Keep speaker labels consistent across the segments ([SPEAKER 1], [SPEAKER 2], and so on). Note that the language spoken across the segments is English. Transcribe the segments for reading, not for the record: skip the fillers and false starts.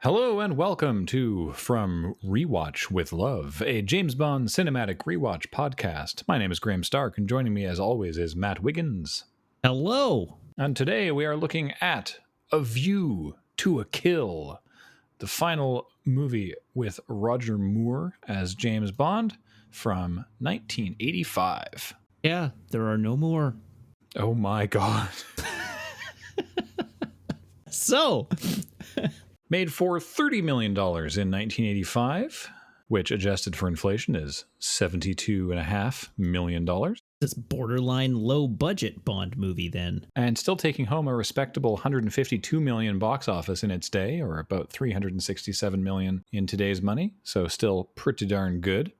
[SPEAKER 1] Hello and welcome to From Rewatch with Love, a James Bond cinematic rewatch podcast. My name is Graham Stark, and joining me as always is Matt Wiggins.
[SPEAKER 2] Hello.
[SPEAKER 1] And today we are looking at A View to a Kill, the final movie with Roger Moore as James Bond from 1985.
[SPEAKER 2] Yeah, there are no more.
[SPEAKER 1] Oh my God.
[SPEAKER 2] So...
[SPEAKER 1] Made for $30 million in 1985, which adjusted for inflation is $72.5 million.
[SPEAKER 2] This borderline low-budget Bond movie, then.
[SPEAKER 1] And still taking home a respectable $152 million box office in its day, or about $367 million in today's money, so still pretty darn good.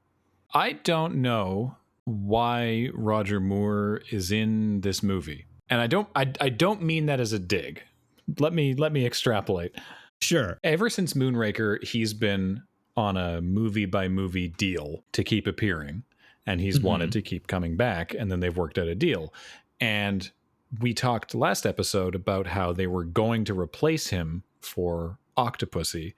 [SPEAKER 1] I don't know why Roger Moore is in this movie. And I don't mean that as a dig. Let me extrapolate.
[SPEAKER 2] Sure.
[SPEAKER 1] Ever since Moonraker, he's been on a movie-by-movie deal to keep appearing, and he's wanted to keep coming back, and then they've worked out a deal. And we talked last episode about how they were going to replace him for Octopussy,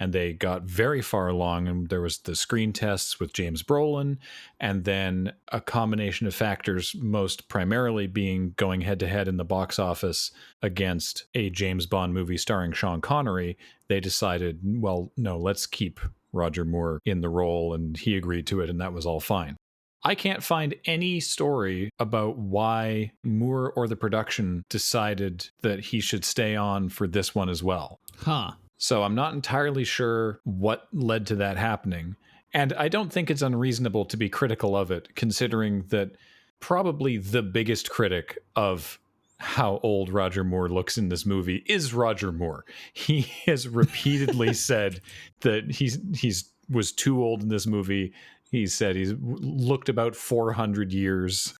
[SPEAKER 1] and they got very far along, and there was the screen tests with James Brolin, and then a combination of factors, most primarily being going head-to-head in the box office against a James Bond movie starring Sean Connery. They decided, well, no, let's keep Roger Moore in the role, and he agreed to it, and that was all fine. I can't find any story about why Moore or the production decided that he should stay on for this one as well.
[SPEAKER 2] Huh.
[SPEAKER 1] So I'm not entirely sure what led to that happening. And I don't think it's unreasonable to be critical of it, considering that probably the biggest critic of how old Roger Moore looks in this movie is Roger Moore. He has repeatedly said that he's was too old in this movie. He said he's looked about 400 years.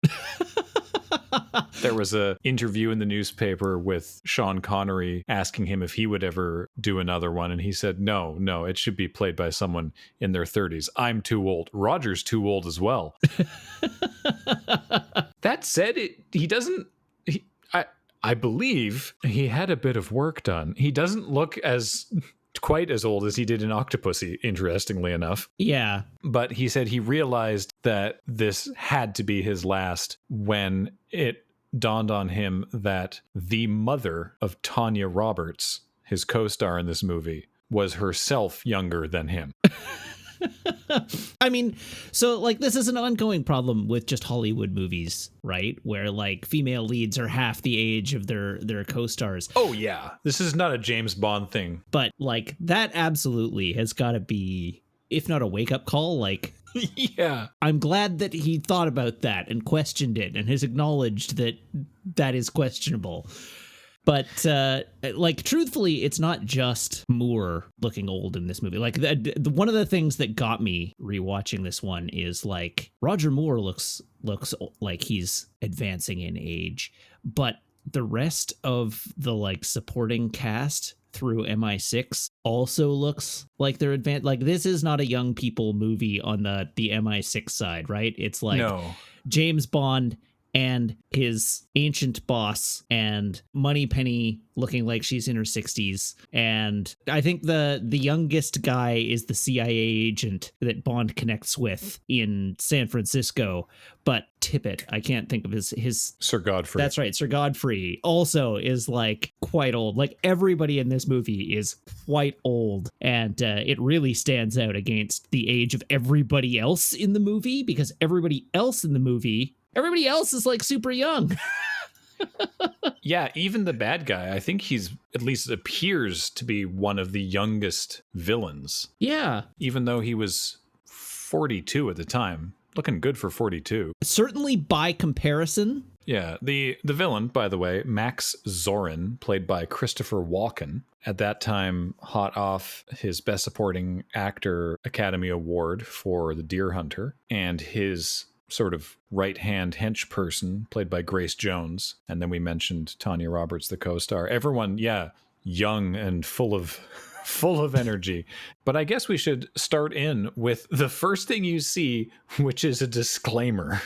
[SPEAKER 1] There was an interview in the newspaper with Sean Connery asking him if he would ever do another one. And he said, no, it should be played by someone in their 30s. I'm too old. Roger's too old as well. That said, I believe he had a bit of work done. He doesn't look quite as old as he did in Octopussy, interestingly enough.
[SPEAKER 2] Yeah.
[SPEAKER 1] But he said he realized that this had to be his last when it dawned on him that the mother of Tanya Roberts, his co-star in this movie, was herself younger than him.
[SPEAKER 2] I mean, so like this is an ongoing problem with just Hollywood movies, right? Where like female leads are half the age of their co-stars.
[SPEAKER 1] Oh yeah. This is not a James Bond thing.
[SPEAKER 2] But like that absolutely has got to be, if not a wake-up call, like
[SPEAKER 1] yeah.
[SPEAKER 2] I'm glad that he thought about that and questioned it and has acknowledged that that is questionable. But, like, truthfully, it's not just Moore looking old in this movie. Like, one of the things that got me rewatching this one is, like, Roger Moore looks like he's advancing in age. But the rest of the, like, supporting cast through MI6 also looks like they're advanced. Like, this is not a young people movie on the MI6 side, right? It's like James Bond and his ancient boss and Moneypenny looking like she's in her 60s. And I think the youngest guy is the CIA agent that Bond connects with in San Francisco. But Tippett, I can't think of his
[SPEAKER 1] Sir Godfrey.
[SPEAKER 2] That's right. Sir Godfrey also is like quite old. Like everybody in this movie is quite old. And it really stands out against the age of everybody else in the movie, because everybody else is like super young.
[SPEAKER 1] Yeah, even the bad guy, I think he's at least appears to be one of the youngest villains.
[SPEAKER 2] Yeah.
[SPEAKER 1] Even though he was 42 at the time. Looking good for 42.
[SPEAKER 2] Certainly by comparison.
[SPEAKER 1] Yeah, the villain, by the way, Max Zorin, played by Christopher Walken, at that time hot off his Best Supporting Actor Academy Award for The Deer Hunter, and his sort of right-hand hench person, played by Grace Jones. And then we mentioned Tanya Roberts, the co-star. Everyone, yeah, young and full of energy. But I guess we should start in with the first thing you see, which is a disclaimer.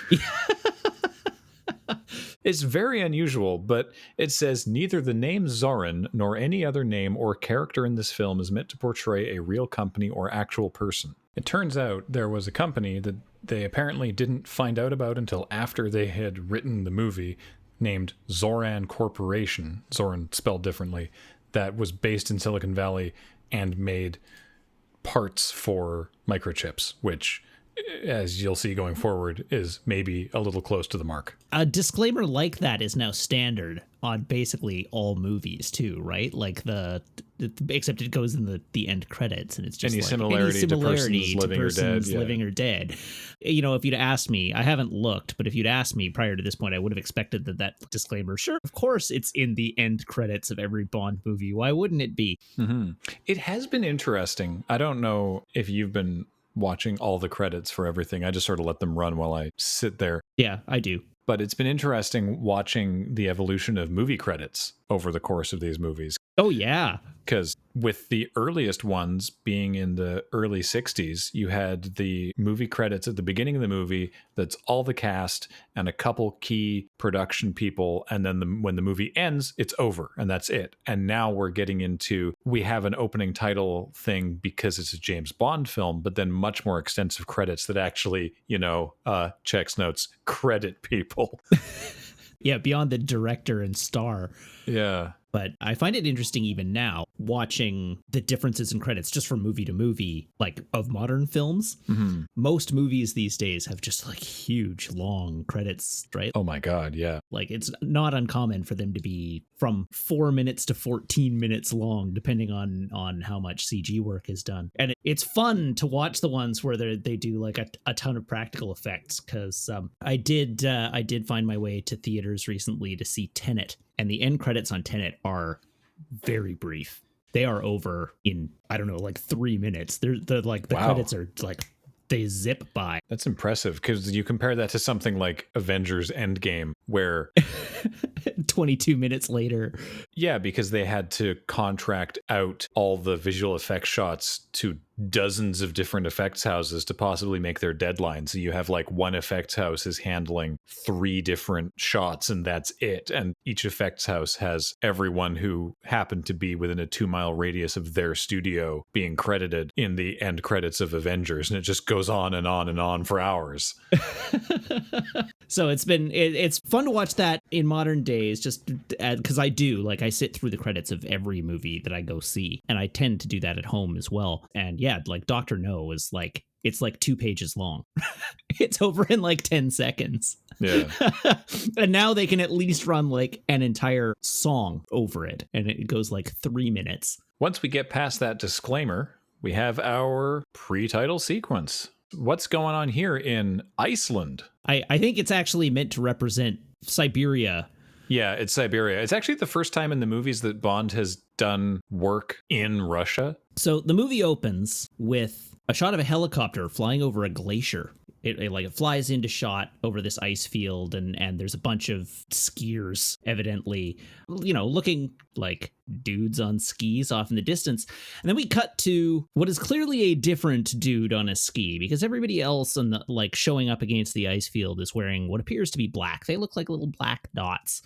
[SPEAKER 1] It's very unusual, but it says neither the name Zoran nor any other name or character in this film is meant to portray a real company or actual person. It turns out there was a company that they apparently didn't find out about until after they had written the movie, named Zoran Corporation, Zoran spelled differently, that was based in Silicon Valley and made parts for microchips, which, as you'll see going forward, is maybe a little close to the mark.
[SPEAKER 2] A disclaimer like that is now standard on basically all movies too, right? Like except it goes in the end credits, and it's just
[SPEAKER 1] any
[SPEAKER 2] like
[SPEAKER 1] similarity to persons living or dead. Yeah.
[SPEAKER 2] Living or dead. You know, if you'd asked me, I haven't looked, but if you'd asked me prior to this point, I would have expected that disclaimer. Sure, of course, it's in the end credits of every Bond movie. Why wouldn't it be?
[SPEAKER 1] Mm-hmm. It has been interesting. I don't know if you've been watching all the credits for everything. I just sort of let them run while I sit there.
[SPEAKER 2] Yeah, I do.
[SPEAKER 1] But it's been interesting watching the evolution of movie credits over the course of these movies.
[SPEAKER 2] Oh, yeah.
[SPEAKER 1] Because with the earliest ones being in the early 60s, you had the movie credits at the beginning of the movie. That's all the cast and a couple key production people. And then when the movie ends, it's over and that's it. And now we're getting into, we have an opening title thing because it's a James Bond film, but then much more extensive credits that actually, checks notes, credit people.
[SPEAKER 2] Yeah, beyond the director and star.
[SPEAKER 1] Yeah.
[SPEAKER 2] But I find it interesting even now watching the differences in credits just from movie to movie, like of modern films.
[SPEAKER 1] Mm-hmm.
[SPEAKER 2] Most movies these days have just like huge, long credits, right?
[SPEAKER 1] Oh my God, yeah.
[SPEAKER 2] Like it's not uncommon for them to be from 4 minutes to 14 minutes long, depending on how much CG work is done. And it's fun to watch the ones where they do like a ton of practical effects, because I did find my way to theaters recently to see Tenet. And the end credits on Tenet are very brief. They are over in, I don't know, like 3 minutes. They're like the
[SPEAKER 1] Wow.
[SPEAKER 2] credits are like, they zip by.
[SPEAKER 1] That's impressive, because you compare that to something like Avengers Endgame, where
[SPEAKER 2] 22 minutes later.
[SPEAKER 1] Yeah, because they had to contract out all the visual effects shots to dozens of different effects houses to possibly make their deadline. So you have like one effects house is handling 3 different shots and that's it. And each effects house has everyone who happened to be within a 2-mile radius of their studio being credited in the end credits of Avengers. And it just goes on and on and on for hours.
[SPEAKER 2] So it's fun to watch that in modern days, just because I sit through the credits of every movie that I go see, and I tend to do that at home as well. And yeah, like Dr. No is like, it's like 2 pages long. It's over in like 10 seconds.
[SPEAKER 1] Yeah.
[SPEAKER 2] And now they can at least run like an entire song over it, and it goes like 3 minutes.
[SPEAKER 1] Once we get past that disclaimer, we have our pre-title sequence. What's going on here in Iceland?
[SPEAKER 2] I think it's actually meant to represent Siberia.
[SPEAKER 1] Yeah, it's Siberia. It's actually the first time in the movies that Bond has done work in Russia.
[SPEAKER 2] So the movie opens with a shot of a helicopter flying over a glacier. It flies into shot over this ice field, and there's a bunch of skiers, evidently, looking like dudes on skis off in the distance. And then we cut to what is clearly a different dude on a ski, because everybody else on the showing up against the ice field is wearing what appears to be black. They look like little black dots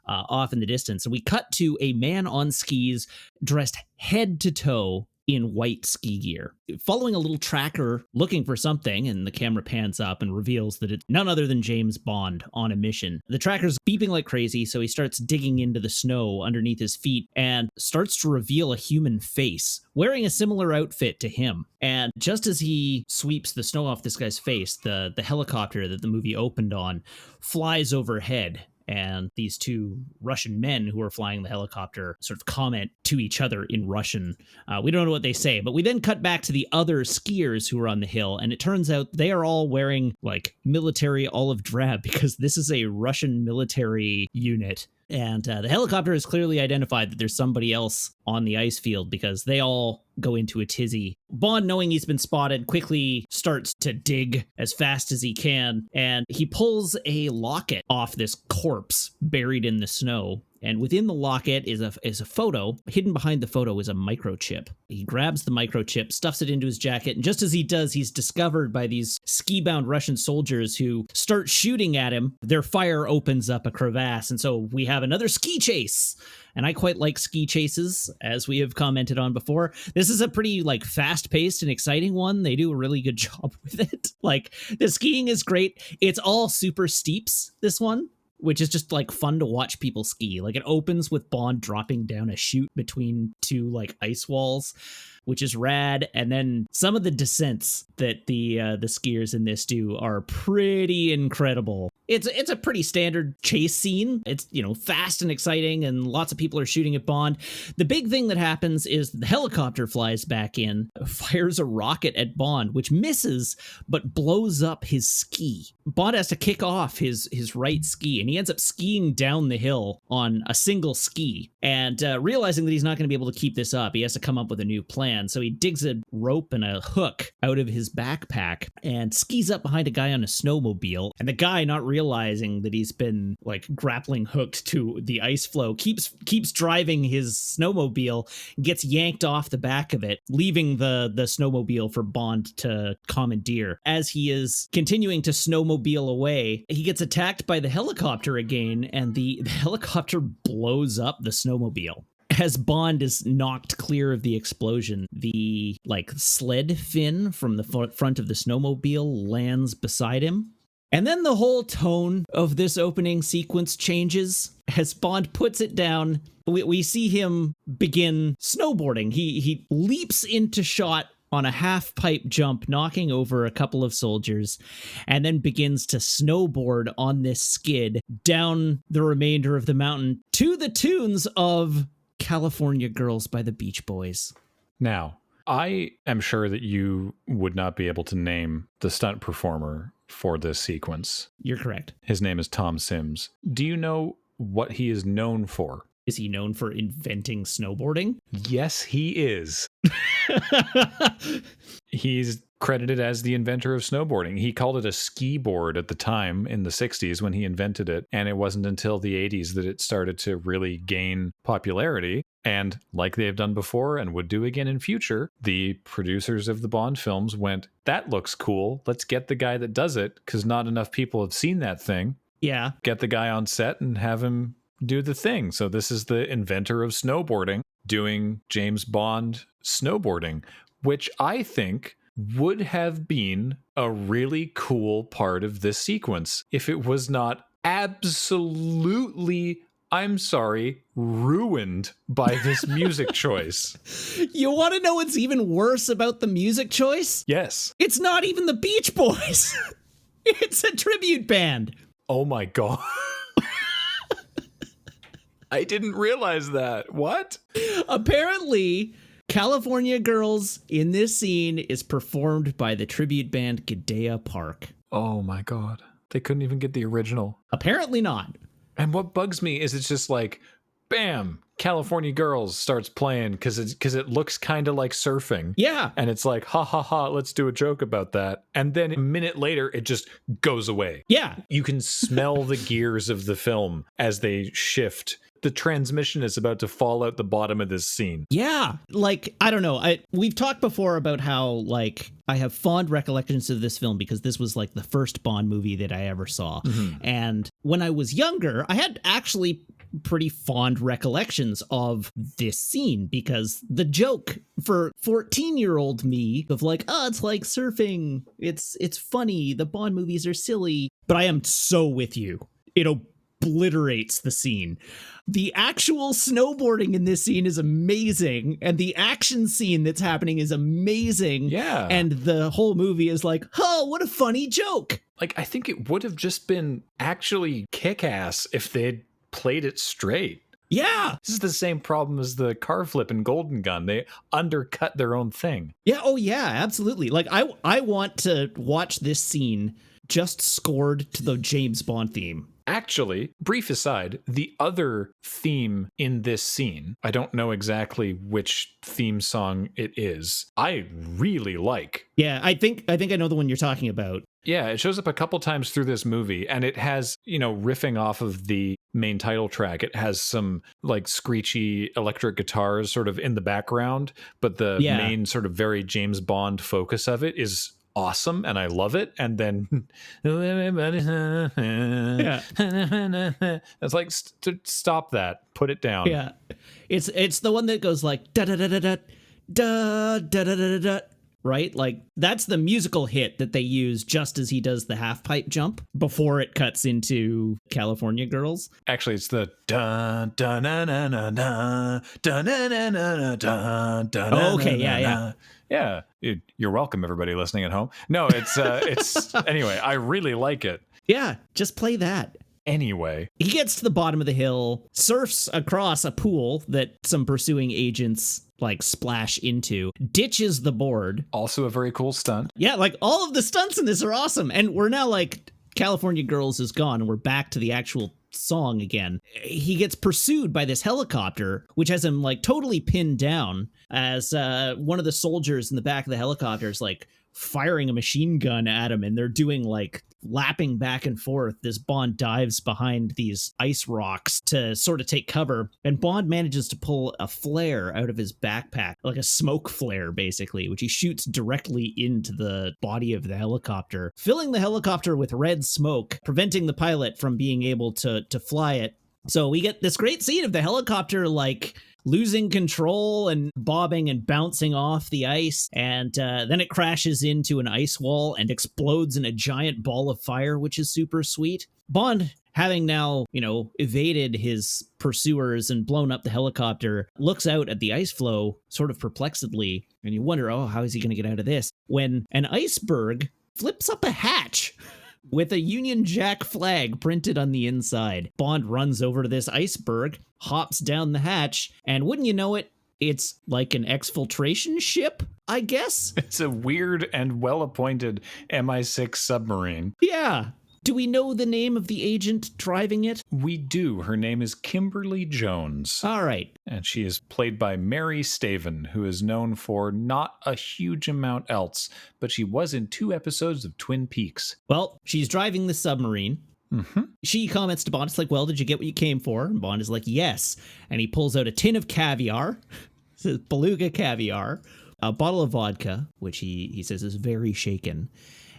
[SPEAKER 2] off in the distance. And we cut to a man on skis dressed head to toe in white ski gear, following a little tracker looking for something, and the camera pans up and reveals that it's none other than James Bond on a mission. The tracker's beeping like crazy, so he starts digging into the snow underneath his feet and starts to reveal a human face wearing a similar outfit to him. And just as he sweeps the snow off this guy's face, the helicopter that the movie opened on flies overhead. And these 2 Russian men who are flying the helicopter sort of comment to each other in Russian. We don't know what they say, but we then cut back to the other skiers who are on the hill, and it turns out they are all wearing like military olive drab, because this is a Russian military unit. And the helicopter has clearly identified that there's somebody else on the ice field, because they all go into a tizzy. Bond, knowing he's been spotted, quickly starts to dig as fast as he can, and he pulls a locket off this corpse buried in the snow. And within the locket is a photo. Hidden behind the photo is a microchip. He grabs the microchip, stuffs it into his jacket, and just as he does, he's discovered by these ski-bound Russian soldiers who start shooting at him. Their fire opens up a crevasse, and so we have another ski chase. And I quite like ski chases, as we have commented on before. This is a pretty like fast-paced and exciting one. They do a really good job with it. Like, the skiing is great. It's all super steeps, this one, which is just like fun to watch people ski. Like, it opens with Bond dropping down a chute between two like ice walls, which is rad. And then some of the descents that the skiers in this do are pretty incredible. It's a pretty standard chase scene. It's, you know, fast and exciting, and lots of people are shooting at Bond. The big thing that happens is the helicopter flies back in, fires a rocket at Bond, which misses, but blows up his ski. Bond has to kick off his right ski, and he ends up skiing down the hill on a single ski. And realizing that he's not going to be able to keep this up, he has to come up with a new plan. So he digs a rope and a hook out of his backpack and skis up behind a guy on a snowmobile. And the guy, not realizing that he's been like grappling hooked to the ice floe, keeps driving his snowmobile, gets yanked off the back of it, leaving the snowmobile for Bond to commandeer. As he is continuing to snowmobile away, he gets attacked by the helicopter again, and the helicopter blows up the snowmobile. As Bond is knocked clear of the explosion, the like sled fin from the front of the snowmobile lands beside him. And then the whole tone of this opening sequence changes. As Bond puts it down, we see him begin snowboarding. He leaps into shot on a half-pipe jump, knocking over a couple of soldiers, and then begins to snowboard on this skid down the remainder of the mountain to the tunes of California Girls by the Beach Boys.
[SPEAKER 1] Now, I am sure that you would not be able to name the stunt performer for this sequence.
[SPEAKER 2] You're correct.
[SPEAKER 1] His name is Tom Sims. Do you know what he is known for?
[SPEAKER 2] Is he known for inventing snowboarding?
[SPEAKER 1] Yes, he is. He's credited as the inventor of snowboarding. He called it a ski board at the time in the 60s when he invented it, and it wasn't until the 80s that it started to really gain popularity. And like they've done before and would do again in future, the producers of the Bond films went, that looks cool. Let's get the guy that does it, because not enough people have seen that thing.
[SPEAKER 2] Yeah.
[SPEAKER 1] Get the guy on set and have him do the thing. So this is the inventor of snowboarding doing James Bond snowboarding, which I think would have been a really cool part of this sequence if it was not absolutely, I'm sorry, ruined by this music choice.
[SPEAKER 2] You want to know what's even worse about the music choice?
[SPEAKER 1] Yes.
[SPEAKER 2] It's not even the Beach Boys. It's a tribute band.
[SPEAKER 1] Oh my God. I didn't realize that. What?
[SPEAKER 2] Apparently, California Girls in this scene is performed by the tribute band Gidea Park.
[SPEAKER 1] Oh my God. They couldn't even get the original.
[SPEAKER 2] Apparently not.
[SPEAKER 1] And what bugs me is it's just like, bam, California Girls starts playing because it looks kind of like surfing.
[SPEAKER 2] Yeah.
[SPEAKER 1] And it's like, ha ha ha, let's do a joke about that. And then a minute later, it just goes away.
[SPEAKER 2] Yeah.
[SPEAKER 1] You can smell the gears of the film as they shift. The transmission is about to fall out the bottom of this scene.
[SPEAKER 2] Yeah. Like, I don't know. We've talked before about how, like, I have fond recollections of this film because this was, like, the first Bond movie that I ever saw. Mm-hmm. And when I was younger, I had actually pretty fond recollections of this scene because the joke for 14-year-old me of like, oh, it's like surfing. It's funny. The Bond movies are silly. But I am so with you. It obliterates the scene. The actual snowboarding in this scene is amazing, and the action scene that's happening is amazing.
[SPEAKER 1] Yeah.
[SPEAKER 2] And the whole movie is like, oh, what a funny joke.
[SPEAKER 1] Like, I think it would have just been actually kick-ass if they'd played it straight.
[SPEAKER 2] Yeah.
[SPEAKER 1] This is the same problem as the car flip in Golden Gun. They undercut their own thing.
[SPEAKER 2] Yeah. Oh, yeah, absolutely. Like, I want to watch this scene just scored to the James Bond theme.
[SPEAKER 1] Actually, brief aside, the other theme in this scene, I don't know exactly which theme song it is, I really like.
[SPEAKER 2] Yeah, I think I know the one you're talking about.
[SPEAKER 1] Yeah, it shows up a couple times through this movie, and it has, riffing off of the main title track, it has some like screechy electric guitars sort of in the background, but the
[SPEAKER 2] Yeah.
[SPEAKER 1] main sort of very James Bond focus of it is awesome, and I love it. And then
[SPEAKER 2] Yeah.
[SPEAKER 1] it's like, stop that, put it down.
[SPEAKER 2] Yeah. It's the one that goes like da da da da da da da da da da, right? Like that's the musical hit that they use just as he does the half pipe jump before it cuts into California Girls.
[SPEAKER 1] Actually, it's the dun dun na na na na dun na na na dun dun.
[SPEAKER 2] Oh, okay, yeah.
[SPEAKER 1] Yeah. You're welcome, everybody listening at home. No, it's anyway, I really like it.
[SPEAKER 2] Yeah, just play that.
[SPEAKER 1] Anyway,
[SPEAKER 2] he gets to the bottom of the hill, surfs across a pool that some pursuing agents like splash into, ditches the board.
[SPEAKER 1] Also a very cool stunt.
[SPEAKER 2] Yeah, like all of the stunts in this are awesome. And we're now like California Girls is gone and we're back to the actual song again. He gets pursued by this helicopter, which has him like totally pinned down as one of the soldiers in the back of the helicopter is like firing a machine gun at him, and they're doing like lapping back and forth. This Bond dives behind these ice rocks to sort of take cover, and Bond manages to pull a flare out of his backpack, like a smoke flare basically, which he shoots directly into the body of the helicopter, filling the helicopter with red smoke, preventing the pilot from being able to fly it. So we get this great scene of the helicopter like losing control and bobbing and bouncing off the ice. And then it crashes into an ice wall and explodes in a giant ball of fire, which is super sweet. Bond, having now, evaded his pursuers and blown up the helicopter, looks out at the ice flow sort of perplexedly. And you wonder, how is he going to get out of this? When an iceberg flips up a hatch with a Union Jack flag printed on the inside. Bond runs over to this iceberg, hops down the hatch, and wouldn't you know it, it's like an exfiltration ship, I guess?
[SPEAKER 1] It's a weird and well-appointed MI6 submarine.
[SPEAKER 2] Yeah. Do we know the name of the agent driving it?
[SPEAKER 1] We do. Her name is Kimberly Jones.
[SPEAKER 2] All right.
[SPEAKER 1] And she is played by Mary Staven, who is known for not a huge amount else, but she was in 2 episodes of Twin Peaks.
[SPEAKER 2] Well, she's driving the submarine.
[SPEAKER 1] Mm-hmm.
[SPEAKER 2] She comments to Bond, it's like, well, did you get what you came for? And Bond is like, yes. And he pulls out a tin of caviar, says beluga caviar, a bottle of vodka, which he says is very shaken.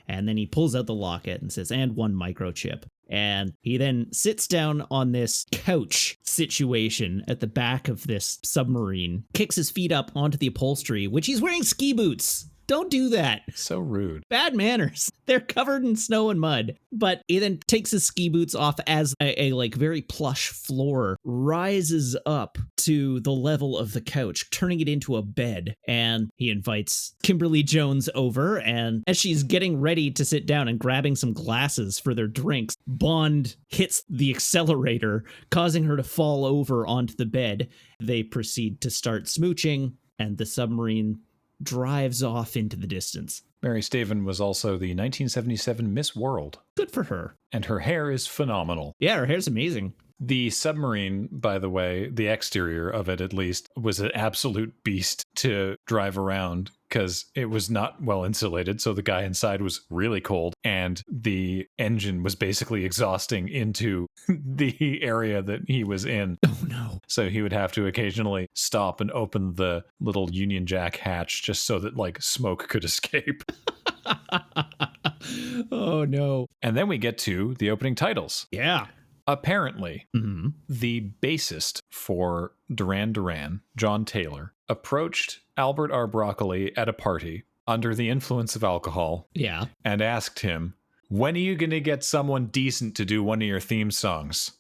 [SPEAKER 2] And then he pulls out the locket and says, and 1 microchip. And he then sits down on this couch situation at the back of this submarine, kicks his feet up onto the upholstery, which he's wearing ski boots. Don't do that.
[SPEAKER 1] So rude.
[SPEAKER 2] Bad manners. They're covered in snow and mud. But he then takes his ski boots off as a like very plush floor rises up to the level of the couch, turning it into a bed. And he invites Kimberly Jones over. And as she's getting ready to sit down and grabbing some glasses for their drinks, Bond hits the accelerator, causing her to fall over onto the bed. They proceed to start smooching, and the submarine drives off into the distance.
[SPEAKER 1] Mary Staven was also the 1977 Miss World.
[SPEAKER 2] Good for her.
[SPEAKER 1] And her hair is phenomenal.
[SPEAKER 2] Yeah, her hair's amazing.
[SPEAKER 1] The submarine, by the way, the exterior of it at least, was an absolute beast to drive around because it was not well insulated. So the guy inside was really cold, and the engine was basically exhausting into the area that he was in.
[SPEAKER 2] Oh, no.
[SPEAKER 1] So he would have to occasionally stop and open the little Union Jack hatch just so that like smoke could escape.
[SPEAKER 2] Oh, no.
[SPEAKER 1] And then we get to the opening titles.
[SPEAKER 2] Yeah.
[SPEAKER 1] Apparently, the bassist for Duran Duran, John Taylor, approached Albert R. Broccoli at a party under the influence of alcohol.
[SPEAKER 2] Yeah.
[SPEAKER 1] And asked him, when are you going to get someone decent to do one of your theme songs?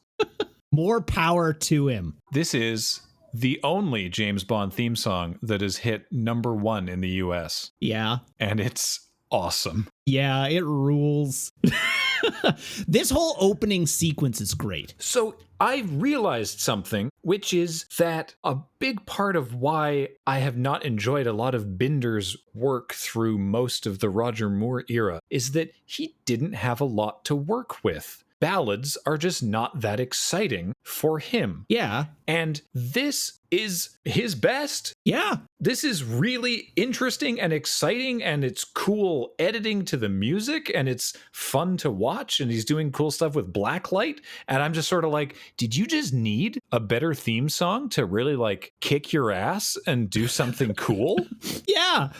[SPEAKER 2] More power to him.
[SPEAKER 1] This is the only James Bond theme song that has hit #1 in the US.
[SPEAKER 2] Yeah.
[SPEAKER 1] And it's awesome.
[SPEAKER 2] Yeah, it rules. This whole opening sequence is great.
[SPEAKER 1] So I realized something, which is that a big part of why I have not enjoyed a lot of Binder's work through most of the Roger Moore era is that he didn't have a lot to work with. ballads are just not that exciting for him.
[SPEAKER 2] Yeah.
[SPEAKER 1] And this is his best.
[SPEAKER 2] Yeah.
[SPEAKER 1] This is really interesting and exciting, and it's cool editing to the music, and it's fun to watch, and he's doing cool stuff with blacklight. And I'm just sort of like, did you just need a better theme song to really like kick your ass and do something cool?
[SPEAKER 2] Yeah.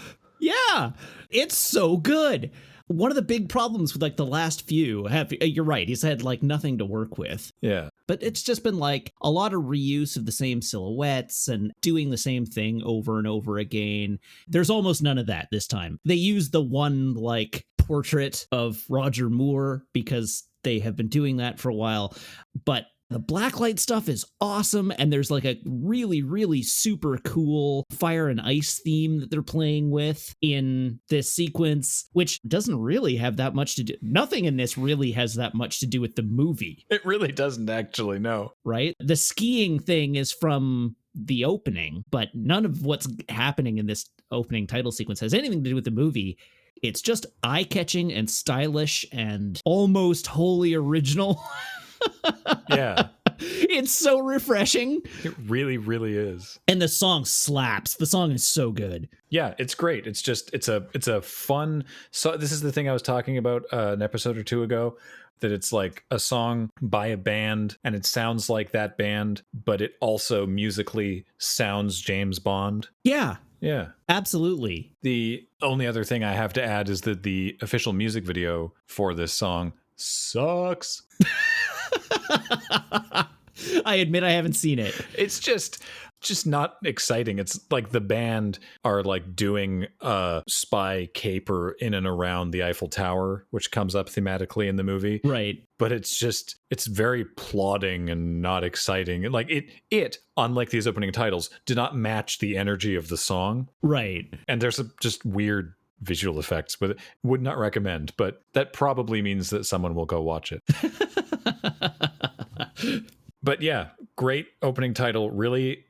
[SPEAKER 2] Yeah. It's so good. One of the big problems with like the last few you're right, he's had like nothing to work with.
[SPEAKER 1] Yeah.
[SPEAKER 2] But it's just been like a lot of reuse of the same silhouettes and doing the same thing over and over again. There's almost none of that this time. They use the one like portrait of Roger Moore because they have been doing that for a while. But the blacklight stuff is awesome, and there's like a really, really super cool fire and ice theme that they're playing with in this sequence, which doesn't really have that much to do. Nothing in this really has that much to do with the movie.
[SPEAKER 1] It really doesn't actually, no.
[SPEAKER 2] Right? The skiing thing is from the opening, but none of what's happening in this opening title sequence has anything to do with the movie. It's just eye-catching and stylish and almost wholly original.
[SPEAKER 1] Yeah.
[SPEAKER 2] It's so refreshing.
[SPEAKER 1] It really, really is.
[SPEAKER 2] And the song slaps. The song is so good.
[SPEAKER 1] Yeah, it's great. It's just, it's a fun, so this is the thing I was talking about an episode or two ago, that it's like a song by a band and it sounds like that band, but it also musically sounds James Bond.
[SPEAKER 2] Yeah.
[SPEAKER 1] Yeah.
[SPEAKER 2] Absolutely.
[SPEAKER 1] The only other thing I have to add is that the official music video for this song sucks.
[SPEAKER 2] I admit I haven't seen it.
[SPEAKER 1] It's just not exciting. It's like the band are like doing a spy caper in and around the Eiffel Tower, which comes up thematically in the movie.
[SPEAKER 2] Right.
[SPEAKER 1] But it's very plodding and not exciting. Like it, unlike these opening titles, did not match the energy of the song.
[SPEAKER 2] Right.
[SPEAKER 1] And there's just weird visual effects with it. Would not recommend, but that probably means that someone will go watch it. But yeah, great opening title. Really,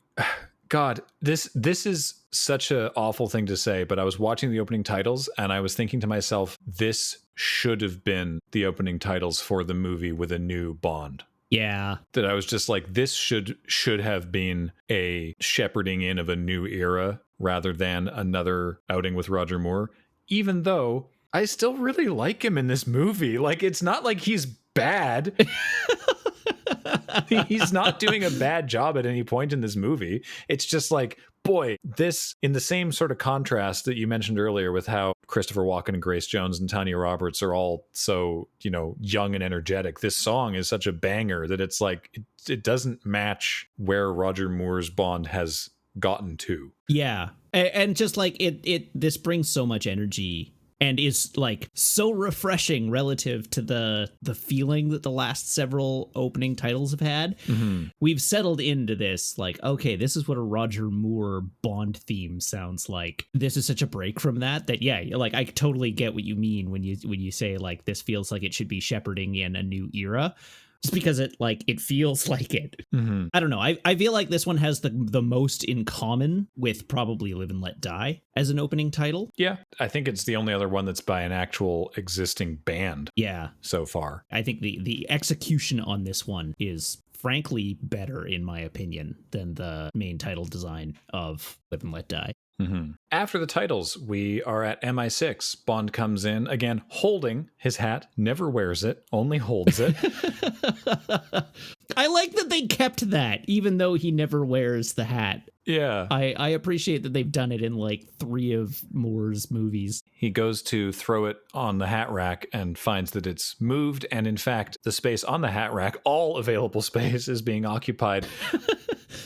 [SPEAKER 1] God, this is such an awful thing to say, but I was watching the opening titles and I was thinking to myself, this should have been the opening titles for the movie with a new Bond.
[SPEAKER 2] Yeah.
[SPEAKER 1] That I was just like, this should have been a shepherding in of a new era rather than another outing with Roger Moore, even though I still really like him in this movie. Like, it's not like he's bad. He's not doing a bad job at any point in this movie. It's just like, boy, this, in the same sort of contrast that you mentioned earlier with how Christopher Walken and Grace Jones and Tanya Roberts are all so, young and energetic. This song is such a banger that it's like, it doesn't match where Roger Moore's Bond has gotten to.
[SPEAKER 2] Yeah. And just like this brings so much energy and is like so refreshing relative to the feeling that the last several opening titles have had. Mm-hmm. We've settled into this like, okay, this is what a Roger Moore Bond theme sounds like. This is such a break from that yeah, like I totally get what you mean when you say like this feels like it should be shepherding in a new era. Just because it feels like it. Mm-hmm. I don't know. I feel like this one has the most in common with probably Live and Let Die as an opening title.
[SPEAKER 1] Yeah, I think it's the only other one that's by an actual existing band.
[SPEAKER 2] Yeah,
[SPEAKER 1] so far.
[SPEAKER 2] I think the execution on this one is frankly better, in my opinion, than the main title design of Live and Let Die.
[SPEAKER 1] Mm-hmm. After the titles, we are at MI6. Bond comes in, again, holding his hat, never wears it, only holds it.
[SPEAKER 2] I like that they kept that, even though he never wears the hat.
[SPEAKER 1] Yeah.
[SPEAKER 2] I appreciate that they've done it in like 3 of Moore's movies.
[SPEAKER 1] He goes to throw it on the hat rack and finds that it's moved. And in fact, the space on the hat rack, all available space, is being occupied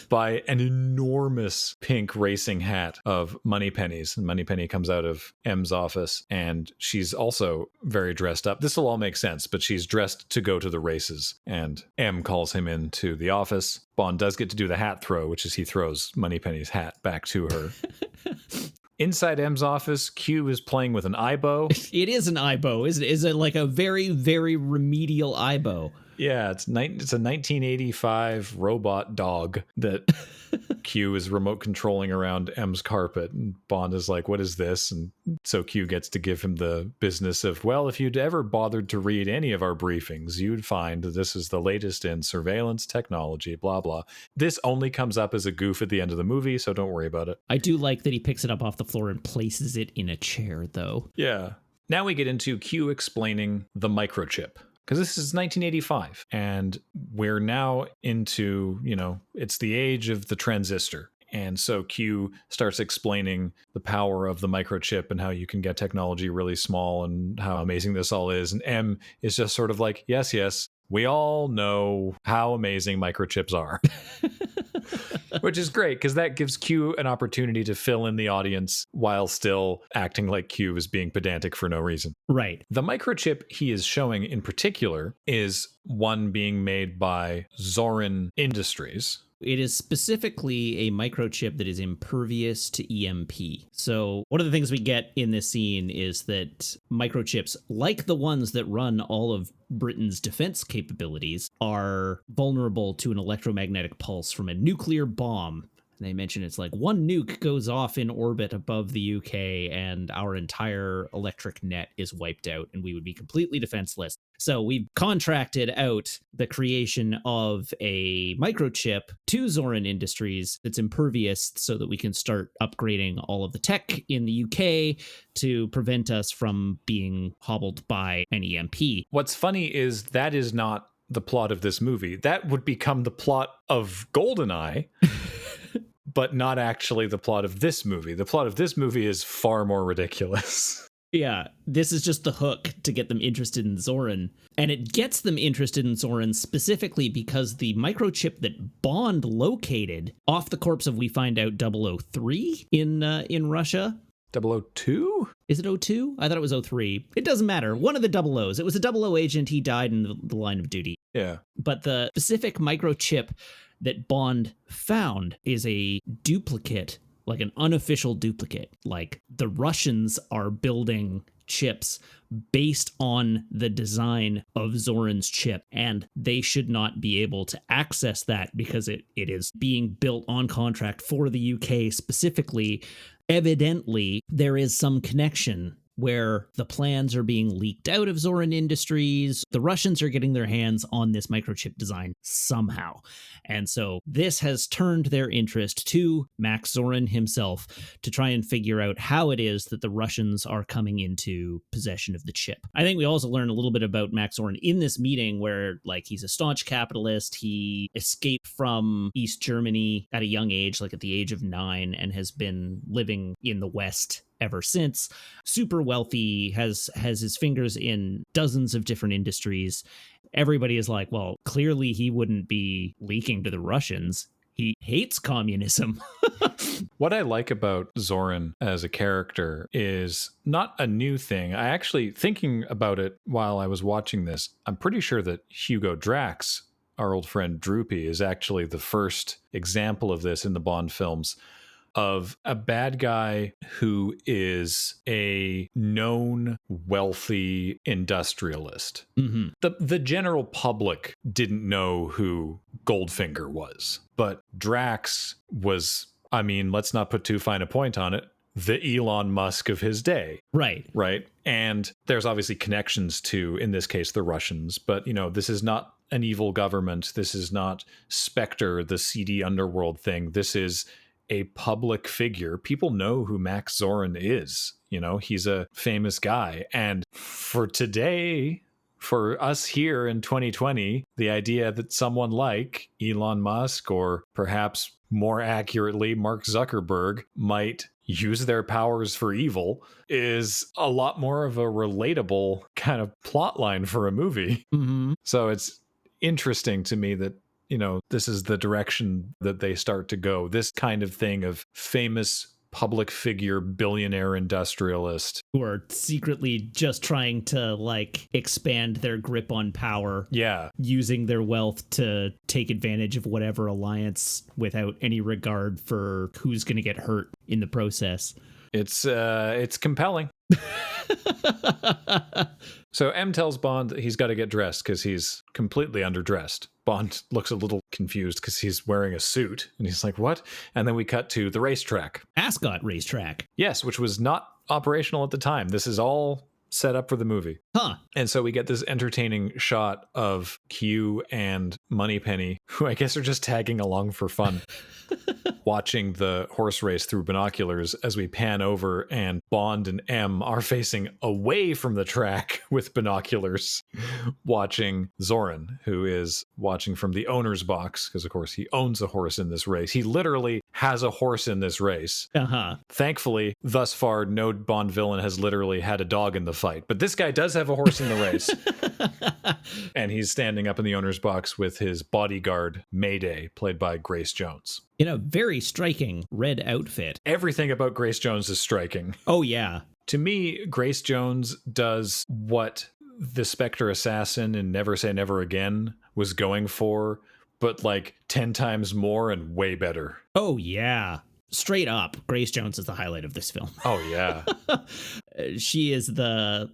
[SPEAKER 1] by an enormous pink racing hat of Moneypenny's. And Moneypenny comes out of M's office and she's also very dressed up. This will all make sense, but she's dressed to go to the races. And M calls him into the office. Bond does get to do the hat throw, which is he throws Moneypenny's hat back to her. Inside M's office, Q is playing with an eyebow.
[SPEAKER 2] It is an eyebow, isn't it? Is it like a very, very remedial eyebow?
[SPEAKER 1] Yeah, it's a 1985 robot dog that Q is remote controlling around M's carpet, and Bond is like, what is this? And so Q gets to give him the business of, well, if you'd ever bothered to read any of our briefings, you'd find that this is the latest in surveillance technology, blah, blah. This only comes up as a goof at the end of the movie, so don't worry about it.
[SPEAKER 2] I do like that he picks it up off the floor and places it in a chair, though.
[SPEAKER 1] Yeah. Now we get into Q explaining the microchip. Because this is 1985, and we're now into, it's the age of the transistor. And so Q starts explaining the power of the microchip and how you can get technology really small and how amazing this all is. And M is just sort of like, yes, we all know how amazing microchips are. Which is great, because that gives Q an opportunity to fill in the audience while still acting like Q is being pedantic for no reason.
[SPEAKER 2] Right.
[SPEAKER 1] The microchip he is showing in particular is one being made by Zoran Industries.
[SPEAKER 2] It is specifically a microchip that is impervious to EMP. So one of the things we get in this scene is that microchips, like the ones that run all of Britain's defense capabilities, are vulnerable to an electromagnetic pulse from a nuclear bomb. They mention it's like one nuke goes off in orbit above the UK and our entire electric net is wiped out and we would be completely defenseless. So we've contracted out the creation of a microchip to Zoran Industries that's impervious so that we can start upgrading all of the tech in the UK to prevent us from being hobbled by an EMP.
[SPEAKER 1] What's funny is that is not the plot of this movie. That would become the plot of GoldenEye. But not actually the plot of this movie. The plot of this movie is far more ridiculous.
[SPEAKER 2] Yeah, this is just the hook to get them interested in Zoran. And it gets them interested in Zoran specifically because the microchip that Bond located off the corpse of, we find out, 003 in Russia.
[SPEAKER 1] 002?
[SPEAKER 2] Is it 02? I thought it was 03. It doesn't matter. One of the 00s. It was a 00 agent. He died in the line of duty.
[SPEAKER 1] Yeah.
[SPEAKER 2] But the specific microchip that Bond found is a duplicate, like an unofficial duplicate. Like the Russians are building chips based on the design of Zoran's chip, and they should not be able to access that because it is being built on contract for the UK specifically. Evidently, there is some connection where the plans are being leaked out of Zoran Industries. The Russians are getting their hands on this microchip design somehow. And so this has turned their interest to Max Zorin himself to try and figure out how it is that the Russians are coming into possession of the chip. I think we also learn a little bit about Max Zorin in this meeting where, like, he's a staunch capitalist. He escaped from East Germany at a young age, like at the age of 9, and has been living in the West ever since. Super wealthy, has his fingers in dozens of different industries. Everybody is like, well, clearly he wouldn't be leaking to the Russians. He hates communism.
[SPEAKER 1] What I like about Zoran as a character is not a new thing. I actually, thinking about it while I was watching this, I'm pretty sure that Hugo Drax, our old friend Droopy, is actually the first example of this in the Bond films, of a bad guy who is a known wealthy industrialist.
[SPEAKER 2] Mm-hmm.
[SPEAKER 1] The general public didn't know who Goldfinger was, but Drax was, I mean, let's not put too fine a point on it, the Elon Musk of his day.
[SPEAKER 2] Right.
[SPEAKER 1] Right. And there's obviously connections to, in this case, the Russians, but, this is not an evil government. This is not Spectre, the seedy underworld thing. This is a public figure. People know who Max Zorin is. He's a famous guy. And for today, for us here in 2020, the idea that someone like Elon Musk, or perhaps more accurately, Mark Zuckerberg, might use their powers for evil is a lot more of a relatable kind of plot line for a movie.
[SPEAKER 2] Mm-hmm.
[SPEAKER 1] So it's interesting to me that this is the direction that they start to go. This kind of thing of famous public figure, billionaire industrialist.
[SPEAKER 2] Who are secretly just trying to, like, expand their grip on power.
[SPEAKER 1] Yeah.
[SPEAKER 2] Using their wealth to take advantage of whatever alliance without any regard for who's going to get hurt in the process.
[SPEAKER 1] It's compelling. So M tells Bond that he's got to get dressed because he's completely underdressed. Bond looks a little confused because he's wearing a suit. And he's like, what? And then we cut to the racetrack.
[SPEAKER 2] Ascot racetrack.
[SPEAKER 1] Yes, which was not operational at the time. This is all set up for the movie.
[SPEAKER 2] Huh.
[SPEAKER 1] And so we get this entertaining shot of Q and Moneypenny, who I guess are just tagging along for fun, watching the horse race through binoculars as we pan over and Bond and M are facing away from the track with binoculars, watching Zoran, who is watching from the owner's box, because of course he owns a horse in this race. He literally has a horse in this race.
[SPEAKER 2] Uh-huh.
[SPEAKER 1] Thankfully, thus far, no Bond villain has literally had a dog in the fight, but this guy does have a horse in the race. And he's standing up in the owner's box with his bodyguard, Mayday, played by Grace Jones.
[SPEAKER 2] In a very striking red outfit.
[SPEAKER 1] Everything about Grace Jones is striking.
[SPEAKER 2] Oh, yeah.
[SPEAKER 1] To me, Grace Jones does what the Spectre assassin in Never Say Never Again was going for, but like 10 times more and way better.
[SPEAKER 2] Oh, yeah. Straight up, Grace Jones is the highlight of this film.
[SPEAKER 1] Oh, yeah.
[SPEAKER 2] She is the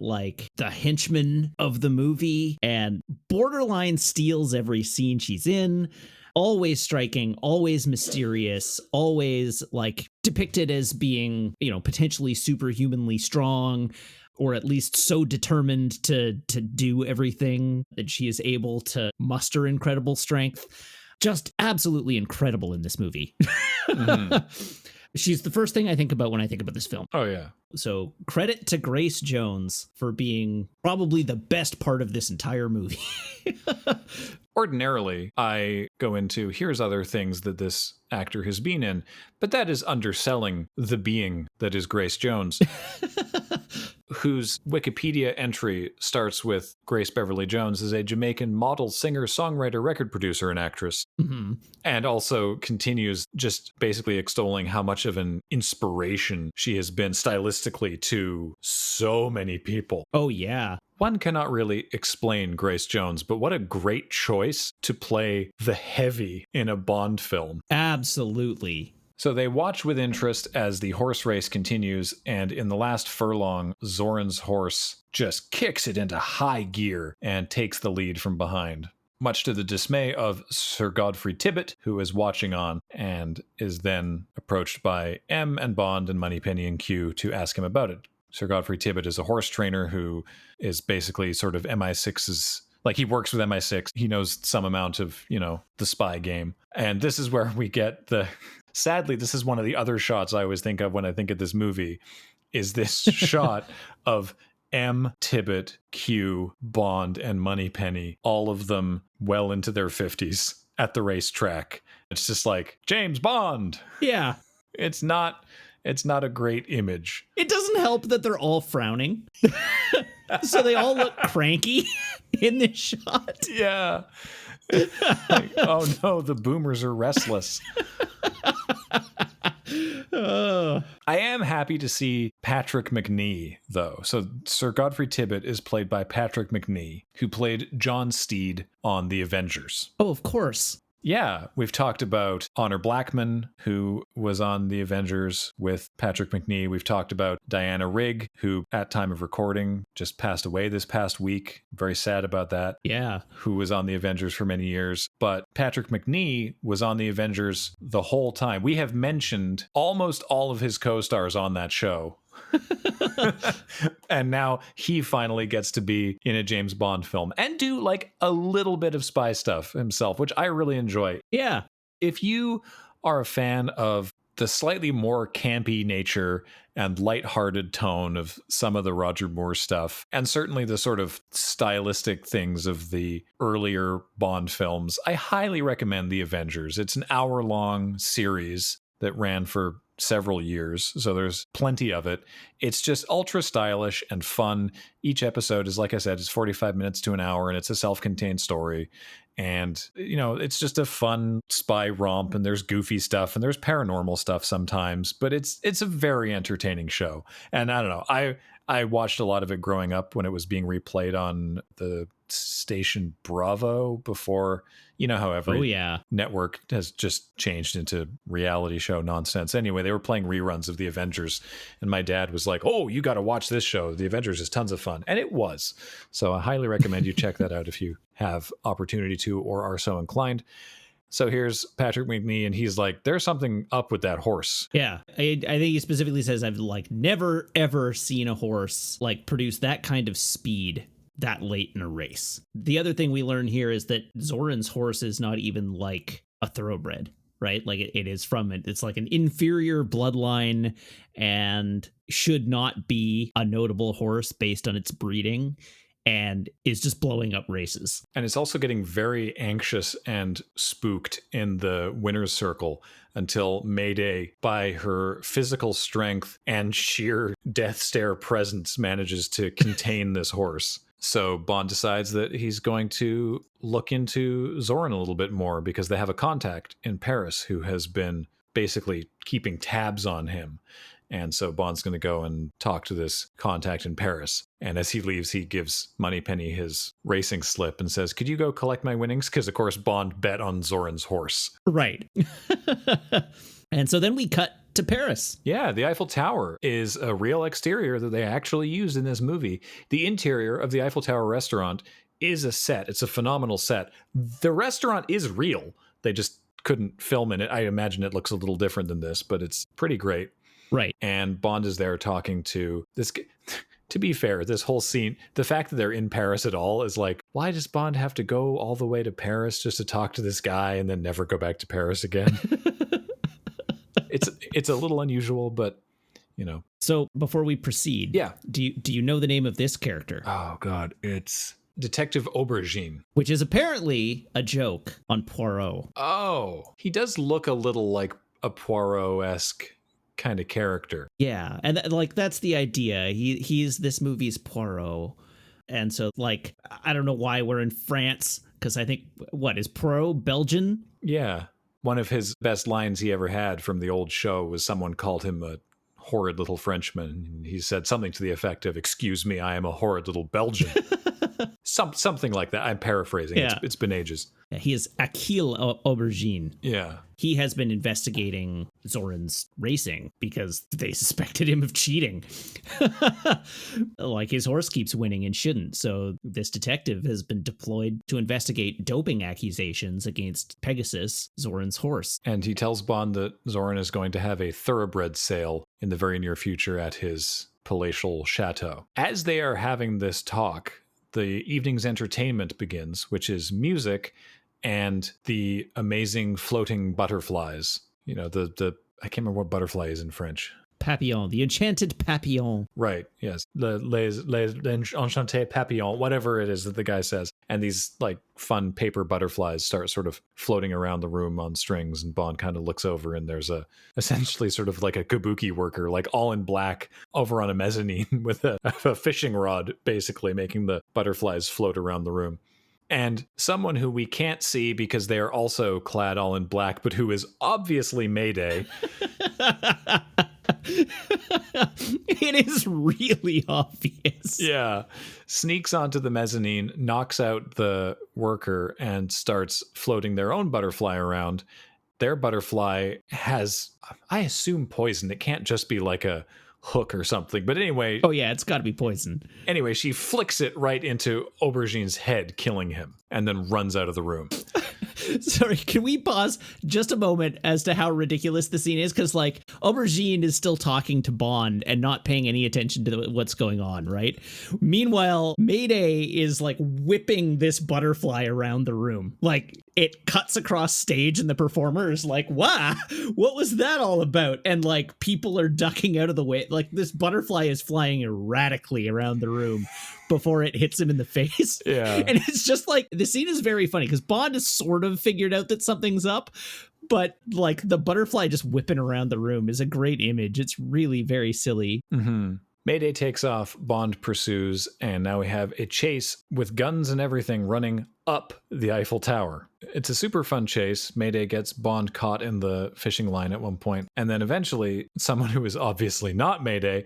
[SPEAKER 2] henchman of the movie and borderline steals every scene she's in. Always striking, always mysterious, always like depicted as being, potentially superhumanly strong, or at least so determined to do everything that she is able to muster incredible strength. Just absolutely incredible in this movie. Mm-hmm. She's the first thing I think about when I think about this film.
[SPEAKER 1] Oh, yeah.
[SPEAKER 2] So credit to Grace Jones for being probably the best part of this entire movie.
[SPEAKER 1] Ordinarily, I go into here's other things that this actor has been in, but that is underselling the being that is Grace Jones, whose Wikipedia entry starts with Grace Beverly Jones as a Jamaican model, singer, songwriter, record producer, and actress, and also continues just basically extolling how much of an inspiration she has been stylistically to so many people.
[SPEAKER 2] Oh, yeah.
[SPEAKER 1] One cannot really explain Grace Jones, but what a great choice to play the heavy in a Bond film.
[SPEAKER 2] Absolutely.
[SPEAKER 1] So they watch with interest as the horse race continues, and in the last furlong, Zoran's horse just kicks it into high gear and takes the lead from behind, much to the dismay of Sir Godfrey Tibbett, who is watching on and is then approached by M and Bond and Moneypenny and Q to ask him about it. Sir Godfrey Tibbett is a horse trainer who is basically sort of MI6's, like he works with MI6. He knows some amount of, the spy game. And this is where we get sadly, this is one of the other shots I always think of when I think of this movie, is this shot of M, Tibbett, Q, Bond, and Moneypenny, all of them well into their 50s at the racetrack. It's just like, James Bond.
[SPEAKER 2] Yeah.
[SPEAKER 1] It's not a great image.
[SPEAKER 2] It doesn't help that they're all frowning. So they all look cranky in this shot.
[SPEAKER 1] Yeah. Like, oh no, the boomers are restless. I am happy to see Patrick Macnee, though. So Sir Godfrey Tibbett is played by Patrick Macnee, who played John Steed on The Avengers.
[SPEAKER 2] Oh, of course.
[SPEAKER 1] Yeah, we've talked about Honor Blackman, who was on The Avengers with Patrick Macnee. We've talked about Diana Rigg, who at time of recording just passed away this past week. Very sad about that.
[SPEAKER 2] Yeah.
[SPEAKER 1] Who was on The Avengers for many years. But Patrick Macnee was on The Avengers the whole time. We have mentioned almost all of his co-stars on that show. And now he finally gets to be in a James Bond film and do like a little bit of spy stuff himself, which I really enjoy.
[SPEAKER 2] Yeah.
[SPEAKER 1] If you are a fan of the slightly more campy nature and lighthearted tone of some of the Roger Moore stuff, and certainly the sort of stylistic things of the earlier Bond films, I highly recommend The Avengers. It's an hour-long series that ran for several years, so there's plenty of it. It's just ultra stylish and fun. Each episode is, like I said, it's 45 minutes to an hour, and it's a self-contained story. And, it's just a fun spy romp, and there's goofy stuff, and there's paranormal stuff sometimes, but it's a very entertaining show. And I don't know, I watched a lot of it growing up when it was being replayed on the station Bravo before, you know how every network has just changed into reality show nonsense. Anyway, they were playing reruns of The Avengers, and my dad was like, oh, you got to watch this show. The Avengers is tons of fun. And it was. So I highly recommend you check that out if you have opportunity to or are so inclined. So here's Patrick McNee, and he's like, there's something up with that horse.
[SPEAKER 2] Yeah, I think he specifically says, I've like never, ever seen a horse like produce that kind of speed that late in a race. The other thing we learn here is that Zoran's horse is not even like a thoroughbred, right? Like it is from it. It's like an inferior bloodline and should not be a notable horse based on its breeding, and is just blowing up races.
[SPEAKER 1] And it's also getting very anxious and spooked in the winner's circle until Mayday, by her physical strength and sheer death stare presence, manages to contain this horse. So Bond decides that he's going to look into Zoran a little bit more because they have a contact in Paris who has been basically keeping tabs on him. And so Bond's going to go and talk to this contact in Paris. And as he leaves, he gives Moneypenny his racing slip and says, could you go collect my winnings? Because, of course, Bond bet on Zoran's horse.
[SPEAKER 2] Right. And so then we cut to Paris.
[SPEAKER 1] Yeah, the Eiffel Tower is a real exterior that they actually used in this movie. The interior of the Eiffel Tower restaurant is a set. It's a phenomenal set. The restaurant is real. They just couldn't film in it. I imagine it looks a little different than this, but it's pretty great.
[SPEAKER 2] Right.
[SPEAKER 1] And Bond is there talking to this. To be fair, this whole scene, the fact that they're in Paris at all is like, why does Bond have to go all the way to Paris just to talk to this guy and then never go back to Paris again? It's a little unusual, but you know.
[SPEAKER 2] So before we proceed, do you know the name of this character?
[SPEAKER 1] Oh God, it's Detective Aubergine,
[SPEAKER 2] which is apparently a joke on Poirot.
[SPEAKER 1] Oh, he does look a little like a Poirot-esque kind of character.
[SPEAKER 2] Yeah, and that's the idea. He's this movie's Poirot, and so like I don't know why we're in France, because I think is Poirot Belgian?
[SPEAKER 1] Yeah, one of his best lines he ever had from the old show was someone called him a horrid little Frenchman. He said something to the effect of, "Excuse me, I am a horrid little Belgian." Something like that. I'm paraphrasing.
[SPEAKER 2] Yeah.
[SPEAKER 1] It's been ages.
[SPEAKER 2] Yeah, he is Achille Aubergine.
[SPEAKER 1] Yeah.
[SPEAKER 2] He has been investigating Zoran's racing because they suspected him of cheating. Like his horse keeps winning and shouldn't. So this detective has been deployed to investigate doping accusations against Pegasus, Zoran's horse.
[SPEAKER 1] And he tells Bond that Zoran is going to have a thoroughbred sale in the very near future at his palatial chateau. As they are having this talk, the evening's entertainment begins, which is music and the amazing floating butterflies. You know, the I can't remember what butterfly is in French.
[SPEAKER 2] Papillon, the enchanted papillon.
[SPEAKER 1] Right, yes. Les enchantés papillons, whatever it is that the guy says. And these like fun paper butterflies start sort of floating around the room on strings, and Bond kind of looks over and there's essentially sort of like a kabuki worker, like all in black, over on a mezzanine with a fishing rod, basically making the butterflies float around the room. And someone who we can't see because they are also clad all in black, but who is obviously Mayday.
[SPEAKER 2] It is really obvious.
[SPEAKER 1] Yeah. Sneaks onto the mezzanine, knocks out the worker, and starts floating their own butterfly around. Their butterfly has, I assume, poison. It can't just be like a hook or something. But anyway.
[SPEAKER 2] Oh, yeah, it's got to be poison.
[SPEAKER 1] Anyway, she flicks it right into Aubergine's head, killing him, and then runs out of the room.
[SPEAKER 2] Sorry, can we pause just a moment as to how ridiculous the scene is? Because, like, Aubergine is still talking to Bond and not paying any attention to what's going on, right? Meanwhile, Mayday is, like, whipping this butterfly around the room. Like, it cuts across stage and the performer is like, wow, what was that all about? And, like, people are ducking out of the way. Like, this butterfly is flying erratically around the room before it hits him in the face.
[SPEAKER 1] Yeah.
[SPEAKER 2] And it's just like, the scene is very funny because Bond has sort of figured out that something's up, but like the butterfly just whipping around the room is a great image. It's really very silly.
[SPEAKER 1] Mm-hmm. Mayday takes off, Bond pursues, and now we have a chase with guns and everything running up the Eiffel Tower. It's a super fun chase. Mayday gets Bond caught in the fishing line at one point, and then eventually someone who is obviously not Mayday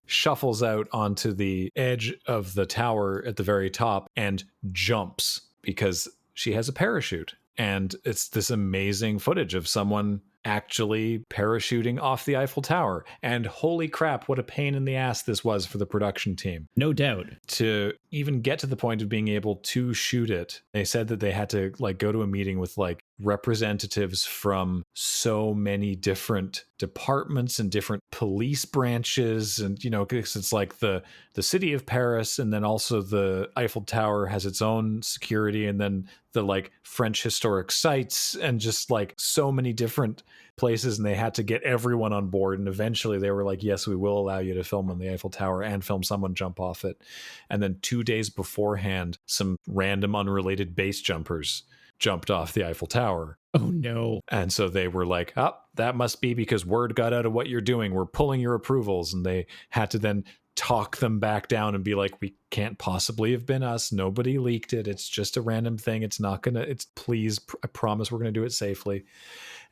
[SPEAKER 1] shuffles out onto the edge of the tower at the very top and jumps because she has a parachute. And it's this amazing footage of someone actually parachuting off the Eiffel Tower. And holy crap, what a pain in the ass this was for the production team.
[SPEAKER 2] No doubt.
[SPEAKER 1] To even get to the point of being able to shoot it, they said that they had to like go to a meeting with like representatives from so many different departments and different police branches, and you know, because it's like the city of Paris, and then also the Eiffel Tower has its own security, and then the like French historic sites, and just like so many different places, and they had to get everyone on board, and eventually they were like, yes, we will allow you to film on the Eiffel Tower and film someone jump off it. And then 2 days beforehand, some random unrelated base jumpers jumped off the Eiffel Tower.
[SPEAKER 2] Oh no.
[SPEAKER 1] And so they were like, oh, that must be because word got out of what you're doing. We're pulling your approvals. And they had to then talk them back down and be like, we can't possibly have been us. Nobody leaked it. It's just a random thing. It's not gonna, it's please, I promise we're gonna do it safely.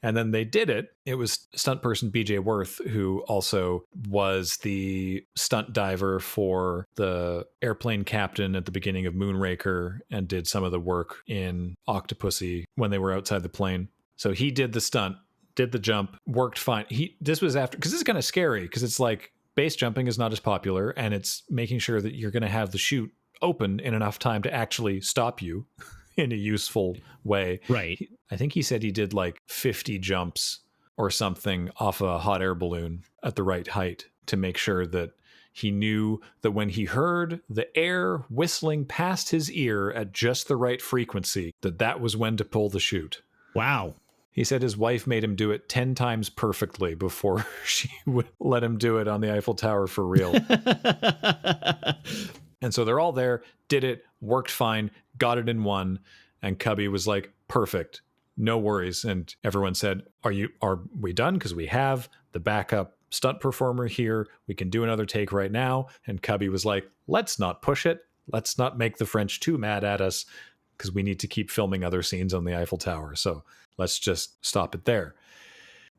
[SPEAKER 1] And then they did it. It was stunt person BJ Worth, who also was the stunt diver for the airplane captain at the beginning of Moonraker and did some of the work in Octopussy when they were outside the plane. So he did the stunt, did the jump, worked fine. This was after, because this is kind of scary, because it's like base jumping is not as popular, and it's making sure that you're going to have the chute open in enough time to actually stop you in a useful way.
[SPEAKER 2] Right.
[SPEAKER 1] I think he said he did like 50 jumps or something off a hot air balloon at the right height to make sure that he knew that when he heard the air whistling past his ear at just the right frequency, that was when to pull the chute.
[SPEAKER 2] Wow.
[SPEAKER 1] He said his wife made him do it 10 times perfectly before she would let him do it on the Eiffel Tower for real. And so they're all there, did it, worked fine, got it in one, and Cubby was like, perfect, no worries. And everyone said, are we done? Because we have the backup stunt performer here. We can do another take right now. And Cubby was like, let's not push it. Let's not make the French too mad at us, because we need to keep filming other scenes on the Eiffel Tower. So let's just stop it there.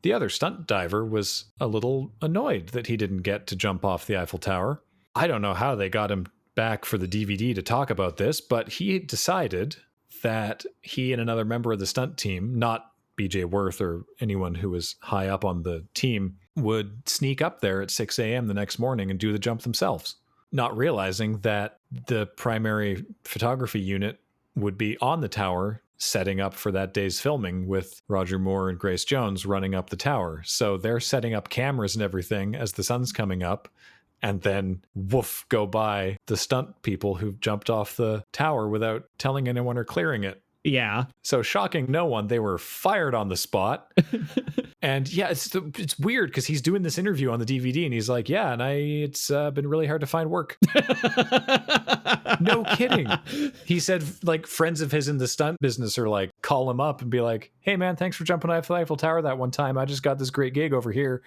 [SPEAKER 1] The other stunt diver was a little annoyed that he didn't get to jump off the Eiffel Tower. I don't know how they got him back for the DVD to talk about this, but he decided that he and another member of the stunt team, not BJ Worth or anyone who was high up on the team, would sneak up there at 6 a.m. the next morning and do the jump themselves, not realizing that the primary photography unit would be on the tower setting up for that day's filming with Roger Moore and Grace Jones running up the tower. So they're setting up cameras and everything as the sun's coming up, and then woof, go by the stunt people who've jumped off the tower without telling anyone or clearing it.
[SPEAKER 2] Yeah.
[SPEAKER 1] So shocking no one, they were fired on the spot. And yeah, it's weird because he's doing this interview on the DVD and he's like, yeah, and it's been really hard to find work. No kidding. He said like friends of his in the stunt business are like, call him up and be like, hey man, thanks for jumping off the Eiffel Tower that one time. I just got this great gig over here.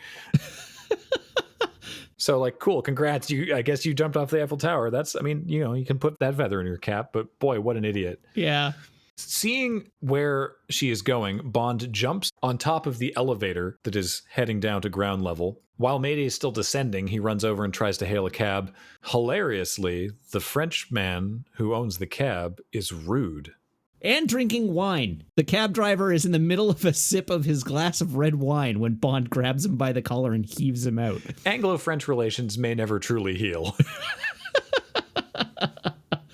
[SPEAKER 1] So like, cool, congrats. I guess you jumped off the Eiffel Tower. You can put that feather in your cap, but boy, what an idiot.
[SPEAKER 2] Yeah.
[SPEAKER 1] Seeing where she is going, Bond jumps on top of the elevator that is heading down to ground level. While Mayday is still descending, he runs over and tries to hail a cab. Hilariously, the French man who owns the cab is rude.
[SPEAKER 2] And drinking wine. The cab driver is in the middle of a sip of his glass of red wine when Bond grabs him by the collar and heaves him out.
[SPEAKER 1] Anglo-French relations may never truly heal.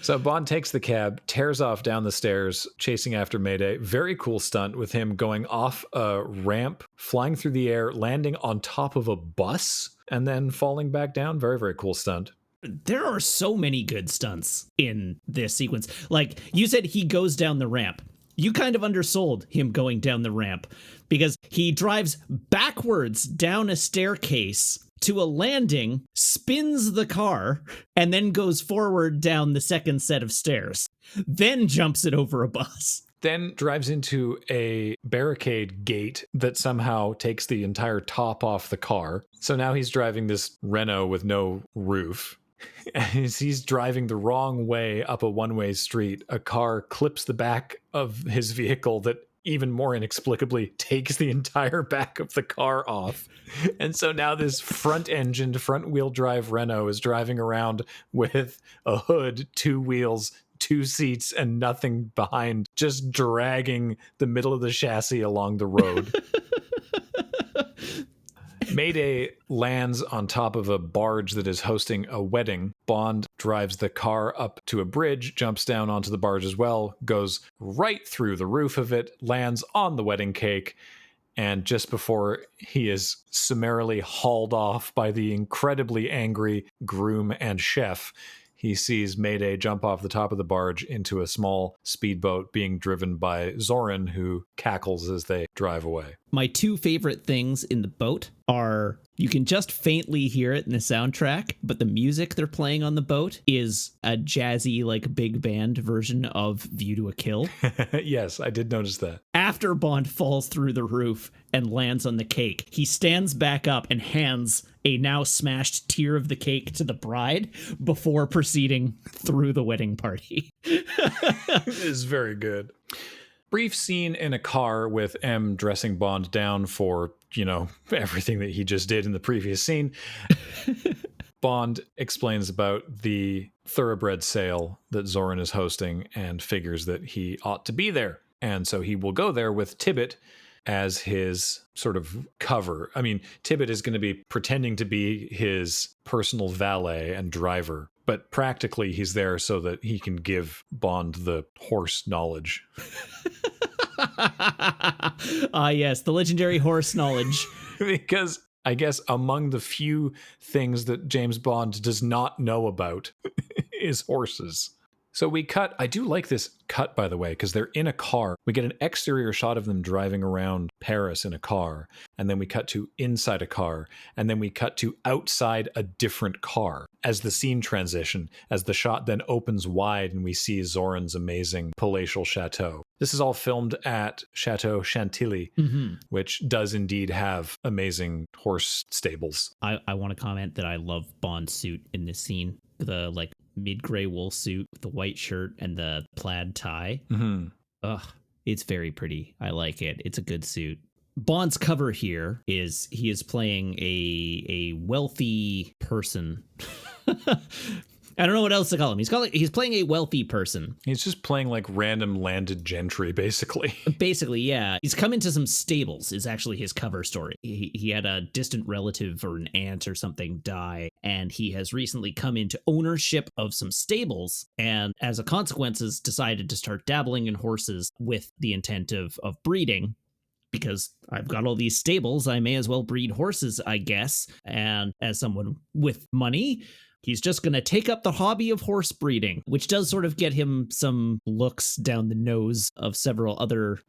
[SPEAKER 1] So Bond takes the cab, tears off down the stairs, chasing after Mayday. Very cool stunt with him going off a ramp, flying through the air, landing on top of a bus, and then falling back down. Very, very cool stunt.
[SPEAKER 2] There are so many good stunts in this sequence. Like you said, he goes down the ramp. You kind of undersold him going down the ramp because he drives backwards down a staircase to a landing, spins the car, and then goes forward down the second set of stairs, then jumps it over a bus.
[SPEAKER 1] Then drives into a barricade gate that somehow takes the entire top off the car. So now he's driving this Renault with no roof. As he's driving the wrong way up a one-way street, a car clips the back of his vehicle that even more inexplicably takes the entire back of the car off. And so now this front-engined, front-wheel drive Renault is driving around with a hood, two wheels, two seats, and nothing behind, just dragging the middle of the chassis along the road. Mayday lands on top of a barge that is hosting a wedding. Bond drives the car up to a bridge, jumps down onto the barge as well, goes right through the roof of it, lands on the wedding cake, and just before he is summarily hauled off by the incredibly angry groom and chef, he sees Mayday jump off the top of the barge into a small speedboat being driven by Zoran, who cackles as they drive away.
[SPEAKER 2] My two favorite things in the boat are, you can just faintly hear it in the soundtrack, but the music they're playing on the boat is a jazzy, like, big band version of View to a Kill.
[SPEAKER 1] Yes, I did notice that.
[SPEAKER 2] After Bond falls through the roof and lands on the cake, he stands back up and hands a now smashed tier of the cake to the bride before proceeding through the wedding party.
[SPEAKER 1] It is very good. Brief scene in a car with M dressing Bond down for, everything that he just did in the previous scene. Bond explains about the thoroughbred sale that Zoran is hosting and figures that he ought to be there. And so he will go there with Tibbet as his sort of cover. I mean, Tibbet is going to be pretending to be his personal valet and driver, but practically he's there so that he can give Bond the horse knowledge.
[SPEAKER 2] Yes, the legendary horse knowledge.
[SPEAKER 1] Because I guess among the few things that James Bond does not know about is horses. So we cut, I do like this cut, by the way, because they're in a car. We get an exterior shot of them driving around Paris in a car, and then we cut to inside a car, and then we cut to outside a different car as the scene transition, as the shot then opens wide and we see Zoran's amazing palatial chateau. This is all filmed at Chateau Chantilly, which does indeed have amazing horse stables.
[SPEAKER 2] I want to comment that I love Bond's suit in this scene. The, like, mid-gray wool suit with the white shirt and the plaid tie. Ugh, it's very pretty. I like it. It's a good suit. Bond's cover here is he is playing a wealthy person. I don't know what else to call him. He's playing a wealthy person.
[SPEAKER 1] He's just playing like random landed gentry, basically.
[SPEAKER 2] Basically, yeah. He's come into some stables is actually his cover story. He had a distant relative or an aunt or something die, and he has recently come into ownership of some stables, and as a consequence has decided to start dabbling in horses with the intent of breeding. Because I've got all these stables, I may as well breed horses, I guess. And as someone with money, he's just going to take up the hobby of horse breeding, which does sort of get him some looks down the nose of several other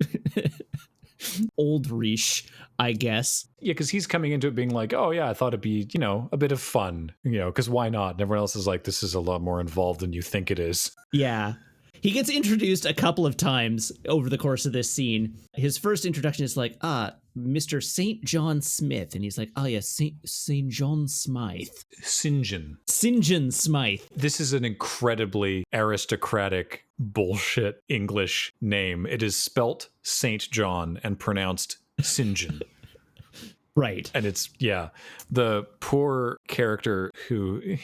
[SPEAKER 2] old riche, I guess.
[SPEAKER 1] Yeah, because he's coming into it being like, oh yeah, I thought it'd be, a bit of fun, because why not? And everyone else is like, this is a lot more involved than you think it is.
[SPEAKER 2] Yeah. He gets introduced a couple of times over the course of this scene. His first introduction is like, Mr. St. John Smith. And he's like, yes, St. John Smythe. St. John Smythe.
[SPEAKER 1] This is an incredibly aristocratic bullshit English name. It is spelt St. John and pronounced St. John.
[SPEAKER 2] Right.
[SPEAKER 1] And it's, the poor character who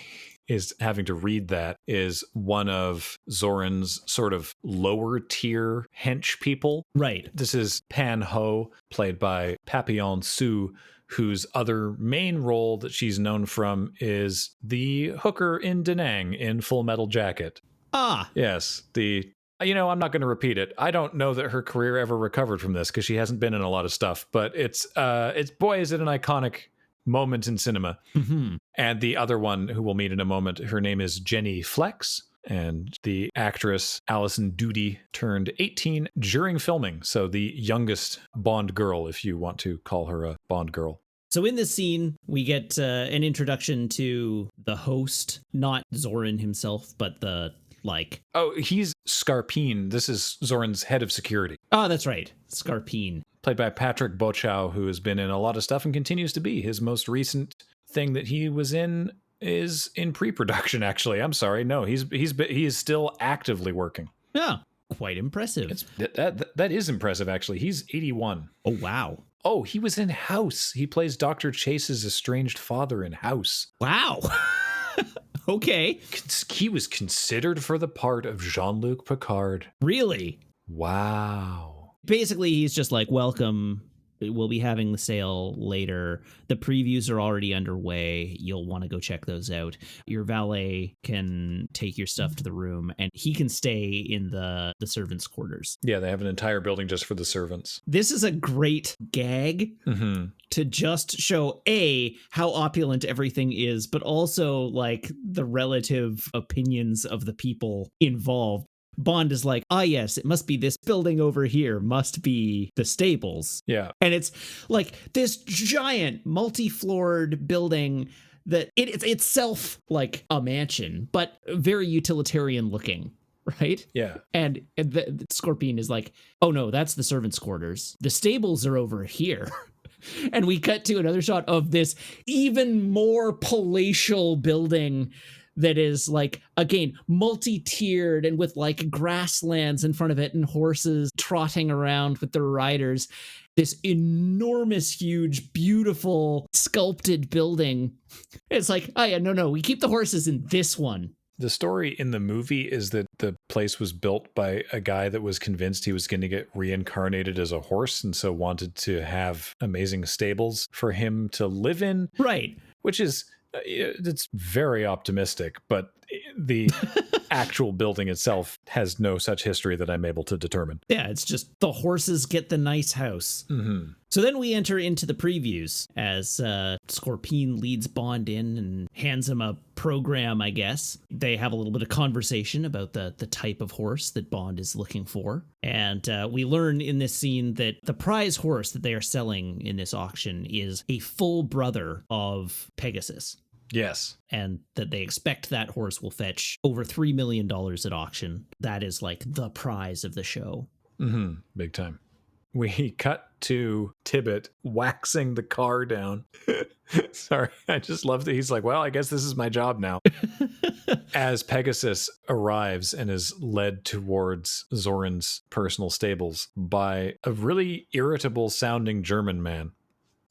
[SPEAKER 1] is having to read that is one of Zoran's sort of lower tier hench people.
[SPEAKER 2] Right.
[SPEAKER 1] This is Pan Ho, played by Papillon Su, whose other main role that she's known from is the hooker in Da Nang in Full Metal Jacket. Yes, I'm not going to repeat it. I don't know that her career ever recovered from this because she hasn't been in a lot of stuff, but it's boy, is it an iconic moment in cinema. And the other one who we'll meet in a moment, her name is Jenny Flex, and the actress Alison Doody turned 18 during filming, so the youngest Bond girl, if you want to call her a Bond girl.
[SPEAKER 2] So in this scene, we get an introduction to the host, not Zoran himself, but
[SPEAKER 1] he's Scarpine. This is Zoran's head of security.
[SPEAKER 2] Oh, that's right. Scarpine.
[SPEAKER 1] Played by Patrick Bochow, who has been in a lot of stuff and continues to be. His most recent thing that he was in is in pre-production, actually. I'm sorry. No, he is still actively working.
[SPEAKER 2] Yeah, quite impressive.
[SPEAKER 1] That is impressive, actually. He's 81.
[SPEAKER 2] Oh, wow.
[SPEAKER 1] Oh, he was in House. He plays Dr. Chase's estranged father in House.
[SPEAKER 2] Wow. Okay.
[SPEAKER 1] He was considered for the part of Jean-Luc Picard.
[SPEAKER 2] Really?
[SPEAKER 1] Wow.
[SPEAKER 2] Basically, he's just like, welcome. We'll be having the sale later. The previews are already underway. You'll want to go check those out. Your valet can take your stuff to the room, and he can stay in the servants' quarters.
[SPEAKER 1] Yeah, they have an entire building just for the servants.
[SPEAKER 2] This is a great gag to just show, A, how opulent everything is, but also like the relative opinions of the people involved. Bond is like, yes, it must be this building over here, must be the stables.
[SPEAKER 1] Yeah.
[SPEAKER 2] And it's like this giant multi-floored building that it's itself like a mansion, but very utilitarian looking, right?
[SPEAKER 1] Yeah.
[SPEAKER 2] And the Scorpion is like, oh no, that's the servants' quarters. The stables are over here. And we cut to another shot of this even more palatial building that is like, again, multi-tiered and with like grasslands in front of it and horses trotting around with their riders. This enormous, huge, beautiful, sculpted building. It's like, oh yeah, no, we keep the horses in this one.
[SPEAKER 1] The story in the movie is that the place was built by a guy that was convinced he was going to get reincarnated as a horse and so wanted to have amazing stables for him to live in.
[SPEAKER 2] Right.
[SPEAKER 1] Which is... it's very optimistic, but the actual building itself has no such history that I'm able to determine.
[SPEAKER 2] Yeah, it's just the horses get the nice house.
[SPEAKER 1] Mm-hmm.
[SPEAKER 2] So then we enter into the previews as Scorpion leads Bond in and hands him a program, I guess. They have a little bit of conversation about the type of horse that Bond is looking for. And we learn in this scene that the prize horse that they are selling in this auction is a full brother of Pegasus.
[SPEAKER 1] Yes.
[SPEAKER 2] And that they expect that horse will fetch over $3 million at auction. That is like the prize of the show.
[SPEAKER 1] Mm-hmm. Big time. We cut to Tibbet waxing the car down. Sorry, I just love that he's like, well, I guess this is my job now. As Pegasus arrives and is led towards Zoran's personal stables by a really irritable sounding German man.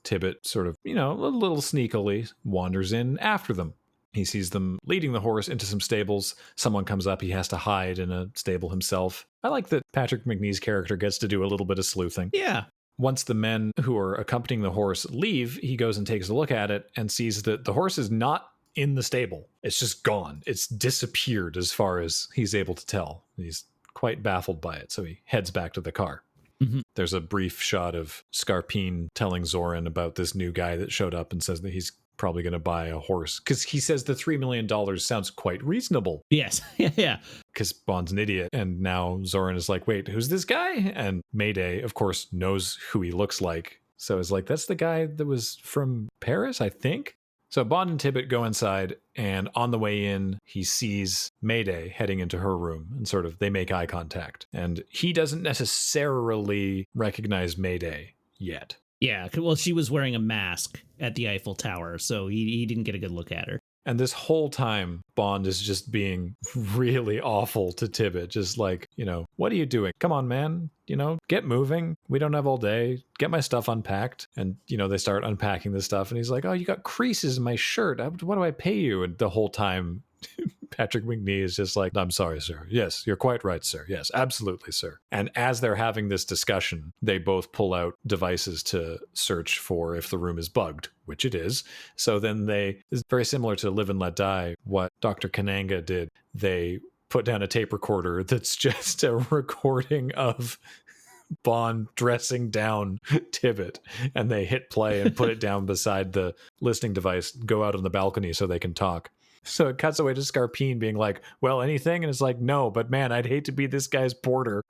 [SPEAKER 1] Tibbet sort of, a little sneakily wanders in after them. He sees them leading the horse into some stables. Someone comes up. He has to hide in a stable himself. I like that Patrick Macnee's character gets to do a little bit of sleuthing.
[SPEAKER 2] Yeah.
[SPEAKER 1] Once the men who are accompanying the horse leave, he goes and takes a look at it and sees that the horse is not in the stable. It's just gone. It's disappeared as far as he's able to tell. He's quite baffled by it, so he heads back to the car. Mm-hmm. There's a brief shot of Scarpine telling Zoran about this new guy that showed up and says that he's probably going to buy a horse because he says the $3 million sounds quite reasonable.
[SPEAKER 2] Yes. Yeah.
[SPEAKER 1] Because Bond's an idiot. And now Zoran is like, wait, who's this guy? And Mayday, of course, knows who he looks like. So it's like, that's the guy that was from Paris, I think. So Bond and Tibbet go inside, and on the way in, he sees Mayday heading into her room, and sort of they make eye contact. And he doesn't necessarily recognize Mayday yet.
[SPEAKER 2] Yeah, well, she was wearing a mask at the Eiffel Tower, so he didn't get a good look at her.
[SPEAKER 1] And this whole time, Bond is just being really awful to Tibbet. Just like, what are you doing? Come on, man. Get moving. We don't have all day. Get my stuff unpacked. And, they start unpacking this stuff. And he's like, oh, you got creases in my shirt. What do I pay you? And the whole time, Patrick Macnee is just like, I'm sorry, sir. Yes, you're quite right, sir. Yes, absolutely, sir. And as they're having this discussion, they both pull out devices to search for if the room is bugged, which it is. So then it's very similar to Live and Let Die, what Dr. Kananga did. They put down a tape recorder that's just a recording of Bond dressing down Tibbet, and they hit play and put it down beside the listening device, go out on the balcony so they can talk. So it cuts away to Scarpine being like, well, anything? And it's like, no, but man, I'd hate to be this guy's porter.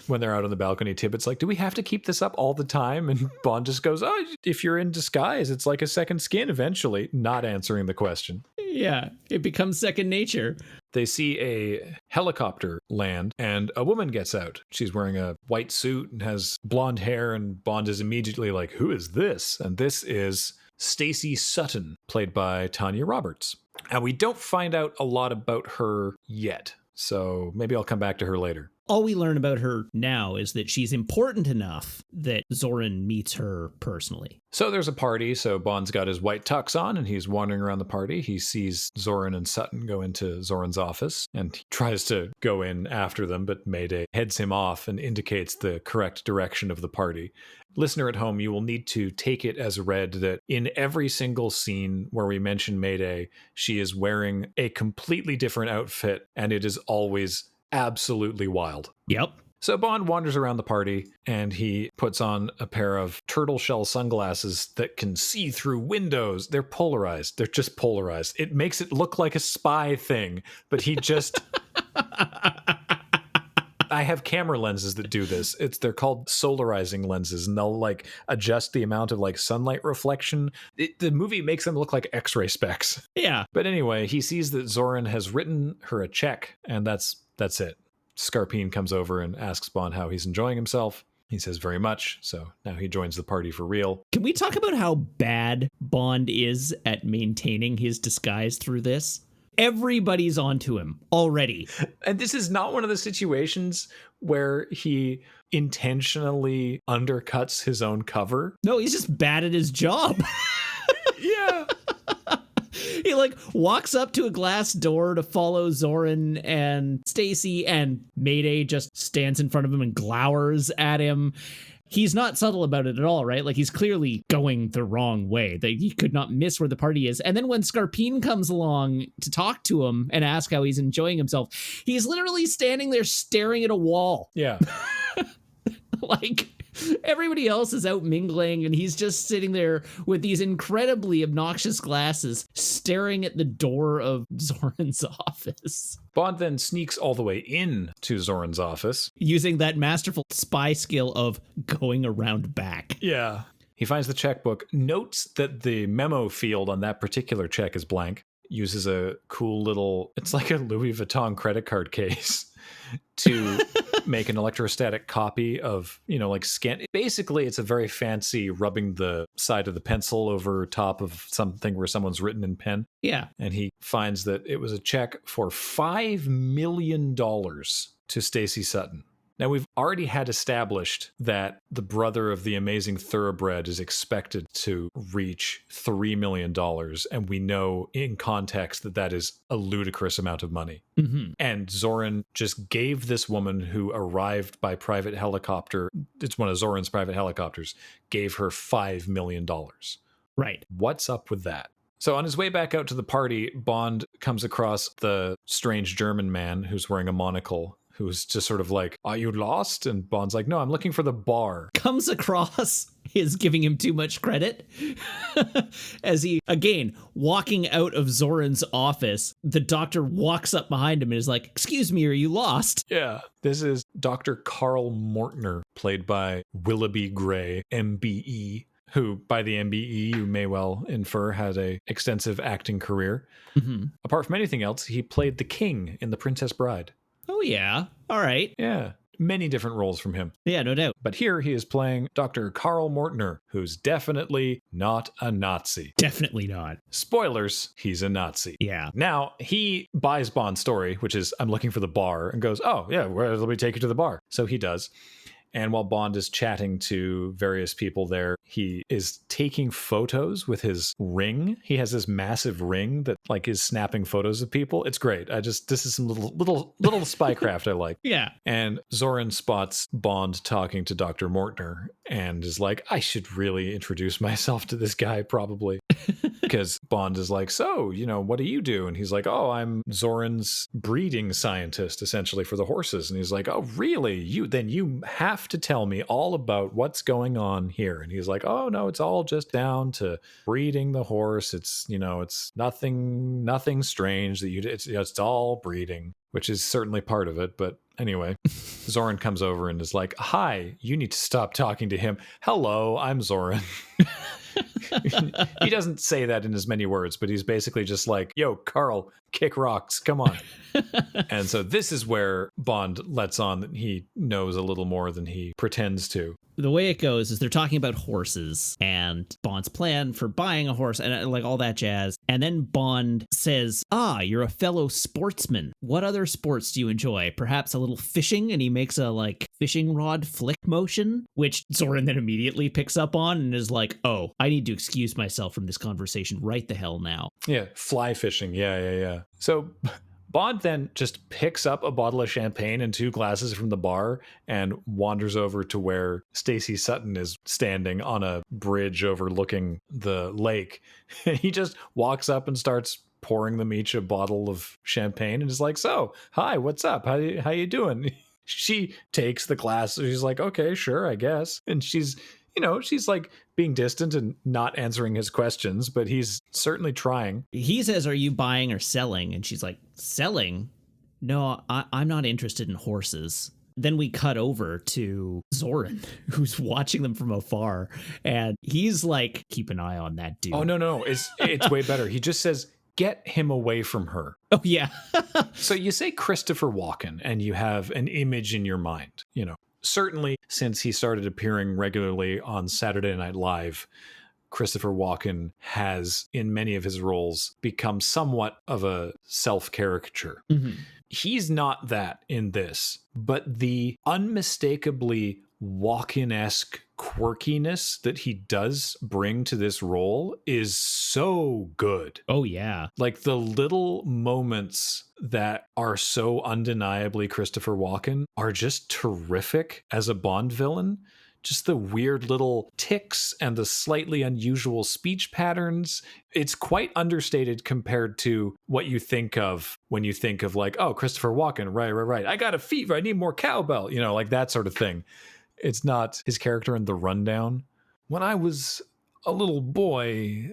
[SPEAKER 1] When they're out on the balcony, Tibbet's like, do we have to keep this up all the time? And Bond just goes, oh, if you're in disguise, it's like a second skin eventually, not answering the question.
[SPEAKER 2] Yeah, it becomes second nature.
[SPEAKER 1] They see a helicopter land and a woman gets out. She's wearing a white suit and has blonde hair, and Bond is immediately like, who is this? And this is Stacey Sutton, played by Tanya Roberts. And we don't find out a lot about her yet, so maybe I'll come back to her later.
[SPEAKER 2] All we learn about her now is that she's important enough that Zoran meets her personally.
[SPEAKER 1] So there's a party, so Bond's got his white tux on, and he's wandering around the party. He sees Zoran and Sutton go into Zoran's office, and he tries to go in after them, but Mayday heads him off and indicates the correct direction of the party. Listener at home, you will need to take it as read that in every single scene where we mention Mayday, she is wearing a completely different outfit, and it is always absolutely wild.
[SPEAKER 2] Yep.
[SPEAKER 1] So Bond wanders around the party, and he puts on a pair of turtle shell sunglasses that can see through windows. They're polarized. They're just polarized. It makes it look like a spy thing, but he just... I have camera lenses that do this. They're called solarizing lenses, and they'll like adjust the amount of like sunlight reflection. The movie makes them look like X-ray specs.
[SPEAKER 2] Yeah.
[SPEAKER 1] But anyway, he sees that Zoran has written her a check, and that's it. Scarpine comes over and asks Bond how he's enjoying himself. He says very much, so now he joins the party for real.
[SPEAKER 2] Can we talk about how bad Bond is at maintaining his disguise through this? Everybody's onto him already.
[SPEAKER 1] And this is not one of the situations where he intentionally undercuts his own cover.
[SPEAKER 2] No, he's just bad at his job.
[SPEAKER 1] Yeah.
[SPEAKER 2] He like walks up to a glass door to follow Zoran and Stacey, and Mayday just stands in front of him and glowers at him. He's not subtle about it at all, right? Like, he's clearly going the wrong way. That he could not miss where the party is. And then when Scarpine comes along to talk to him and ask how he's enjoying himself, he's literally standing there staring at a wall.
[SPEAKER 1] Yeah.
[SPEAKER 2] Like, everybody else is out mingling, and he's just sitting there with these incredibly obnoxious glasses staring at the door of Zoran's office.
[SPEAKER 1] Bond then sneaks all the way in to Zoran's office,
[SPEAKER 2] using that masterful spy skill of going around back.
[SPEAKER 1] Yeah. He finds the checkbook, notes that the memo field on that particular check is blank, uses a cool little, it's like a Louis Vuitton credit card case to make an electrostatic copy of, like scan. Basically, it's a very fancy rubbing the side of the pencil over top of something where someone's written in pen.
[SPEAKER 2] Yeah.
[SPEAKER 1] And he finds that it was a check for $5 million to Stacey Sutton. Now, we've already had established that the brother of the amazing thoroughbred is expected to reach $3 million, and we know in context that that is a ludicrous amount of money.
[SPEAKER 2] Mm-hmm.
[SPEAKER 1] And Zoran just gave this woman who arrived by private helicopter, it's one of Zoran's private helicopters, gave her $5 million.
[SPEAKER 2] Right.
[SPEAKER 1] What's up with that? So on his way back out to the party, Bond comes across the strange German man who's wearing a monocle, who's just sort of like, are you lost? And Bond's like, no, I'm looking for the bar.
[SPEAKER 2] Comes across is giving him too much credit. As he, again, walking out of Zoran's office, the doctor walks up behind him and is like, excuse me, are you lost?
[SPEAKER 1] Yeah. This is Dr. Carl Mortner, played by Willoughby Gray, MBE, who by the MBE you may well infer had a extensive acting career.
[SPEAKER 2] Mm-hmm.
[SPEAKER 1] Apart from anything else, he played the king in The Princess Bride.
[SPEAKER 2] Oh, yeah. All right.
[SPEAKER 1] Yeah. Many different roles from him.
[SPEAKER 2] Yeah, no doubt.
[SPEAKER 1] But here he is playing Dr. Carl Mortner, who's definitely not a Nazi.
[SPEAKER 2] Definitely not.
[SPEAKER 1] Spoilers, he's a Nazi.
[SPEAKER 2] Yeah.
[SPEAKER 1] Now, he buys Bond's story, which is, I'm looking for the bar, and goes, oh, yeah, where let me take you to the bar. So he does. And while Bond is chatting to various people there, he is taking photos with his ring. He has this massive ring that like is snapping photos of people. It's great. This is some little spycraft I like.
[SPEAKER 2] Yeah.
[SPEAKER 1] And Zoran spots Bond talking to Dr. Mortner and is like, I should really introduce myself to this guy probably. Because Bond is like, so, what do you do? And he's like, oh, I'm Zoran's breeding scientist, essentially, for the horses. And he's like, oh, really? Then you have to tell me all about what's going on here. And he's like, oh, no, it's all just down to breeding the horse. It's, it's nothing strange that it's all breeding, which is certainly part of it. But anyway, Zoran comes over and is like, hi, you need to stop talking to him. Hello, I'm Zoran. He doesn't say that in as many words, but he's basically just like, yo, Carl, kick rocks, come on. And so this is where Bond lets on that he knows a little more than he pretends to.
[SPEAKER 2] the way it goes is they're talking about horses and Bond's plan for buying a horse and like all that jazz. And then Bond says, you're a fellow sportsman. What other sports do you enjoy? Perhaps a little fishing? And he makes a like fishing rod flick motion, which Zoran then immediately picks up on and is like, oh, I need to excuse myself from this conversation right the hell now.
[SPEAKER 1] Yeah, fly fishing. Yeah. So Bond then just picks up a bottle of champagne and 2 glasses from the bar and wanders over to where Stacey Sutton is standing on a bridge overlooking the lake. And he just walks up and starts pouring them each a bottle of champagne and is like, so, hi, what's up? How you doing? She takes the glass. She's like, okay, sure, I guess. And she's like being distant and not answering his questions, but he's certainly trying.
[SPEAKER 2] He says, are you buying or selling? And she's like, selling? No, I'm not interested in horses. Then we cut over to Zoran, who's watching them from afar. And he's like, keep an eye on that dude.
[SPEAKER 1] Oh, no. It's way better. He just says, get him away from her.
[SPEAKER 2] Oh, yeah.
[SPEAKER 1] So you say Christopher Walken and you have an image in your mind, Certainly, since he started appearing regularly on Saturday Night Live, Christopher Walken has, in many of his roles, become somewhat of a self-caricature. Mm-hmm. He's not that in this, but the unmistakably Walken-esque quirkiness that he does bring to this role is so good.
[SPEAKER 2] Oh, yeah.
[SPEAKER 1] Like the little moments that are so undeniably Christopher Walken are just terrific as a Bond villain. Just the weird little tics and the slightly unusual speech patterns. It's quite understated compared to what you think of when you think of like, oh, Christopher Walken, right. I got a fever, I need more cowbell, like that sort of thing. It's not his character in The Rundown. When I was a little boy,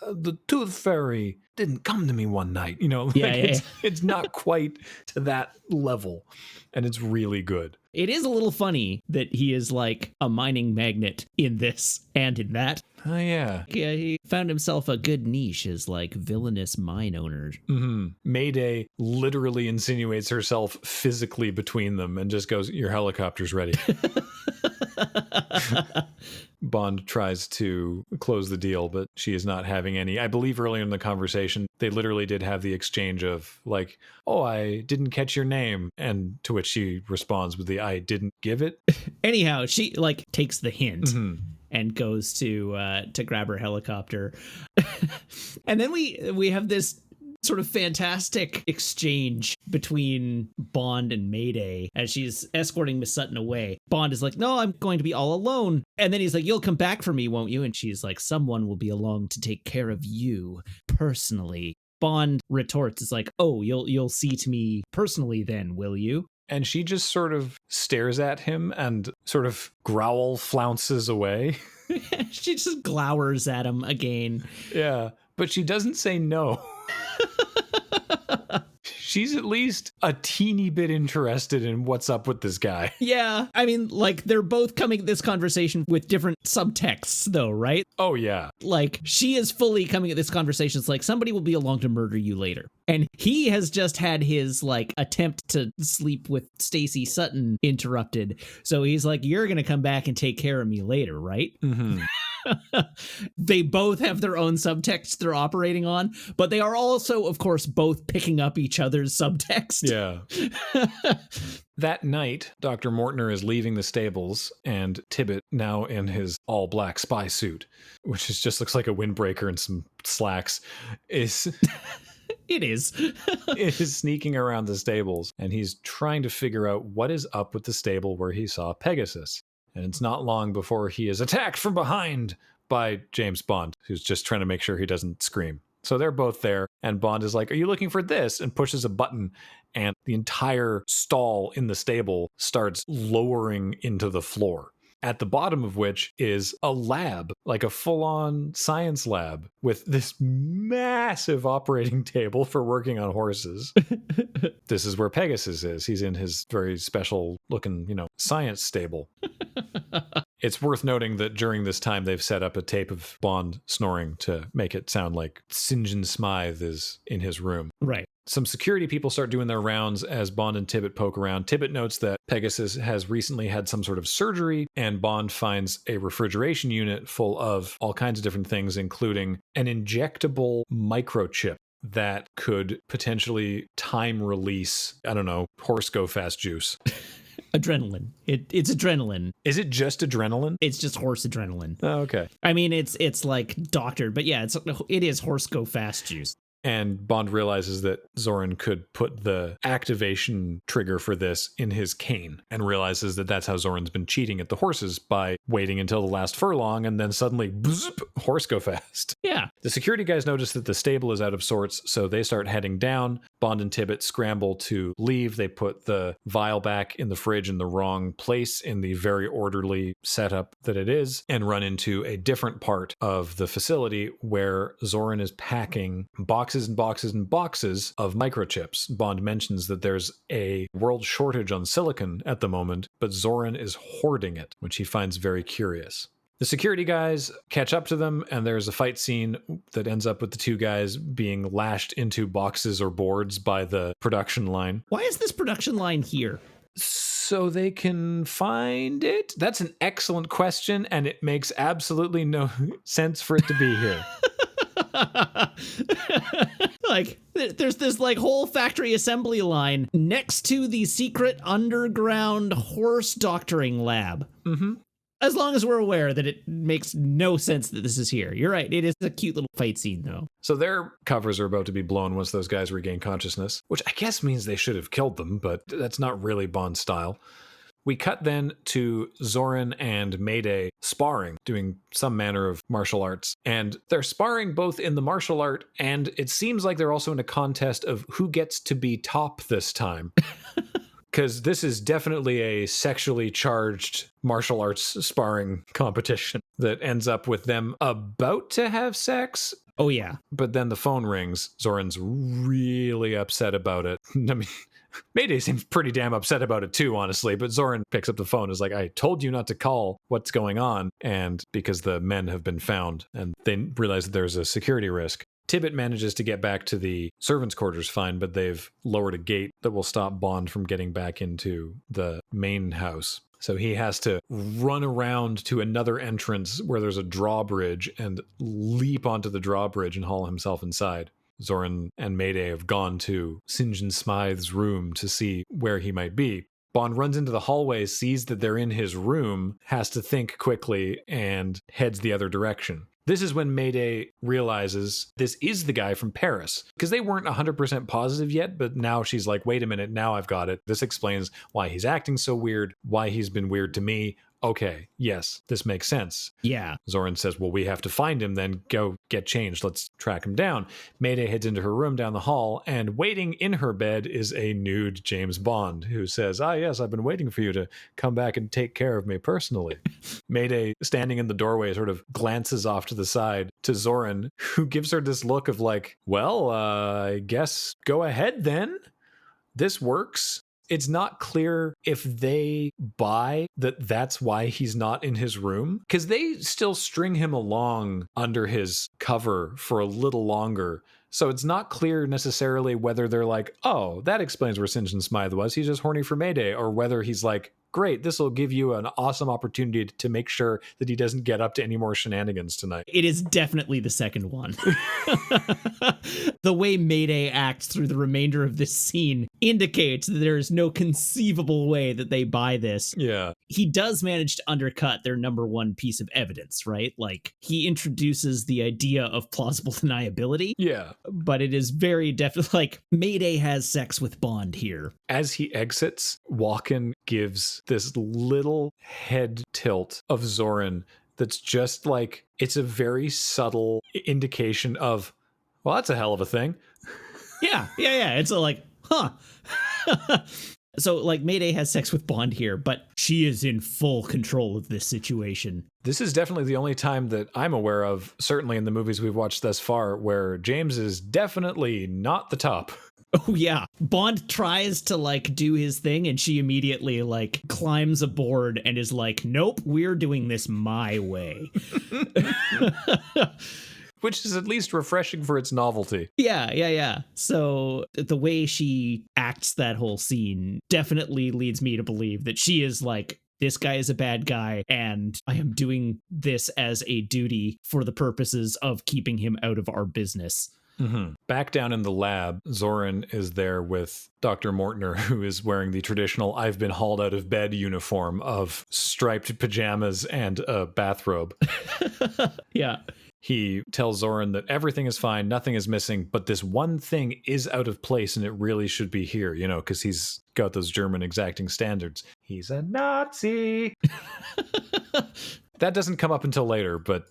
[SPEAKER 1] the Tooth Fairy didn't come to me one night. It's not quite to that level, and it's really good.
[SPEAKER 2] It is a little funny that he is like a mining magnet in this and in that.
[SPEAKER 1] Oh, yeah.
[SPEAKER 2] Yeah, he found himself a good niche as like villainous mine owner.
[SPEAKER 1] Mm-hmm. Mayday literally insinuates herself physically between them and just goes, your helicopter's ready. Bond tries to close the deal, but she is not having any. I believe earlier in the conversation, they literally did have the exchange of like, oh, I didn't catch your name. And to which she responds with the, I didn't give it.
[SPEAKER 2] Anyhow, she like takes the hint. Mm-hmm. And goes to grab her helicopter. And then we have this sort of fantastic exchange between Bond and Mayday as she's escorting Miss Sutton away. Bond is like, no, I'm going to be all alone. And then he's like, you'll come back for me, won't you? And she's like, someone will be along to take care of you personally. Bond retorts, is like, oh, you'll see to me personally then, will you?
[SPEAKER 1] And she just sort of stares at him and sort of growl flounces away.
[SPEAKER 2] She just glowers at him again.
[SPEAKER 1] Yeah, but she doesn't say no. She's at least a teeny bit interested in what's up with this guy.
[SPEAKER 2] Yeah, I mean, like, they're both coming at this conversation with different subtexts, though, right?
[SPEAKER 1] Oh, yeah.
[SPEAKER 2] Like, she is fully coming at this conversation. It's like, somebody will be along to murder you later. And he has just had his, like, attempt to sleep with Stacey Sutton interrupted. So he's like, you're going to come back and take care of me later, right? Mm-hmm. They both have their own subtext they're operating on, but they are also, of course, both picking up each other's subtext.
[SPEAKER 1] Yeah. That night, Dr. Mortner is leaving the stables, and Tibbet, now in his all-black spy suit, which just looks like a windbreaker and some slacks, is...
[SPEAKER 2] It is.
[SPEAKER 1] is sneaking around the stables, and he's trying to figure out what is up with the stable where he saw Pegasus. And it's not long before he is attacked from behind by James Bond, who's just trying to make sure he doesn't scream. So they're both there, and Bond is like, are you looking for this? And pushes a button, and the entire stall in the stable starts lowering into the floor. At the bottom of which is a lab, like a full-on science lab, with this massive operating table for working on horses. This is where Pegasus is. He's in his very special looking, science stable. It's worth noting that during this time, they've set up a tape of Bond snoring to make it sound like St. John Smythe is in his room.
[SPEAKER 2] Right.
[SPEAKER 1] Some security people start doing their rounds as Bond and Tibbet poke around. Tibbet notes that Pegasus has recently had some sort of surgery, and Bond finds a refrigeration unit full of all kinds of different things, including an injectable microchip that could potentially time release, I don't know, horse go fast juice.
[SPEAKER 2] Adrenaline. It's adrenaline.
[SPEAKER 1] Is it just adrenaline?
[SPEAKER 2] It's just horse adrenaline.
[SPEAKER 1] Oh, okay.
[SPEAKER 2] I mean, it's like doctored, but yeah, it is horse go fast juice.
[SPEAKER 1] And Bond realizes that Zorin could put the activation trigger for this in his cane, and realizes that that's how Zorin's been cheating at the horses by waiting until the last furlong and then suddenly, bzz, horse go fast.
[SPEAKER 2] Yeah.
[SPEAKER 1] The security guys notice that the stable is out of sorts, so they start heading down. Bond and Tibbet scramble to leave. They put the vial back in the fridge in the wrong place in the very orderly setup that it is, and run into a different part of the facility where Zorin is packing boxes and boxes and boxes of microchips. Bond mentions that there's a world shortage on silicon at the moment, but Zorin is hoarding it, which he finds very curious. The security guys catch up to them, and there's a fight scene that ends up with the two guys being lashed into boxes or boards by the production line.
[SPEAKER 2] Why is this production line here?
[SPEAKER 1] So they can find it? That's an excellent question, and it makes absolutely no sense for it to be here.
[SPEAKER 2] Like, there's this like whole factory assembly line next to the secret underground horse doctoring lab.
[SPEAKER 1] Mm-hmm.
[SPEAKER 2] As long as we're aware that it makes no sense that this is here. You're right. It is a cute little fight scene, though.
[SPEAKER 1] So their covers are about to be blown once those guys regain consciousness, which I guess means they should have killed them, but that's not really Bond style. We cut then to Zorin and Mayday sparring, doing some manner of martial arts. And they're sparring both in the martial art, and it seems like they're also in a contest of who gets to be top this time. Because this is definitely a sexually charged martial arts sparring competition that ends up with them about to have sex.
[SPEAKER 2] Oh, yeah.
[SPEAKER 1] But then the phone rings. Zorin's really upset about it. I mean, Mayday seems pretty damn upset about it too, honestly. But Zorin picks up the phone and is like, I told you not to call. What's going on? And because the men have been found and they realize that there's a security risk. Tibbet manages to get back to the servants' quarters fine, but they've lowered a gate that will stop Bond from getting back into the main house. So he has to run around to another entrance where there's a drawbridge and leap onto the drawbridge and haul himself inside. Zorin and Mayday have gone to St. John Smythe's room to see where he might be. Bond runs into the hallway, sees that they're in his room, has to think quickly, and heads the other direction. This is when Mayday realizes this is the guy from Paris, because they weren't 100% positive yet, but now she's like, wait a minute, now I've got it. This explains why he's acting so weird, why he's been weird to me. Okay, yes, this makes sense.
[SPEAKER 2] Yeah.
[SPEAKER 1] Zorin says, well, we have to find him, then go get changed. Let's track him down. Mayday heads into her room down the hall, and waiting in her bed is a nude James Bond, who says, yes, I've been waiting for you to come back and take care of me personally. Mayday, standing in the doorway, sort of glances off to the side to Zorin, who gives her this look of like, well, I guess go ahead then. This works. It's not clear if they buy that that's why he's not in his room, because they still string him along under his cover for a little longer. So it's not clear necessarily whether they're like, oh, that explains where St. John Smythe was. He's just horny for Mayday. Or whether he's like, great, this will give you an awesome opportunity to make sure that he doesn't get up to any more shenanigans tonight.
[SPEAKER 2] It is definitely the second one. The way Mayday acts through the remainder of this scene indicates that there is no conceivable way that they buy this.
[SPEAKER 1] Yeah.
[SPEAKER 2] He does manage to undercut their number one piece of evidence, right? Like, he introduces the idea of plausible deniability.
[SPEAKER 1] Yeah.
[SPEAKER 2] But it is very definitely like Mayday has sex with Bond here.
[SPEAKER 1] As he exits, Walken gives this little head tilt of Zorin that's just like, it's a very subtle indication of, well, that's a hell of a thing.
[SPEAKER 2] Yeah. It's like, huh. So, like, Mayday has sex with Bond here, but she is in full control of this situation.
[SPEAKER 1] This is definitely the only time that I'm aware of, certainly in the movies we've watched thus far, where James is definitely not the top.
[SPEAKER 2] Oh yeah. Bond tries to like do his thing and she immediately like climbs aboard and is like, nope, we're doing this my way.
[SPEAKER 1] Which is at least refreshing for its novelty.
[SPEAKER 2] Yeah. So the way she acts that whole scene definitely leads me to believe that she is like, this guy is a bad guy, and I am doing this as a duty for the purposes of keeping him out of our business.
[SPEAKER 1] Mm-hmm. Back down in the lab, Zoran is there with Dr. Mortner, who is wearing the traditional I've been hauled out of bed uniform of striped pajamas and a bathrobe.
[SPEAKER 2] Yeah.
[SPEAKER 1] He tells Zoran that everything is fine, nothing is missing, but this one thing is out of place and it really should be here, you know, because he's got those German exacting standards. He's a Nazi. That doesn't come up until later, but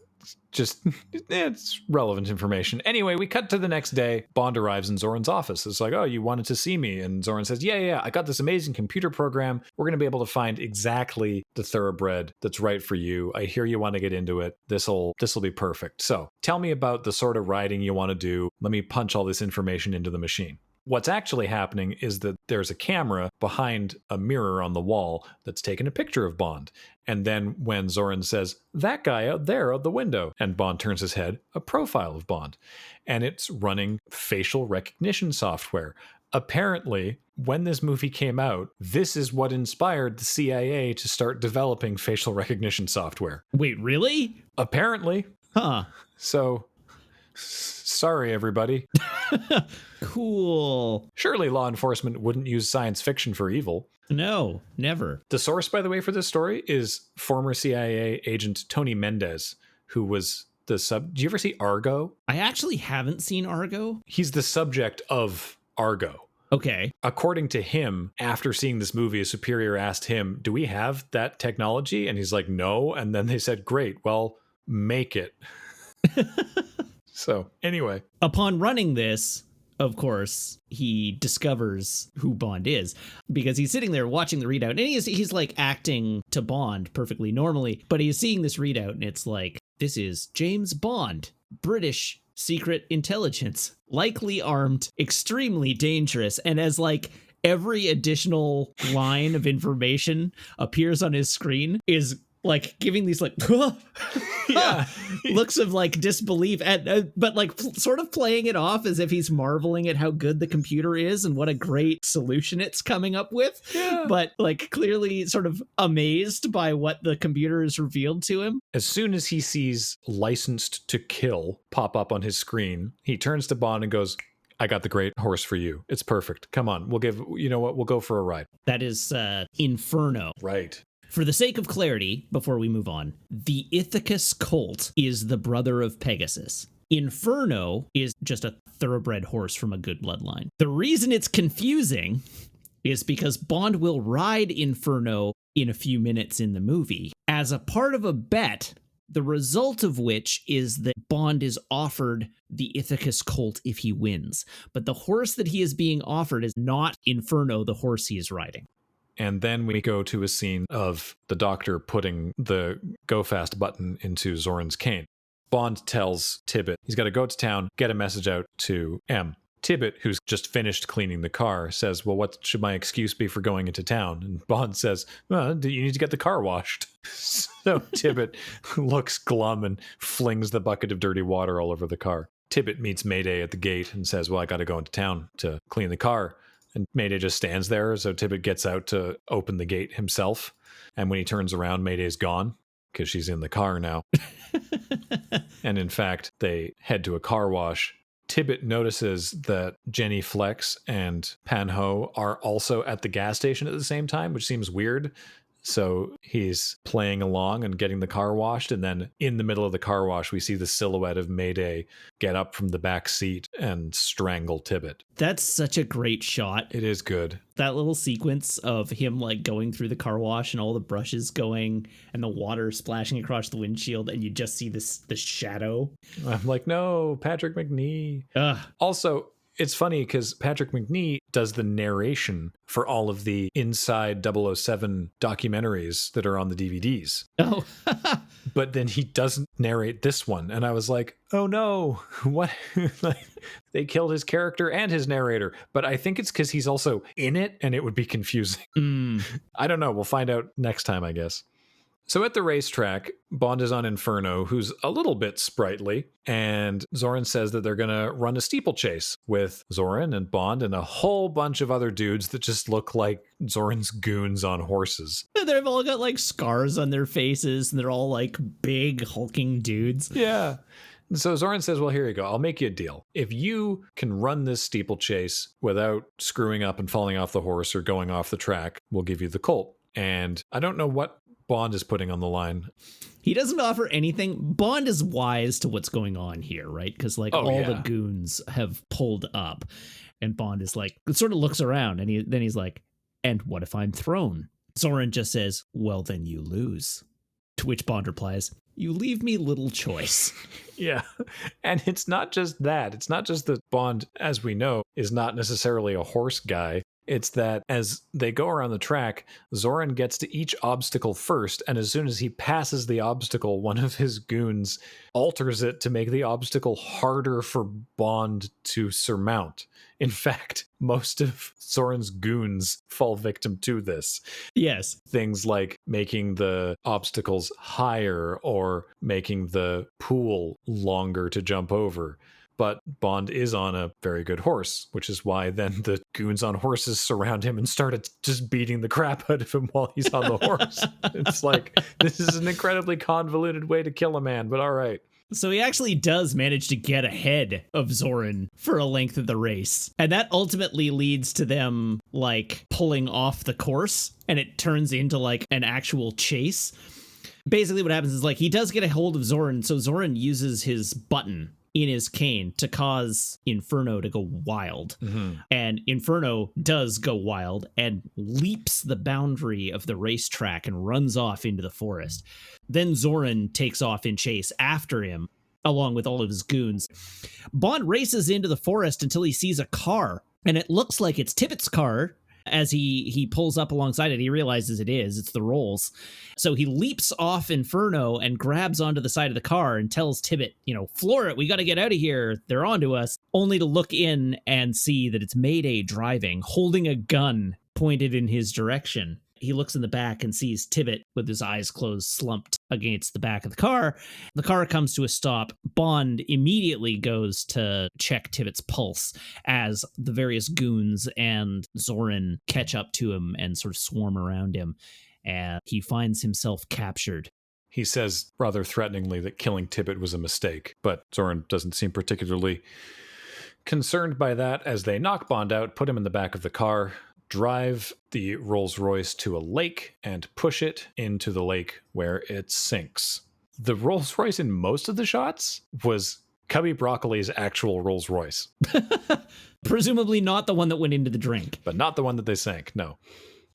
[SPEAKER 1] just, it's relevant information. Anyway, we cut to the next day. Bond arrives in Zoran's office. It's like, oh, you wanted to see me. And Zoran says, yeah, I got this amazing computer program. We're going to be able to find exactly the thoroughbred that's right for you. I hear you want to get into it. This'll be perfect. So tell me about the sort of riding you want to do. Let me punch all this information into the machine. What's actually happening is that there's a camera behind a mirror on the wall that's taken a picture of Bond. And then when Zoran says, that guy out there out the window, and Bond turns his head, a profile of Bond. And it's running facial recognition software. Apparently, when this movie came out, this is what inspired the CIA to start developing facial recognition software.
[SPEAKER 2] Wait, really?
[SPEAKER 1] Apparently.
[SPEAKER 2] Huh.
[SPEAKER 1] So, sorry, everybody.
[SPEAKER 2] Cool.
[SPEAKER 1] Surely law enforcement wouldn't use science fiction for evil.
[SPEAKER 2] No, never.
[SPEAKER 1] The source, by the way, for this story is former CIA agent Tony Mendez, who was the Do you ever see Argo?
[SPEAKER 2] I actually haven't seen Argo.
[SPEAKER 1] He's the subject of Argo.
[SPEAKER 2] Okay.
[SPEAKER 1] According to him, after seeing this movie, a superior asked him, do we have that technology? And he's like, no. And then they said, great, well, make it. So anyway.
[SPEAKER 2] Upon running this, of course, he discovers who Bond is because he's sitting there watching the readout and he's like acting to Bond perfectly normally, but he's seeing this readout and it's like, this is James Bond, British secret intelligence, likely armed, extremely dangerous. And as like every additional line of information appears on his screen is like giving these like looks of like disbelief at but like sort of playing it off as if he's marveling at how good the computer is and what a great solution it's coming up with, but like clearly sort of amazed by what the computer has revealed to him.
[SPEAKER 1] As soon as he sees licensed to kill pop up on his screen, he turns to Bond and goes, I got the great horse for you. It's perfect. Come on, we'll go for a ride.
[SPEAKER 2] That is Inferno.
[SPEAKER 1] Right.
[SPEAKER 2] For the sake of clarity, before we move on, the Ithacus colt is the brother of Pegasus. Inferno is just a thoroughbred horse from a good bloodline. The reason it's confusing is because Bond will ride Inferno in a few minutes in the movie as a part of a bet, the result of which is that Bond is offered the Ithacus colt if he wins. But the horse that he is being offered is not Inferno, the horse he is riding.
[SPEAKER 1] And then we go to a scene of the doctor putting the go fast button into Zoran's cane. Bond tells Tibbet he's got to go to town, get a message out to M. Tibbet, who's just finished cleaning the car, says, well, what should my excuse be for going into town? And Bond says, well, you need to get the car washed. So Tibbet looks glum and flings the bucket of dirty water all over the car. Tibbet meets Mayday at the gate and says, well, I got to go into town to clean the car. And Mayday just stands there, so Tibbet gets out to open the gate himself. And when he turns around, Mayday's gone, because she's in the car now. And in fact, they head to a car wash. Tibbet notices that Jenny Flex and Pan Ho are also at the gas station at the same time, which seems weird. So he's playing along and getting the car washed. And then in the middle of the car wash, we see the silhouette of Mayday get up from the back seat and strangle Tibbet.
[SPEAKER 2] That's such a great shot.
[SPEAKER 1] It is good.
[SPEAKER 2] That little sequence of him like going through the car wash and all the brushes going and the water splashing across the windshield. And you just see this shadow.
[SPEAKER 1] I'm like, no, Patrick McNee.
[SPEAKER 2] Ugh.
[SPEAKER 1] Also, It's funny because Patrick Macnee does the narration for all of the Inside 007 documentaries that are on the DVDs.
[SPEAKER 2] Oh,
[SPEAKER 1] But then he doesn't narrate this one. And I was like, oh no, what? Like, they killed his character and his narrator. But I think it's because he's also in it and it would be confusing. I don't know. We'll find out next time, I guess. So at the racetrack, Bond is on Inferno, who's a little bit sprightly, and Zoran says that they're going to run a steeplechase with Zoran and Bond and a whole bunch of other dudes that just look like Zoran's goons on horses.
[SPEAKER 2] they've all got like scars on their faces, and they're all like big hulking dudes.
[SPEAKER 1] Yeah. So Zoran says, well, here you go. I'll make you a deal. If you can run this steeplechase without screwing up and falling off the horse or going off the track, we'll give you the colt. And I don't know what Bond is putting on the line.
[SPEAKER 2] He doesn't offer anything. Bond is wise to what's going on here, right? Because like the goons have pulled up, and Bond is like, sort of looks around, and then he's like, and what if I'm thrown? Zoran just says, well, then you lose. To which Bond replies, you leave me little choice.
[SPEAKER 1] Yeah. And it's not just that. It's not just that Bond, as we know, is not necessarily a horse guy. It's that as they go around the track, Zoran gets to each obstacle first, and as soon as he passes the obstacle, one of his goons alters it to make the obstacle harder for Bond to surmount. In fact, most of Zoran's goons fall victim to this.
[SPEAKER 2] Yes.
[SPEAKER 1] Things like making the obstacles higher or making the pool longer to jump over. But Bond is on a very good horse, which is why then the goons on horses surround him and started just beating the crap out of him while he's on the horse. It's like, this is an incredibly convoluted way to kill a man, but all right.
[SPEAKER 2] So he actually does manage to get ahead of Zoran for a length of the race. And that ultimately leads to them like pulling off the course, and it turns into like an actual chase. Basically what happens is like he does get a hold of Zoran. So Zoran uses his button in his cane to cause Inferno to go wild. Mm-hmm. And Inferno does go wild and leaps the boundary of the racetrack and runs off into the forest. Then Zoran takes off in chase after him, along with all of his goons. Bond races into the forest until he sees a car, and it looks like it's Tippett's car. As he pulls up alongside it, he realizes it's the Rolls. So he leaps off Inferno and grabs onto the side of the car and tells Tippett, floor it, we got to get out of here. They're onto us. Only to look in and see that it's Mayday driving, holding a gun pointed in his direction. He looks in the back and sees Tippett with his eyes closed, slumped against the back of the car. The car comes to a stop. Bond immediately goes to check Tippett's pulse as the various goons and Zoran catch up to him and sort of swarm around him. And he finds himself captured.
[SPEAKER 1] He says rather threateningly that killing Tippett was a mistake, but Zoran doesn't seem particularly concerned by that as they knock Bond out, put him in the back of the car, drive the Rolls-Royce to a lake and push it into the lake where it sinks. The Rolls-Royce in most of the shots was Cubby Broccoli's actual Rolls-Royce.
[SPEAKER 2] Presumably not the one that went into the drink.
[SPEAKER 1] But not the one that they sank, no.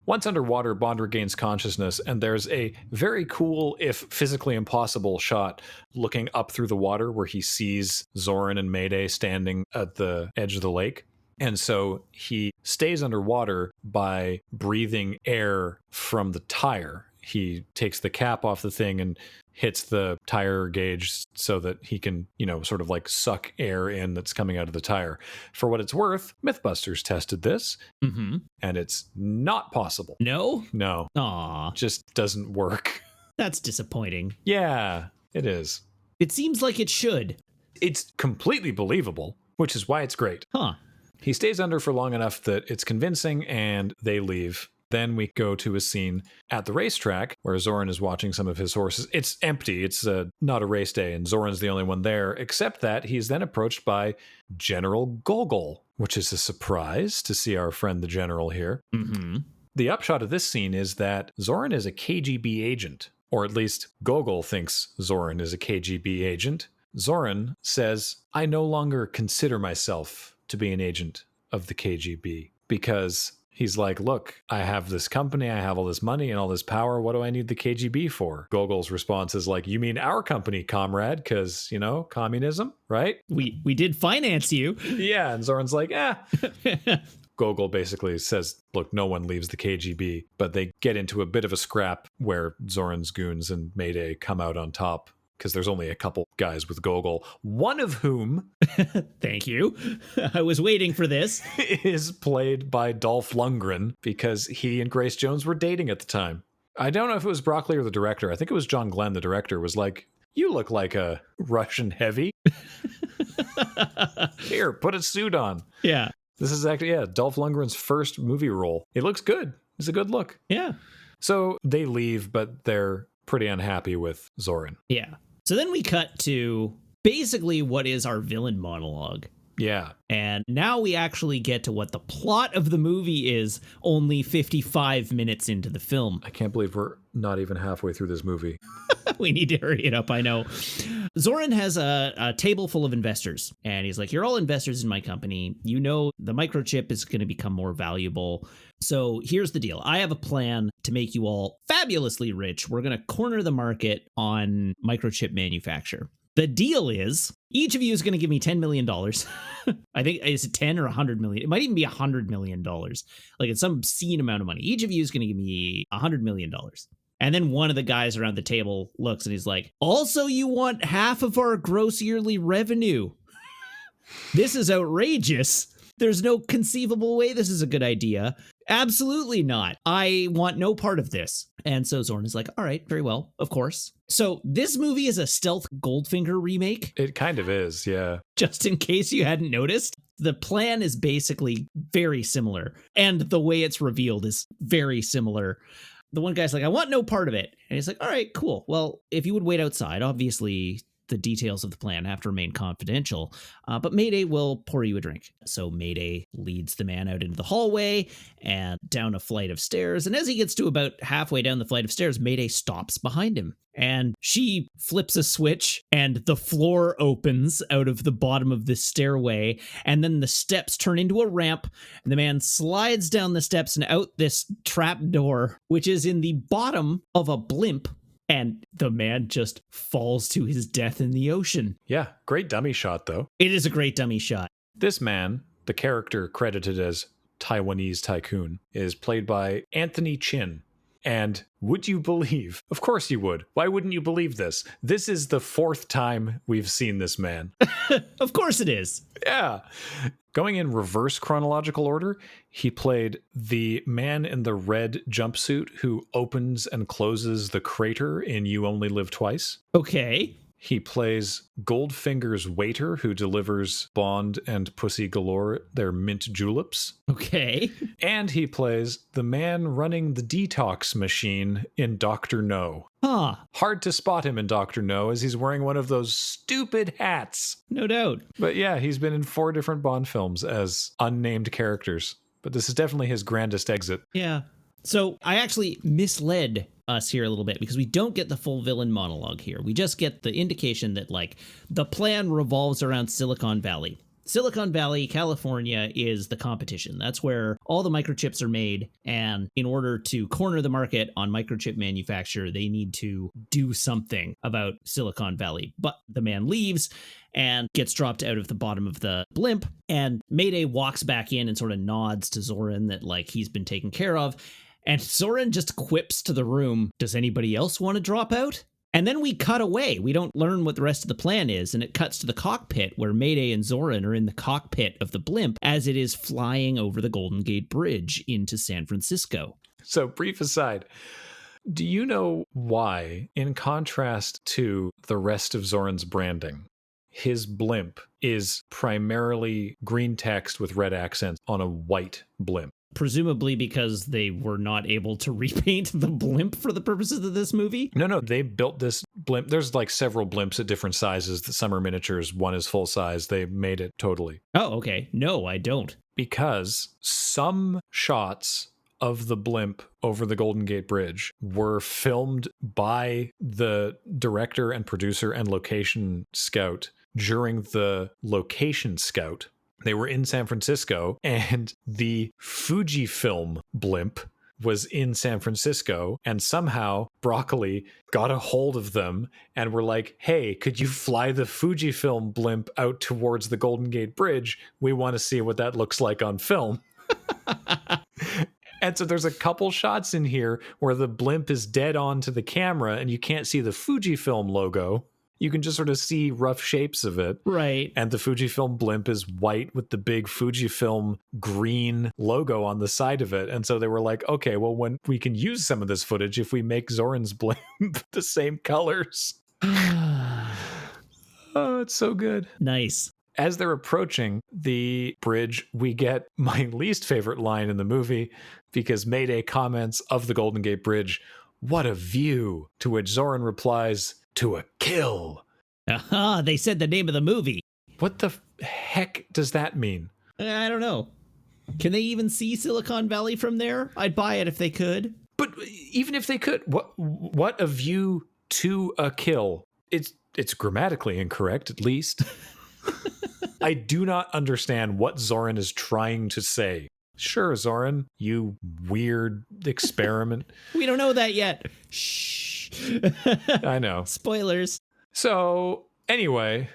[SPEAKER 1] Once underwater, Bond regains consciousness, and there's a very cool, if physically impossible, shot looking up through the water where he sees Zoran and Mayday standing at the edge of the lake. And so he stays underwater by breathing air from the tire. He takes the cap off the thing and hits the tire gauge so that he can, sort of like suck air in that's coming out of the tire. For what it's worth, Mythbusters tested this, and it's not possible.
[SPEAKER 2] No?
[SPEAKER 1] No.
[SPEAKER 2] Aw.
[SPEAKER 1] Just doesn't work.
[SPEAKER 2] That's disappointing.
[SPEAKER 1] Yeah, it is.
[SPEAKER 2] It seems like it should.
[SPEAKER 1] It's completely believable, which is why it's great.
[SPEAKER 2] Huh.
[SPEAKER 1] He stays under for long enough that it's convincing, and they leave. Then we go to a scene at the racetrack where Zoran is watching some of his horses. It's empty. It's not a race day, and Zoran's the only one there, except that he's then approached by General Gogol, which is a surprise to see our friend the General here.
[SPEAKER 2] Mm-hmm.
[SPEAKER 1] The upshot of this scene is that Zoran is a KGB agent, or at least Gogol thinks Zoran is a KGB agent. Zoran says, I no longer consider myself to be an agent of the KGB because He's like, look, I have this company, I have all this money and all this power. What do I need the KGB for? Gogol's response is like, you mean our company, comrade? Because, communism, right?
[SPEAKER 2] We did finance you.
[SPEAKER 1] Yeah. And Zoran's like, Gogol basically says, look, no one leaves the KGB. But they get into a bit of a scrap where Zoran's goons and Mayday come out on top, because there's only a couple guys with Gogol, one of whom
[SPEAKER 2] thank you, I was waiting for this,
[SPEAKER 1] is played by Dolph Lundgren, because he and Grace Jones were dating at the time. I don't know if it was Broccoli or the director. I think it was John Glenn, the director, was like, you look like a Russian heavy. Here, put a suit on.
[SPEAKER 2] Yeah.
[SPEAKER 1] This is actually, Dolph Lundgren's first movie role. It looks good. It's a good look.
[SPEAKER 2] Yeah.
[SPEAKER 1] So they leave, but they're pretty unhappy with Zoran.
[SPEAKER 2] Yeah. So then we cut to basically what is our villain monologue.
[SPEAKER 1] Yeah.
[SPEAKER 2] And now we actually get to what the plot of the movie is only 55 minutes into the film.
[SPEAKER 1] I can't believe we're not even halfway through this movie.
[SPEAKER 2] We need to hurry it up, I know. Zoran has a table full of investors, and he's like, you're all investors in my company. You know the microchip is going to become more valuable. So here's the deal. I have a plan to make you all fabulously rich. We're going to corner the market on microchip manufacture. The deal is each of you is going to give me $10 million. I think, is it 10 or 100 million? It might even be $100 million. Like it's some obscene amount of money. Each of you is going to give me $100 million. And then one of the guys around the table looks and he's like, also, you want half of our gross yearly revenue. This is outrageous. There's no conceivable way this is a good idea. Absolutely not. I want no part of this. And so Zoran is like, all right, very well, of course. So this movie is a stealth Goldfinger remake.
[SPEAKER 1] It kind of is, yeah.
[SPEAKER 2] Just in case you hadn't noticed, the plan is basically very similar. And the way it's revealed is very similar. The one guy's like, I want no part of it. And he's like, all right, cool. Well, if you would wait outside, obviously the details of the plan have to remain confidential, but Mayday will pour you a drink. So Mayday leads the man out into the hallway and down a flight of stairs. And as he gets to about halfway down the flight of stairs, Mayday stops behind him. And she flips a switch and the floor opens out of the bottom of this stairway. And then the steps turn into a ramp. And the man slides down the steps and out this trap door, which is in the bottom of a blimp. And the man just falls to his death in the ocean.
[SPEAKER 1] Yeah, great dummy shot, though.
[SPEAKER 2] It is a great dummy shot.
[SPEAKER 1] This man, the character credited as Taiwanese Tycoon, is played by Anthony Chin. And would you believe? Of course you would. Why wouldn't you believe this? This is the 4th time we've seen this man.
[SPEAKER 2] Of course it is.
[SPEAKER 1] Yeah. Going in reverse chronological order, he played the man in the red jumpsuit who opens and closes the crater in You Only Live Twice.
[SPEAKER 2] Okay.
[SPEAKER 1] He plays Goldfinger's waiter who delivers Bond and Pussy Galore their mint juleps.
[SPEAKER 2] Okay.
[SPEAKER 1] And he plays the man running the detox machine in Dr. No.
[SPEAKER 2] Huh.
[SPEAKER 1] Hard to spot him in Dr. No as he's wearing one of those stupid hats.
[SPEAKER 2] No doubt.
[SPEAKER 1] But yeah, he's been in 4 different Bond films as unnamed characters. But this is definitely his grandest exit.
[SPEAKER 2] Yeah. So I actually misled us here a little bit because we don't get the full villain monologue here. We just get the indication that like the plan revolves around Silicon Valley. Silicon Valley, California is the competition. That's where all the microchips are made. And in order to corner the market on microchip manufacture, they need to do something about Silicon Valley. But the man leaves and gets dropped out of the bottom of the blimp. And Mayday walks back in and sort of nods to Zoran that like he's been taken care of. And Zoran just quips to the room, does anybody else want to drop out? And then we cut away. We don't learn what the rest of the plan is. And it cuts to the cockpit where Mayday and Zoran are in the cockpit of the blimp as it is flying over the Golden Gate Bridge into San Francisco.
[SPEAKER 1] So, brief aside, do you know why, in contrast to the rest of Zoran's branding, his blimp is primarily green text with red accents on a white blimp?
[SPEAKER 2] Presumably because they were not able to repaint the blimp for the purposes of this movie?
[SPEAKER 1] No, they built this blimp. There's like several blimps at different sizes. Some are miniatures, one is full size. They made it totally.
[SPEAKER 2] Oh, okay. No, I don't.
[SPEAKER 1] Because some shots of the blimp over the Golden Gate Bridge were filmed by the director and producer and location scout during the location scout. They were in San Francisco, and the Fujifilm blimp was in San Francisco, and somehow Broccoli got a hold of them and were like, hey, could you fly the Fujifilm blimp out towards the Golden Gate Bridge? We want to see what that looks like on film. And so there's a couple shots in here where the blimp is dead on to the camera and you can't see the Fujifilm logo. You can just sort of see rough shapes of it.
[SPEAKER 2] Right.
[SPEAKER 1] And the Fujifilm blimp is white with the big Fujifilm green logo on the side of it. And so they were like, okay, well, when we can use some of this footage if we make Zoran's blimp the same colors. Oh, it's so good.
[SPEAKER 2] Nice.
[SPEAKER 1] As they're approaching the bridge, we get my least favorite line in the movie, because Mayday comments of the Golden Gate Bridge, "What a view," to which Zoran replies, "To a kill."
[SPEAKER 2] Aha, they said the name of the movie.
[SPEAKER 1] What the heck does that mean?
[SPEAKER 2] I don't know. Can they even see Silicon Valley from there? I'd buy it if they could.
[SPEAKER 1] But even if they could, what a view to a kill? It's grammatically incorrect, at least. I do not understand what Zoran is trying to say. Sure, Zoran, you weird experiment.
[SPEAKER 2] We don't know that yet. Shh.
[SPEAKER 1] I know.
[SPEAKER 2] Spoilers.
[SPEAKER 1] So, anyway,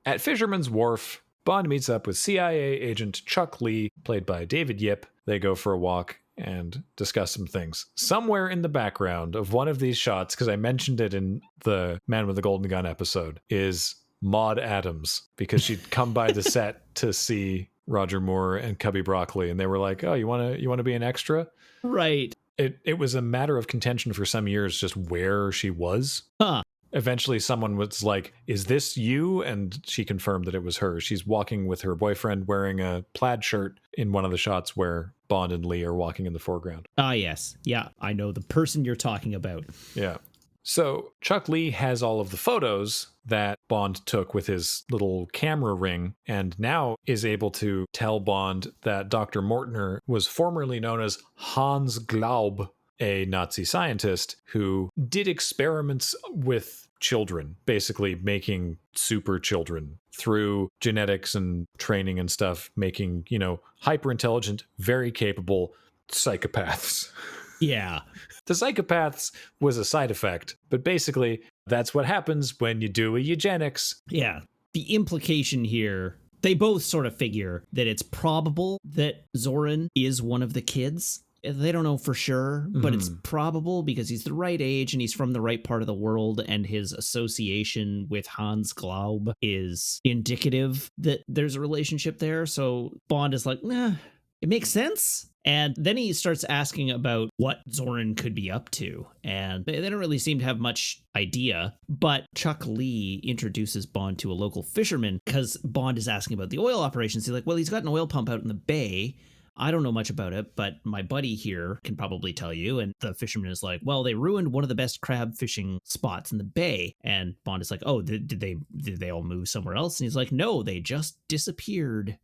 [SPEAKER 1] at Fisherman's Wharf, Bond meets up with CIA agent Chuck Lee, played by David Yip. They go for a walk and discuss some things. Somewhere in the background of one of these shots, because I mentioned it in the Man with the Golden Gun episode, is Maude Adams, because she'd come by the set to see Roger Moore and Cubby Broccoli, and they were like, oh, you want to be an extra?
[SPEAKER 2] Right.
[SPEAKER 1] It was a matter of contention for some years just where she was.
[SPEAKER 2] Huh.
[SPEAKER 1] Eventually someone was like, is this you? And she confirmed that it was her. She's walking with her boyfriend wearing a plaid shirt in one of the shots where Bond and Lee are walking in the foreground.
[SPEAKER 2] Ah, yes. Yeah, I know the person you're talking about.
[SPEAKER 1] Yeah. So Chuck Lee has all of the photos that Bond took with his little camera ring, and now is able to tell Bond that Dr. Mortner was formerly known as Hans Glaub, a Nazi scientist who did experiments with children, basically making super children through genetics and training and stuff, making, hyper intelligent, very capable psychopaths.
[SPEAKER 2] Yeah.
[SPEAKER 1] The psychopaths was a side effect, but basically that's what happens when you do a eugenics.
[SPEAKER 2] Yeah. The implication here, they both sort of figure that it's probable that Zoran is one of the kids. They don't know for sure, but it's probable because he's the right age and he's from the right part of the world, and his association with Hans Glaub is indicative that there's a relationship there. So Bond is like, nah, it makes sense. And then he starts asking about what Zoran could be up to. And they don't really seem to have much idea. But Chuck Lee introduces Bond to a local fisherman because Bond is asking about the oil operations. He's like, well, he's got an oil pump out in the bay. I don't know much about it, but my buddy here can probably tell you. And the fisherman is like, well, they ruined one of the best crab fishing spots in the bay. And Bond is like, oh, did they all move somewhere else? And he's like, no, they just disappeared.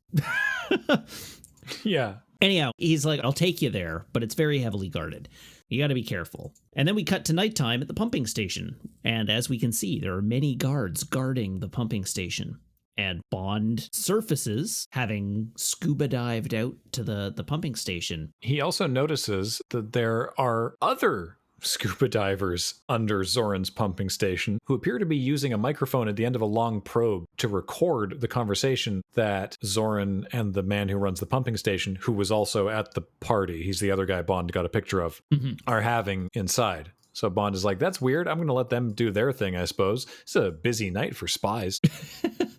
[SPEAKER 1] Yeah.
[SPEAKER 2] Anyhow, he's like, I'll take you there, but it's very heavily guarded. You got to be careful. And then we cut to nighttime at the pumping station. And as we can see, there are many guards guarding the pumping station. And Bond surfaces, having scuba dived out to the pumping station.
[SPEAKER 1] He also notices that there are other scuba divers under Zoran's pumping station who appear to be using a microphone at the end of a long probe to record the conversation that Zoran and the man who runs the pumping station, who was also at the party, he's the other guy Bond got a picture of, are having inside. So Bond is like, that's weird. I'm going to let them do their thing, I suppose. It's a busy night for spies.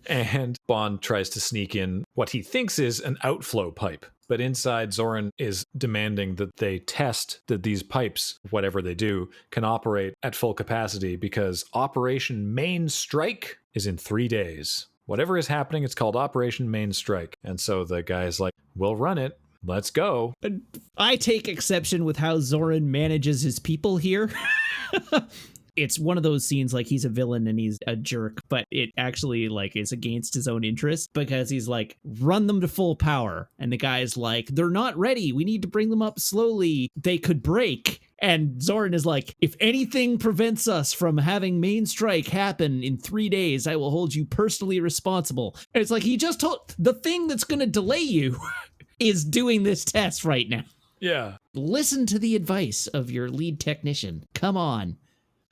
[SPEAKER 1] And Bond tries to sneak in what he thinks is an outflow pipe. But inside, Zoran is demanding that they test that these pipes, whatever they do, can operate at full capacity because Operation Main Strike is in 3 days. Whatever is happening, it's called Operation Main Strike. And so the guy is like, we'll run it. Let's go.
[SPEAKER 2] I take exception with how Zoran manages his people here. It's one of those scenes like he's a villain and he's a jerk, but it actually like is against his own interest because he's like, run them to full power. And the guy's like, they're not ready. We need to bring them up slowly. They could break. And Zoran is like, if anything prevents us from having main strike happen in 3 days, I will hold you personally responsible. And it's like, he just told the thing that's going to delay you is doing this test right now.
[SPEAKER 1] Yeah.
[SPEAKER 2] Listen to the advice of your lead technician. Come on.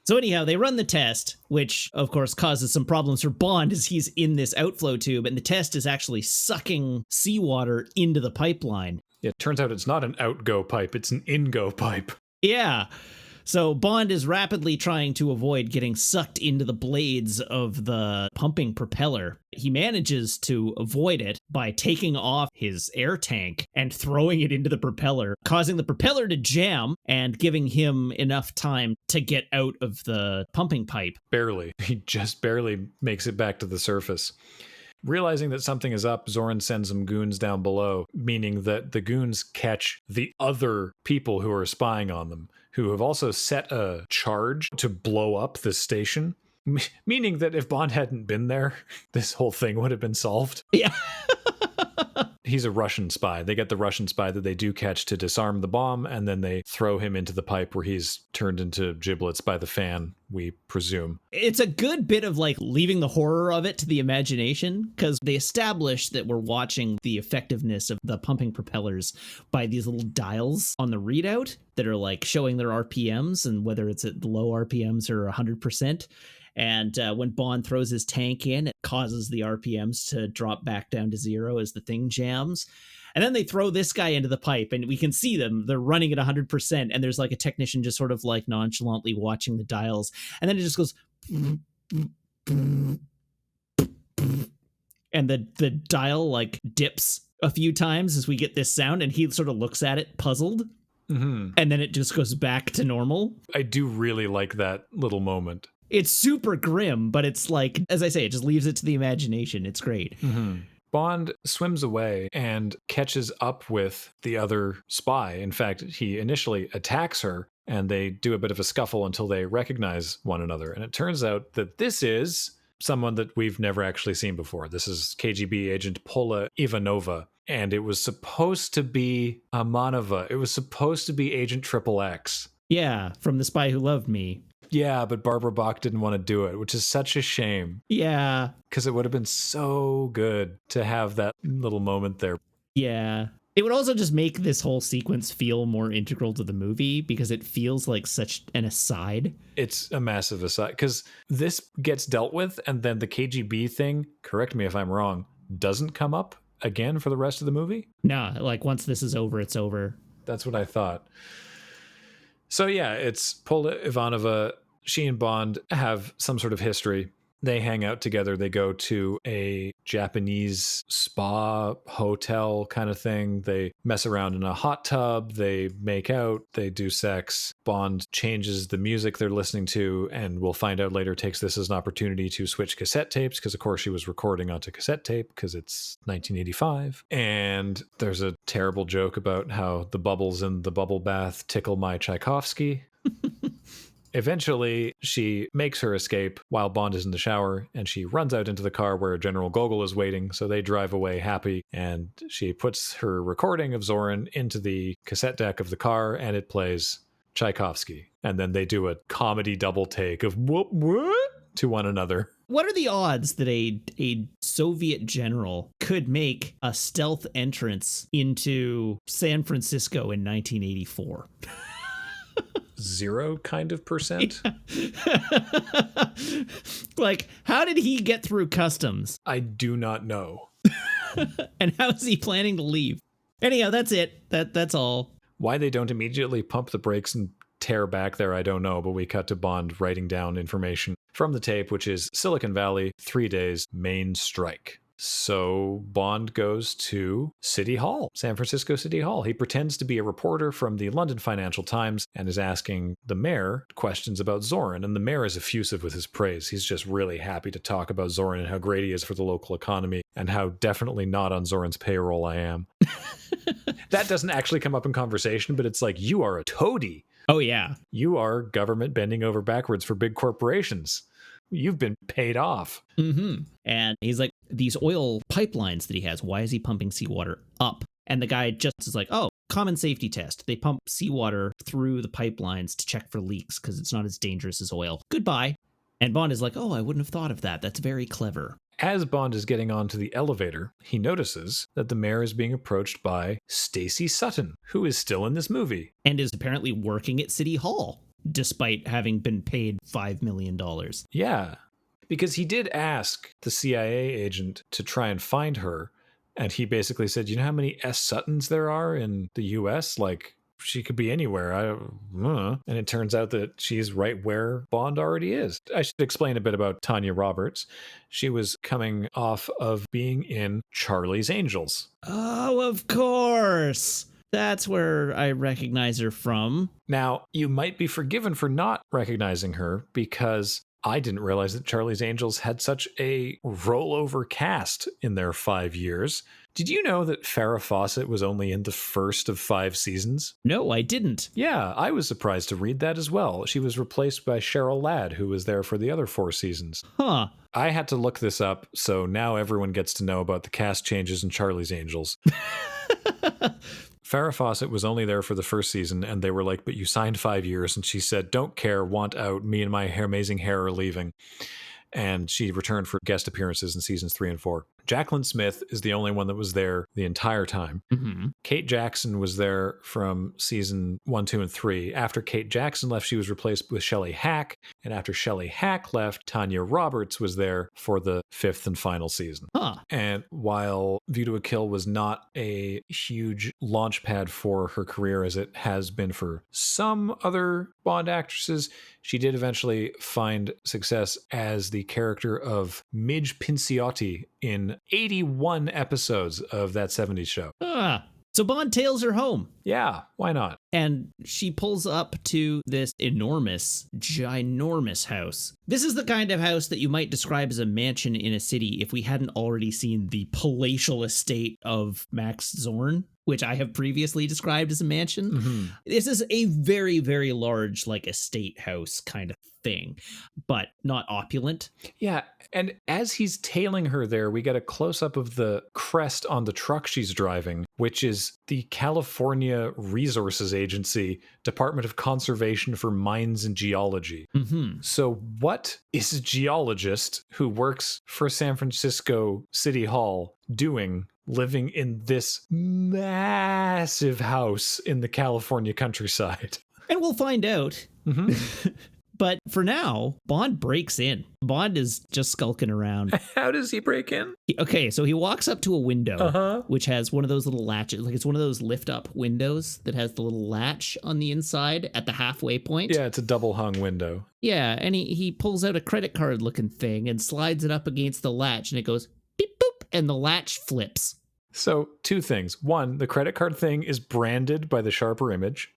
[SPEAKER 2] So anyhow, they run the test, which of course causes some problems for Bond as he's in this outflow tube, and the test is actually sucking seawater into the pipeline.
[SPEAKER 1] It turns out it's not an outgo pipe, it's an in-go pipe.
[SPEAKER 2] Yeah. So Bond is rapidly trying to avoid getting sucked into the blades of the pumping propeller. He manages to avoid it by taking off his air tank and throwing it into the propeller, causing the propeller to jam and giving him enough time to get out of the pumping pipe.
[SPEAKER 1] Barely. He just barely makes it back to the surface. Realizing that something is up, Zoran sends some goons down below, meaning that the goons catch the other people who are spying on them, who have also set a charge to blow up this station, meaning that if Bond hadn't been there, this whole thing would have been solved.
[SPEAKER 2] Yeah.
[SPEAKER 1] He's a Russian spy. They get the Russian spy that they do catch to disarm the bomb, and then they throw him into the pipe where he's turned into giblets by the fan, we presume.
[SPEAKER 2] It's a good bit of like leaving the horror of it to the imagination, because they establish that we're watching the effectiveness of the pumping propellers by these little dials on the readout that are like showing their RPMs and whether it's at low RPMs or 100%. And when Bond throws his tank in, it causes the RPMs to drop back down to 0 as the thing jams. And then they throw this guy into the pipe, and we can see them. They're running at 100%, and there's like a technician just sort of like nonchalantly watching the dials. And then it just goes... And the dial like dips a few times as we get this sound, and he sort of looks at it puzzled. Mm-hmm. And then it just goes back to normal.
[SPEAKER 1] I do really like that little moment.
[SPEAKER 2] It's super grim, but it's like, as I say, it just leaves it to the imagination. It's great.
[SPEAKER 1] Mm-hmm. Bond swims away and catches up with the other spy. In fact, he initially attacks her, and they do a bit of a scuffle until they recognize one another. And it turns out that this is someone that we've never actually seen before. This is KGB agent Pola Ivanova. And it was supposed to be Amanova. It was supposed to be Agent XXX.
[SPEAKER 2] Yeah, from The Spy Who Loved Me.
[SPEAKER 1] Yeah, but Barbara Bach didn't want to do it, which is such a shame.
[SPEAKER 2] Yeah.
[SPEAKER 1] Because it would have been so good to have that little moment there.
[SPEAKER 2] Yeah. It would also just make this whole sequence feel more integral to the movie because it feels like such an aside.
[SPEAKER 1] It's a massive aside because this gets dealt with, and then the KGB thing, correct me if I'm wrong, doesn't come up again for the rest of the movie?
[SPEAKER 2] No, like once this is over, it's over.
[SPEAKER 1] That's what I thought. So yeah, it's Pola Ivanova. She and Bond have some sort of history. They hang out together. They go to a Japanese spa hotel kind of thing. They mess around in a hot tub. They make out. They do sex. Bond changes the music they're listening to, and we'll find out later takes this as an opportunity to switch cassette tapes because, of course, she was recording onto cassette tape because it's 1985. And there's a terrible joke about how the bubbles in the bubble bath tickle my Tchaikovsky. Eventually, she makes her escape while Bond is in the shower, and she runs out into the car where General Gogol is waiting, so they drive away happy, and she puts her recording of Zoran into the cassette deck of the car, and it plays Tchaikovsky. And then they do a comedy double take of what to one another.
[SPEAKER 2] What are the odds that a Soviet general could make a stealth entrance into San Francisco in 1984?
[SPEAKER 1] 0 kind of percent.
[SPEAKER 2] Yeah. Like, how did he get through customs?
[SPEAKER 1] I do not know.
[SPEAKER 2] And how is he planning to leave? Anyhow, that's it. That's all.
[SPEAKER 1] Why they don't immediately pump the brakes and tear back there, I don't know, but we cut to Bond writing down information from the tape, which is Silicon Valley, 3 days, main strike. So Bond goes to City Hall, San Francisco City Hall. He pretends to be a reporter from the London Financial Times and is asking the mayor questions about Zoran. And the mayor is effusive with his praise. He's just really happy to talk about Zoran and how great he is for the local economy and how definitely not on Zoran's payroll I am. That doesn't actually come up in conversation, but it's like, you are a toady.
[SPEAKER 2] Oh, yeah.
[SPEAKER 1] You are government bending over backwards for big corporations. You've been paid off.
[SPEAKER 2] Mm-hmm. And he's like, these oil pipelines that he has, why is he pumping seawater up? And the guy just is like, oh, common safety test. They pump seawater through the pipelines to check for leaks because it's not as dangerous as oil. Goodbye. And Bond is like, oh, I wouldn't have thought of that. That's very clever.
[SPEAKER 1] As Bond is getting onto the elevator, he notices that the mayor is being approached by Stacey Sutton, who is still in this movie.
[SPEAKER 2] And is apparently working at City Hall, despite having been paid $5 million.
[SPEAKER 1] Yeah, because he did ask the CIA agent to try and find her, and he basically said, you know how many S. Suttons there are in the U.S.? Like, she could be anywhere. And it turns out that she's right where Bond already is. I should explain a bit about Tanya Roberts. She was coming off of being in Charlie's Angels.
[SPEAKER 2] Oh, of course. That's where I recognize her from.
[SPEAKER 1] Now, you might be forgiven for not recognizing her because I didn't realize that Charlie's Angels had such a rollover cast in their 5 years. Did you know that Farrah Fawcett was only in the first of 5 seasons?
[SPEAKER 2] No, I didn't.
[SPEAKER 1] Yeah, I was surprised to read that as well. She was replaced by Cheryl Ladd, who was there for the other 4 seasons.
[SPEAKER 2] Huh.
[SPEAKER 1] I had to look this up, so now everyone gets to know about the cast changes in Charlie's Angels. Farrah Fawcett was only there for the first season, and they were like, but you signed 5 years, and she said, don't care, want out, me and my amazing hair are leaving. And she returned for guest appearances in seasons 3 and 4. Jaclyn Smith is the only one that was there the entire time.
[SPEAKER 2] Mm-hmm.
[SPEAKER 1] Kate Jackson was there from season 1, 2, and 3. After Kate Jackson left, she was replaced with Shelley Hack. And after Shelley Hack left, Tanya Roberts was there for the 5th and final season.
[SPEAKER 2] Huh.
[SPEAKER 1] And while View to a Kill was not a huge launch pad for her career as it has been for some other Bond actresses, she did eventually find success as the character of Midge Pinciotti in 81 episodes of that 70s show.
[SPEAKER 2] So Bond tails her home.
[SPEAKER 1] Yeah, why not?
[SPEAKER 2] And she pulls up to this enormous, ginormous house. This is the kind of house that you might describe as a mansion in a city if we hadn't already seen the palatial estate of Max Zorn, which I have previously described as a mansion.
[SPEAKER 1] Mm-hmm.
[SPEAKER 2] This is a very, very large, like, estate house kind of thing, but not opulent.
[SPEAKER 1] Yeah, and as he's tailing her there, we get a close-up of the crest on the truck she's driving, which is the California Resources Agency, Department of Conservation for Mines and Geology.
[SPEAKER 2] Mm-hmm.
[SPEAKER 1] So what is a geologist who works for San Francisco City Hall doing living in this massive house in the California countryside?
[SPEAKER 2] And we'll find out.
[SPEAKER 1] Mm-hmm.
[SPEAKER 2] But for now, Bond breaks in. Bond is just skulking around.
[SPEAKER 1] How does he break in?
[SPEAKER 2] Okay, so he walks up to a window, which has one of those little latches. Like, it's one of those lift-up windows that has the little latch on the inside at the halfway point.
[SPEAKER 1] Yeah, it's a double-hung window.
[SPEAKER 2] Yeah, and he pulls out a credit card-looking thing and slides it up against the latch, and it goes beep, boop, and the latch flips.
[SPEAKER 1] So, 2 things. 1, the credit card thing is branded by the Sharper Image,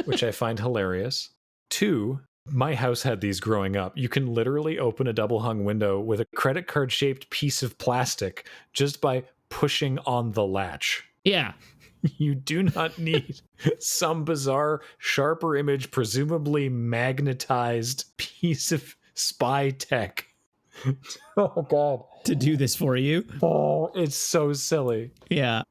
[SPEAKER 1] which I find hilarious. 2, my house had these growing up. You can literally open a double hung window with a credit card shaped piece of plastic just by pushing on the latch.
[SPEAKER 2] Yeah.
[SPEAKER 1] You do not need some bizarre Sharper Image, presumably magnetized piece of spy tech. Oh, God.
[SPEAKER 2] To do this for you.
[SPEAKER 1] Oh, it's so silly.
[SPEAKER 2] Yeah.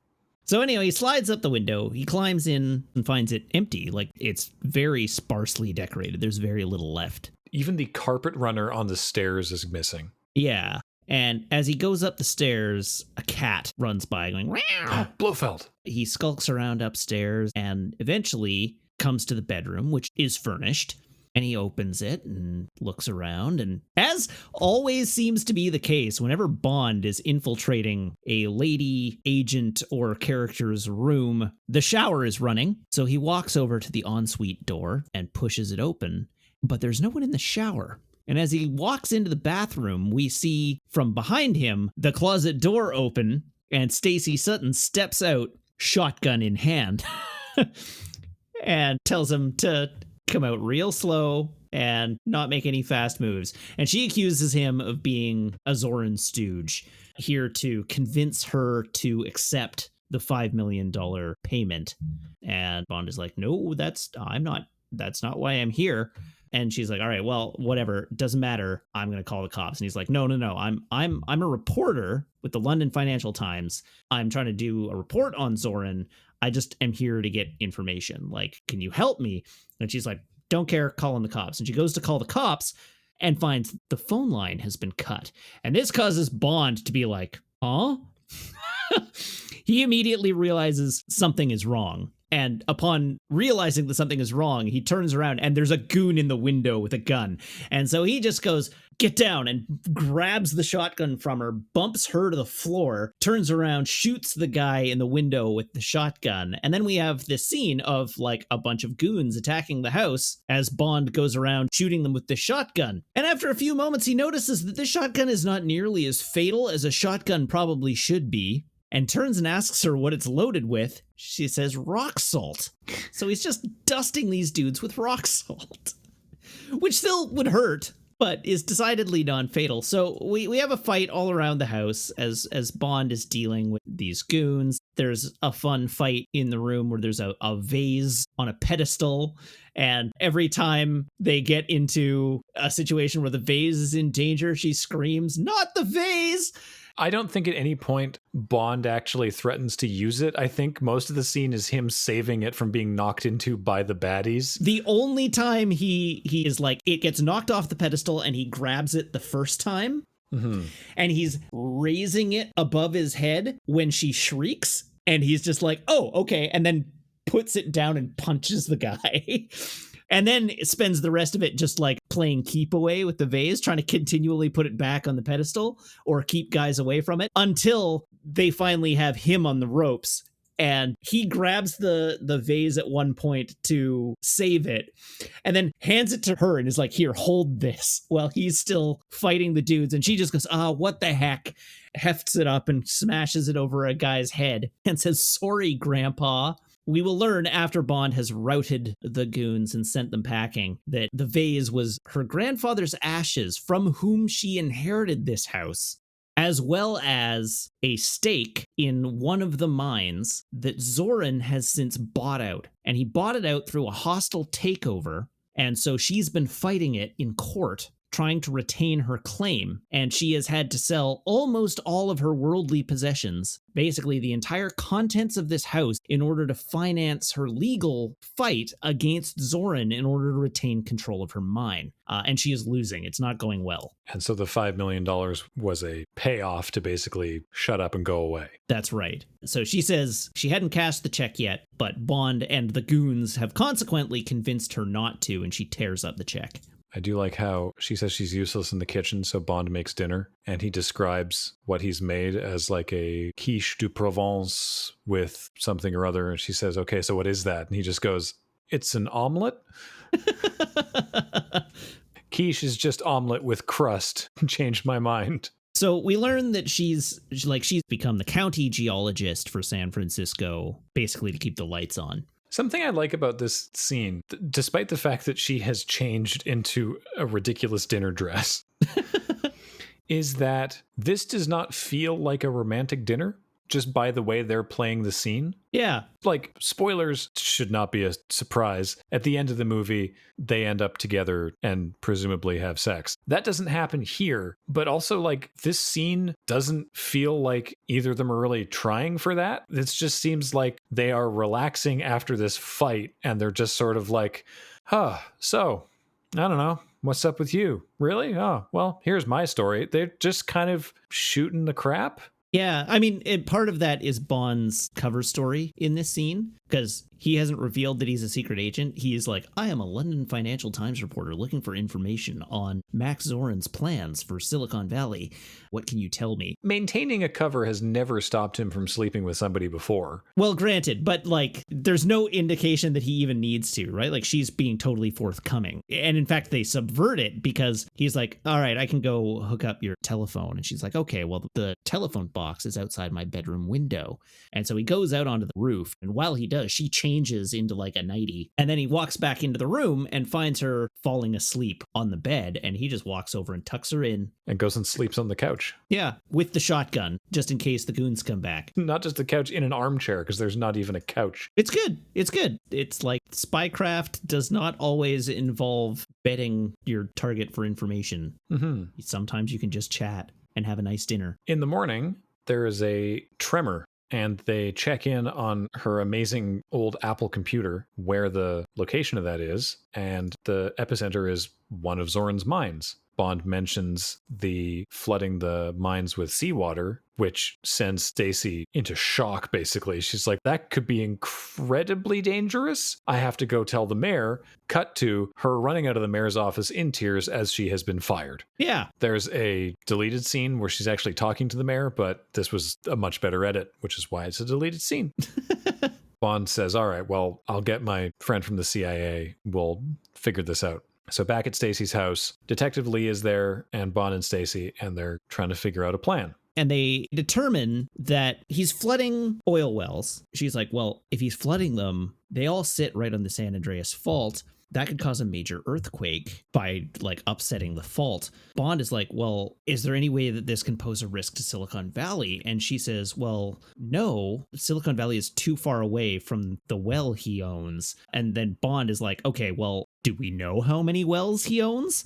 [SPEAKER 2] So anyway, he slides up the window, he climbs in and finds it empty. Like, it's very sparsely decorated. There's very little left.
[SPEAKER 1] Even the carpet runner on the stairs is missing.
[SPEAKER 2] Yeah. And as he goes up the stairs, a cat runs by going, "Meow."
[SPEAKER 1] Blofeld.
[SPEAKER 2] He skulks around upstairs and eventually comes to the bedroom, which is furnished. And he opens it and looks around. And as always seems to be the case, whenever Bond is infiltrating a lady agent or character's room, the shower is running. So he walks over to the ensuite door and pushes it open. But there's no one in the shower. And as he walks into the bathroom, we see from behind him the closet door open and Stacey Sutton steps out, shotgun in hand, and tells him to come out real slow and not make any fast moves. And she accuses him of being a Zoran stooge, here to convince her to accept the $5 million payment. And Bond is like, no, that's not why I'm here. And she's like, all right, well, whatever, doesn't matter. I'm going to call the cops. And he's like, no, I'm a reporter with the London Financial Times. I'm trying to do a report on Zoran. I just am here to get information. Like, can you help me? And she's like, don't care, calling the cops. And she goes to call the cops and finds the phone line has been cut. And this causes Bond to be like, huh? He immediately realizes something is wrong. And upon realizing that something is wrong, he turns around and there's a goon in the window with a gun. And so he just goes, get down, and grabs the shotgun from her, bumps her to the floor, turns around, shoots the guy in the window with the shotgun. And then we have this scene of like a bunch of goons attacking the house as Bond goes around shooting them with the shotgun. And after a few moments, he notices that the shotgun is not nearly as fatal as a shotgun probably should be, and turns and asks her what it's loaded with. She says rock salt. So he's just dusting these dudes with rock salt, which still would hurt, but is decidedly non-fatal. So we have a fight all around the house as Bond is dealing with these goons. There's a fun fight in the room where there's a vase on a pedestal, and every time they get into a situation where the vase is in danger, she screams, "Not the vase!"
[SPEAKER 1] I don't think at any point Bond actually threatens to use it. I think most of the scene is him saving it from being knocked into by the baddies.
[SPEAKER 2] The only time he is like, it gets knocked off the pedestal and he grabs it the first time, and he's raising it above his head when she shrieks, and he's just like, oh, okay, and then puts it down and punches the guy. And then it spends the rest of it just like playing keep away with the vase, trying to continually put it back on the pedestal or keep guys away from it until they finally have him on the ropes. And he grabs the vase at one point to save it and then hands it to her and is like, here, hold this, while he's still fighting the dudes. And she just goes, what the heck? Hefts it up and smashes it over a guy's head and says, sorry, Grandpa. We will learn after Bond has routed the goons and sent them packing that the vase was her grandfather's ashes, from whom she inherited this house, as well as a stake in one of the mines that Zoran has since bought out. And he bought it out through a hostile takeover. And so she's been fighting it in court, trying to retain her claim, and she has had to sell almost all of her worldly possessions, basically the entire contents of this house, in order to finance her legal fight against Zoran in order to retain control of her mine. And she is losing. It's not going well.
[SPEAKER 1] And so the $5 million was a payoff to basically shut up and go away.
[SPEAKER 2] That's right. So she says she hadn't cashed the check yet, but Bond and the goons have consequently convinced her not to, and she tears up the check.
[SPEAKER 1] I do like how she says she's useless in the kitchen, so Bond makes dinner, and he describes what he's made as like a quiche de Provence with something or other, and she says, okay, so what is that? And he just goes, it's an omelet? Quiche is just omelet with crust. Changed my mind.
[SPEAKER 2] So we learn that she's become the county geologist for San Francisco, basically to keep the lights on.
[SPEAKER 1] Something I like about this scene, despite the fact that she has changed into a ridiculous dinner dress, is that this does not feel like a romantic dinner, just by the way they're playing the scene.
[SPEAKER 2] Yeah.
[SPEAKER 1] Like, spoilers should not be a surprise. At the end of the movie, they end up together and presumably have sex. That doesn't happen here, but also, like, this scene doesn't feel like either of them are really trying for that. It just seems like they are relaxing after this fight, and they're just sort of like, so, I don't know. What's up with you? Really? Oh, well, here's my story. They're just kind of shooting the crap.
[SPEAKER 2] Yeah, I mean, part of that is Bond's cover story in this scene, because he hasn't revealed that he's a secret agent. He is like, I am a London Financial Times reporter looking for information on Max Zorin's plans for Silicon Valley. What can you tell me?
[SPEAKER 1] Maintaining a cover has never stopped him from sleeping with somebody before.
[SPEAKER 2] Well, granted, but like, there's no indication that he even needs to, right? Like, she's being totally forthcoming. And in fact, they subvert it because he's like, all right, I can go hook up your telephone. And she's like, okay, well, the telephone box is outside my bedroom window. And so he goes out onto the roof. And while he does, she changes into like a nightie. And then he walks back into the room and finds her falling asleep on the bed. And he just walks over and tucks her in.
[SPEAKER 1] And goes and sleeps on the couch.
[SPEAKER 2] Yeah, with the shotgun, just in case the goons come back.
[SPEAKER 1] Not just the couch, in an armchair, because there's not even a couch.
[SPEAKER 2] It's good. It's good. It's like spycraft does not always involve betting your target for information. Mm-hmm. Sometimes you can just chat and have a nice dinner.
[SPEAKER 1] In the morning, there is a tremor and they check in on her amazing old Apple computer where the location of that is, and the epicenter is one of Zoran's mines. Bond mentions the flooding the mines with seawater, which sends Stacy into shock, basically. She's like, that could be incredibly dangerous. I have to go tell the mayor. Cut to her running out of the mayor's office in tears as she has been fired.
[SPEAKER 2] Yeah.
[SPEAKER 1] There's a deleted scene where she's actually talking to the mayor, but this was a much better edit, which is why it's a deleted scene. Bond says, all right, well, I'll get my friend from the CIA. We'll figure this out. So back at Stacy's house, Detective Lee is there and Bond and Stacy, and they're trying to figure out a plan.
[SPEAKER 2] And they determine that he's flooding oil wells. She's like, well, if he's flooding them, they all sit right on the San Andreas Fault. That could cause a major earthquake by like upsetting the fault. Bond is like, well, is there any way that this can pose a risk to Silicon Valley? And she says, well, no, Silicon Valley is too far away from the well he owns. And then Bond is like, okay, well, do we know how many wells he owns?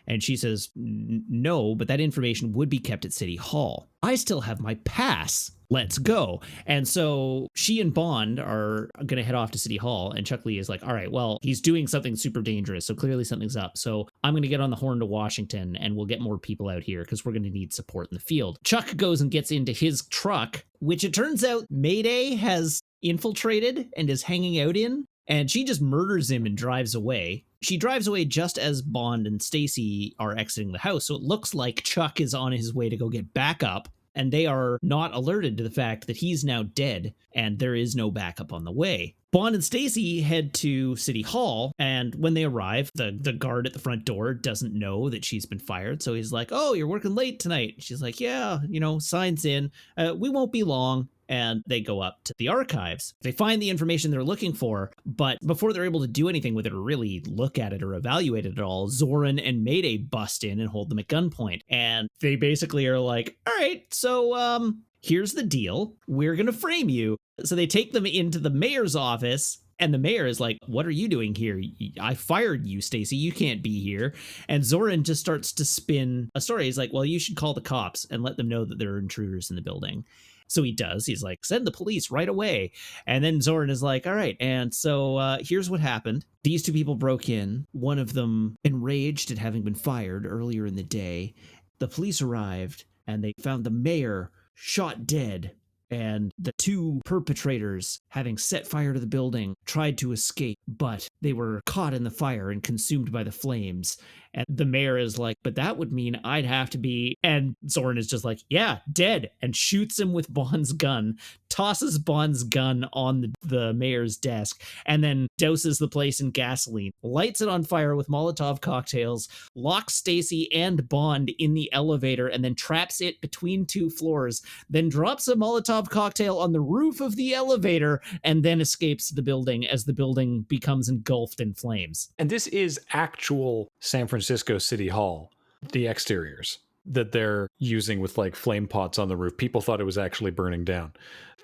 [SPEAKER 2] And she says, no, but that information would be kept at City Hall. I still have my pass. Let's go. And so she and Bond are going to head off to City Hall. And Chuck Lee is like, all right, well, he's doing something super dangerous. So clearly something's up. So I'm going to get on the horn to Washington and we'll get more people out here because we're going to need support in the field. Chuck goes and gets into his truck, which it turns out Mayday has infiltrated and is hanging out in. And she just murders him and drives away. She drives away just as Bond and Stacy are exiting the house. So it looks like Chuck is on his way to go get backup. And they are not alerted to the fact that he's now dead and there is no backup on the way. Bond and Stacy head to City Hall, and when they arrive, the guard at the front door doesn't know that she's been fired. So he's like, oh, you're working late tonight. She's like, yeah, signs in. We won't be long. And they go up to the archives. They find the information they're looking for, but before they're able to do anything with it or really look at it or evaluate it at all, Zoran and Mayday bust in and hold them at gunpoint. And they basically are like, all right, so here's the deal. We're going to frame you. So they take them into the mayor's office. And the mayor is like, what are you doing here? I fired you, Stacy. You can't be here. And Zoran just starts to spin a story. He's like, well, you should call the cops and let them know that there are intruders in the building. So he does. He's like, send the police right away. And then Zoran is like, all right. And so here's what happened. These two people broke in, one of them enraged at having been fired earlier in the day. The police arrived and they found the mayor shot dead. And the two perpetrators, having set fire to the building, tried to escape, but they were caught in the fire and consumed by the flames. And the mayor is like, but that would mean I'd have to be... And Zoran is just like, yeah, dead, and shoots him with Bond's gun, tosses Bond's gun on the mayor's desk, and then douses the place in gasoline, lights it on fire with Molotov cocktails, locks Stacy and Bond in the elevator, and then traps it between two floors, then drops a Molotov cocktail on the roof of the elevator, and then escapes the building as the building becomes engulfed in flames.
[SPEAKER 1] And this is actual San Francisco City Hall, the exteriors that they're using with like flame pots on the roof. People thought it was actually burning down.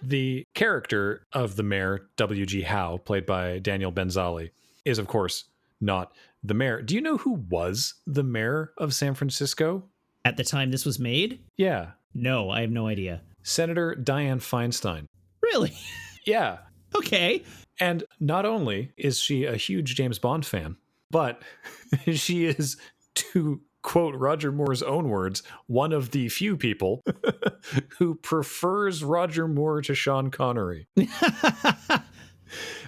[SPEAKER 1] The character of the mayor, W.G. Howe, played by Daniel Benzali, is of course not the mayor. Do you know who was the mayor of San Francisco?
[SPEAKER 2] At the time this was made?
[SPEAKER 1] Yeah.
[SPEAKER 2] No, I have no idea.
[SPEAKER 1] Senator Dianne Feinstein.
[SPEAKER 2] Really?
[SPEAKER 1] Yeah.
[SPEAKER 2] Okay.
[SPEAKER 1] And not only is she a huge James Bond fan, but she is, to quote Roger Moore's own words, one of the few people who prefers Roger Moore to Sean Connery.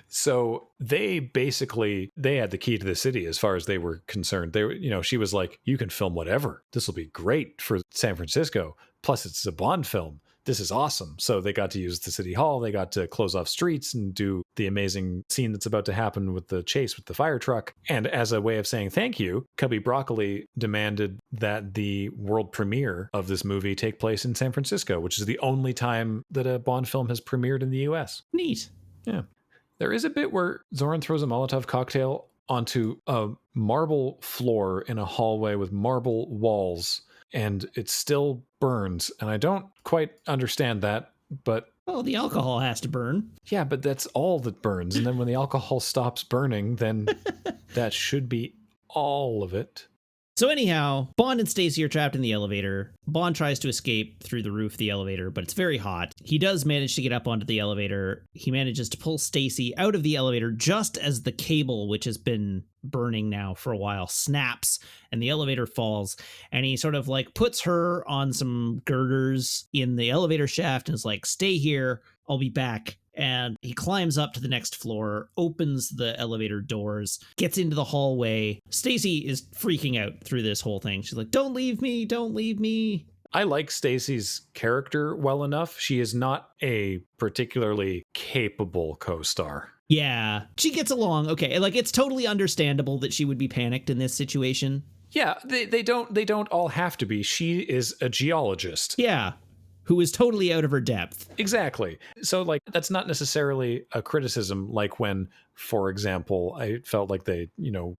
[SPEAKER 1] So they had the key to the city as far as they were concerned. They were, she was like, you can film whatever. This will be great for San Francisco. Plus it's a Bond film. This is awesome. So they got to use the city hall. They got to close off streets and do the amazing scene that's about to happen with the chase with the fire truck. And as a way of saying thank you, Cubby Broccoli demanded that the world premiere of this movie take place in San Francisco, which is the only time that a Bond film has premiered in the US.
[SPEAKER 2] Neat.
[SPEAKER 1] Yeah. There is a bit where Zoran throws a Molotov cocktail onto a marble floor in a hallway with marble walls, and it still burns. And I don't quite understand that, but...
[SPEAKER 2] Well, the alcohol has to burn.
[SPEAKER 1] Yeah, but that's all that burns. And then when the alcohol stops burning, then that should be all of it.
[SPEAKER 2] So anyhow, Bond and Stacy are trapped in the elevator. Bond tries to escape through the roof of the elevator, but it's very hot. He does manage to get up onto the elevator. He manages to pull Stacy out of the elevator just as the cable, which has been burning now for a while, snaps and the elevator falls. And he sort of like puts her on some girders in the elevator shaft and is like, stay here, I'll be back. And he climbs up to the next floor, opens the elevator doors, gets into the hallway. Stacy is freaking out through this whole thing. She's like, don't leave me, don't leave me.
[SPEAKER 1] I like Stacy's character well enough. She is not a particularly capable co-star.
[SPEAKER 2] Yeah, she gets along okay. Like, it's totally understandable that she would be panicked in this situation.
[SPEAKER 1] Yeah, they don't all have to be. She is a geologist.
[SPEAKER 2] Yeah. Who is totally out of her depth.
[SPEAKER 1] Exactly. So, like, that's not necessarily a criticism, like when, for example, I felt like they,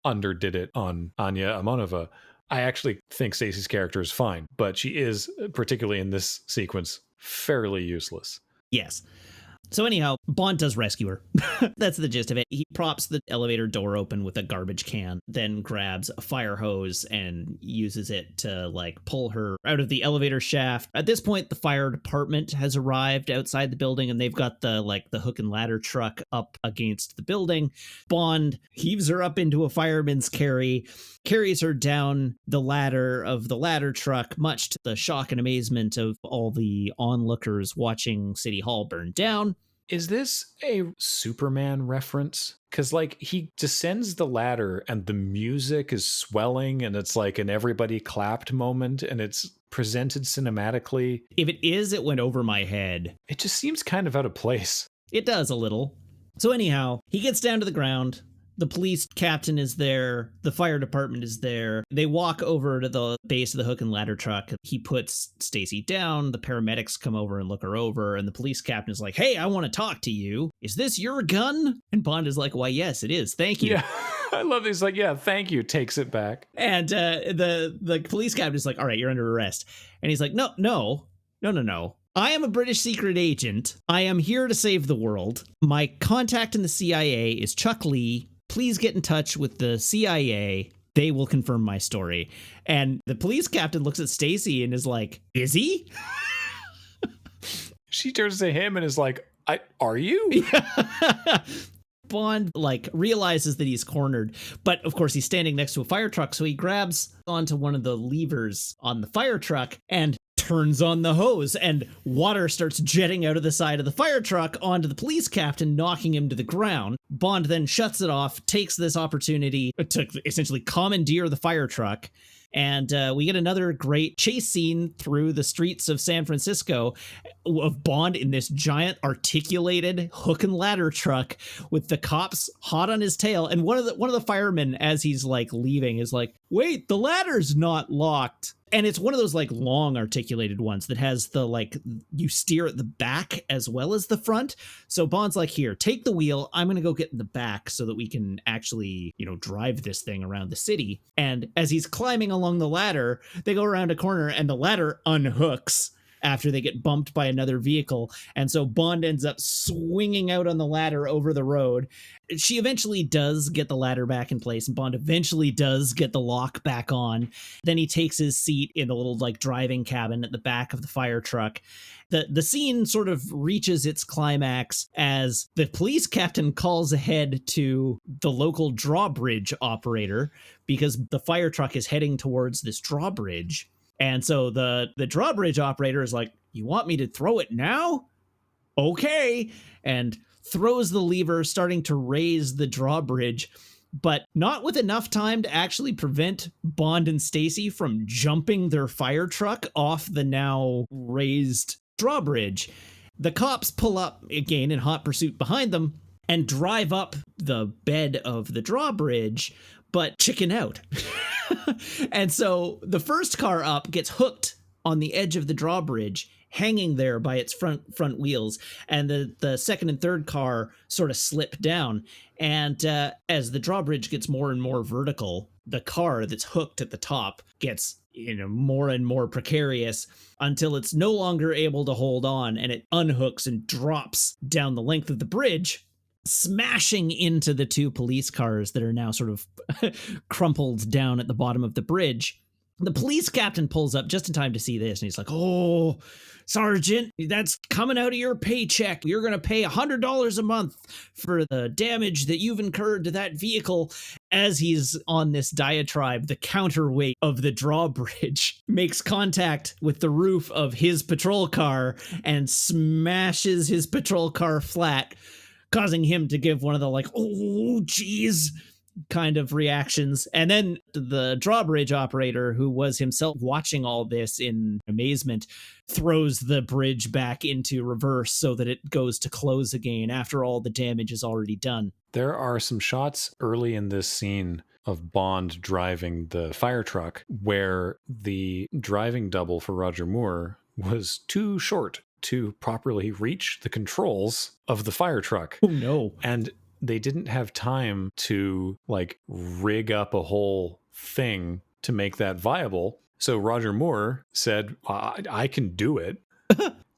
[SPEAKER 1] underdid it on Anya Amonova. I actually think Stacey's character is fine, but she is, particularly in this sequence, fairly useless.
[SPEAKER 2] Yes. So anyhow, Bond does rescue her. That's the gist of it. He props the elevator door open with a garbage can, then grabs a fire hose and uses it to like pull her out of the elevator shaft. At this point, the fire department has arrived outside the building and they've got the hook and ladder truck up against the building. Bond heaves her up into a fireman's carry, carries her down the ladder of the ladder truck, much to the shock and amazement of all the onlookers watching City Hall burn down.
[SPEAKER 1] Is this a Superman reference? Because, like, he descends the ladder and the music is swelling and it's like an everybody clapped moment and it's presented cinematically.
[SPEAKER 2] If it is, it went over my head.
[SPEAKER 1] It just seems kind of out of place.
[SPEAKER 2] It does a little. So anyhow, he gets down to the ground. The police captain is there. The fire department is there. They walk over to the base of the hook and ladder truck. He puts Stacy down. The paramedics come over and look her over. And the police captain is like, hey, I want to talk to you. Is this your gun? And Bond is like, why, yes, it is. Thank you.
[SPEAKER 1] Yeah, I love this. Like, yeah, thank you. Takes it back.
[SPEAKER 2] And the police captain is like, all right, you're under arrest. And he's like, no. I am a British secret agent. I am here to save the world. My contact in the CIA is Chuck Lee. Please get in touch with the CIA. They will confirm my story. And the police captain looks at Stacy and is like, is he?
[SPEAKER 1] She turns to him and is like, are you?
[SPEAKER 2] Bond realizes that he's cornered, but of course he's standing next to a fire truck. So he grabs onto one of the levers on the fire truck and turns on the hose, and water starts jetting out of the side of the fire truck onto the police captain, knocking him to the ground. Bond then shuts it off, takes this opportunity to essentially commandeer the fire truck. And we get another great chase scene through the streets of San Francisco of Bond in this giant articulated hook and ladder truck with the cops hot on his tail. And one of the firemen, as he's leaving, is like, wait, the ladder's not locked. And it's one of those long articulated ones that has the you steer at the back as well as the front. So Bond's like, here, take the wheel. I'm going to go get in the back so that we can actually, drive this thing around the city. And as he's climbing along the ladder, they go around a corner and the ladder unhooks after they get bumped by another vehicle. And so Bond ends up swinging out on the ladder over the road. She eventually does get the ladder back in place, and Bond eventually does get the lock back on. Then he takes his seat in the little driving cabin at the back of the fire truck. The scene sort of reaches its climax as the police captain calls ahead to the local drawbridge operator because the fire truck is heading towards this drawbridge. And so the drawbridge operator is like, you want me to throw it now? Okay. And throws the lever, starting to raise the drawbridge, but not with enough time to actually prevent Bond and Stacy from jumping their fire truck off the now raised drawbridge. The cops pull up again in hot pursuit behind them and drive up the bed of the drawbridge, but chicken out. And so the first car up gets hooked on the edge of the drawbridge, hanging there by its front wheels, and the second and third car sort of slip down. And as the drawbridge gets more and more vertical, the car that's hooked at the top gets more and more precarious until it's no longer able to hold on, and it unhooks and drops down the length of the bridge. smashing into the two police cars that are now sort of crumpled down at the bottom of the bridge. The police captain pulls up just in time to see this, and he's like, "Oh, Sergeant, that's coming out of your paycheck. You're going to pay $100 a month for the damage that you've incurred to that vehicle." As he's on this diatribe, the counterweight of the drawbridge makes contact with the roof of his patrol car and smashes his patrol car flat, causing him to give one of the like, "Oh, geez," kind of reactions. And then the drawbridge operator, who was himself watching all this in amazement, throws the bridge back into reverse so that it goes to close again after all the damage is already done.
[SPEAKER 1] There are some shots early in this scene of Bond driving the fire truck where the driving double for Roger Moore was too short to properly reach the controls of the fire truck.
[SPEAKER 2] Oh no.
[SPEAKER 1] And they didn't have time to like rig up a whole thing to make that viable. So Roger Moore said, I can do it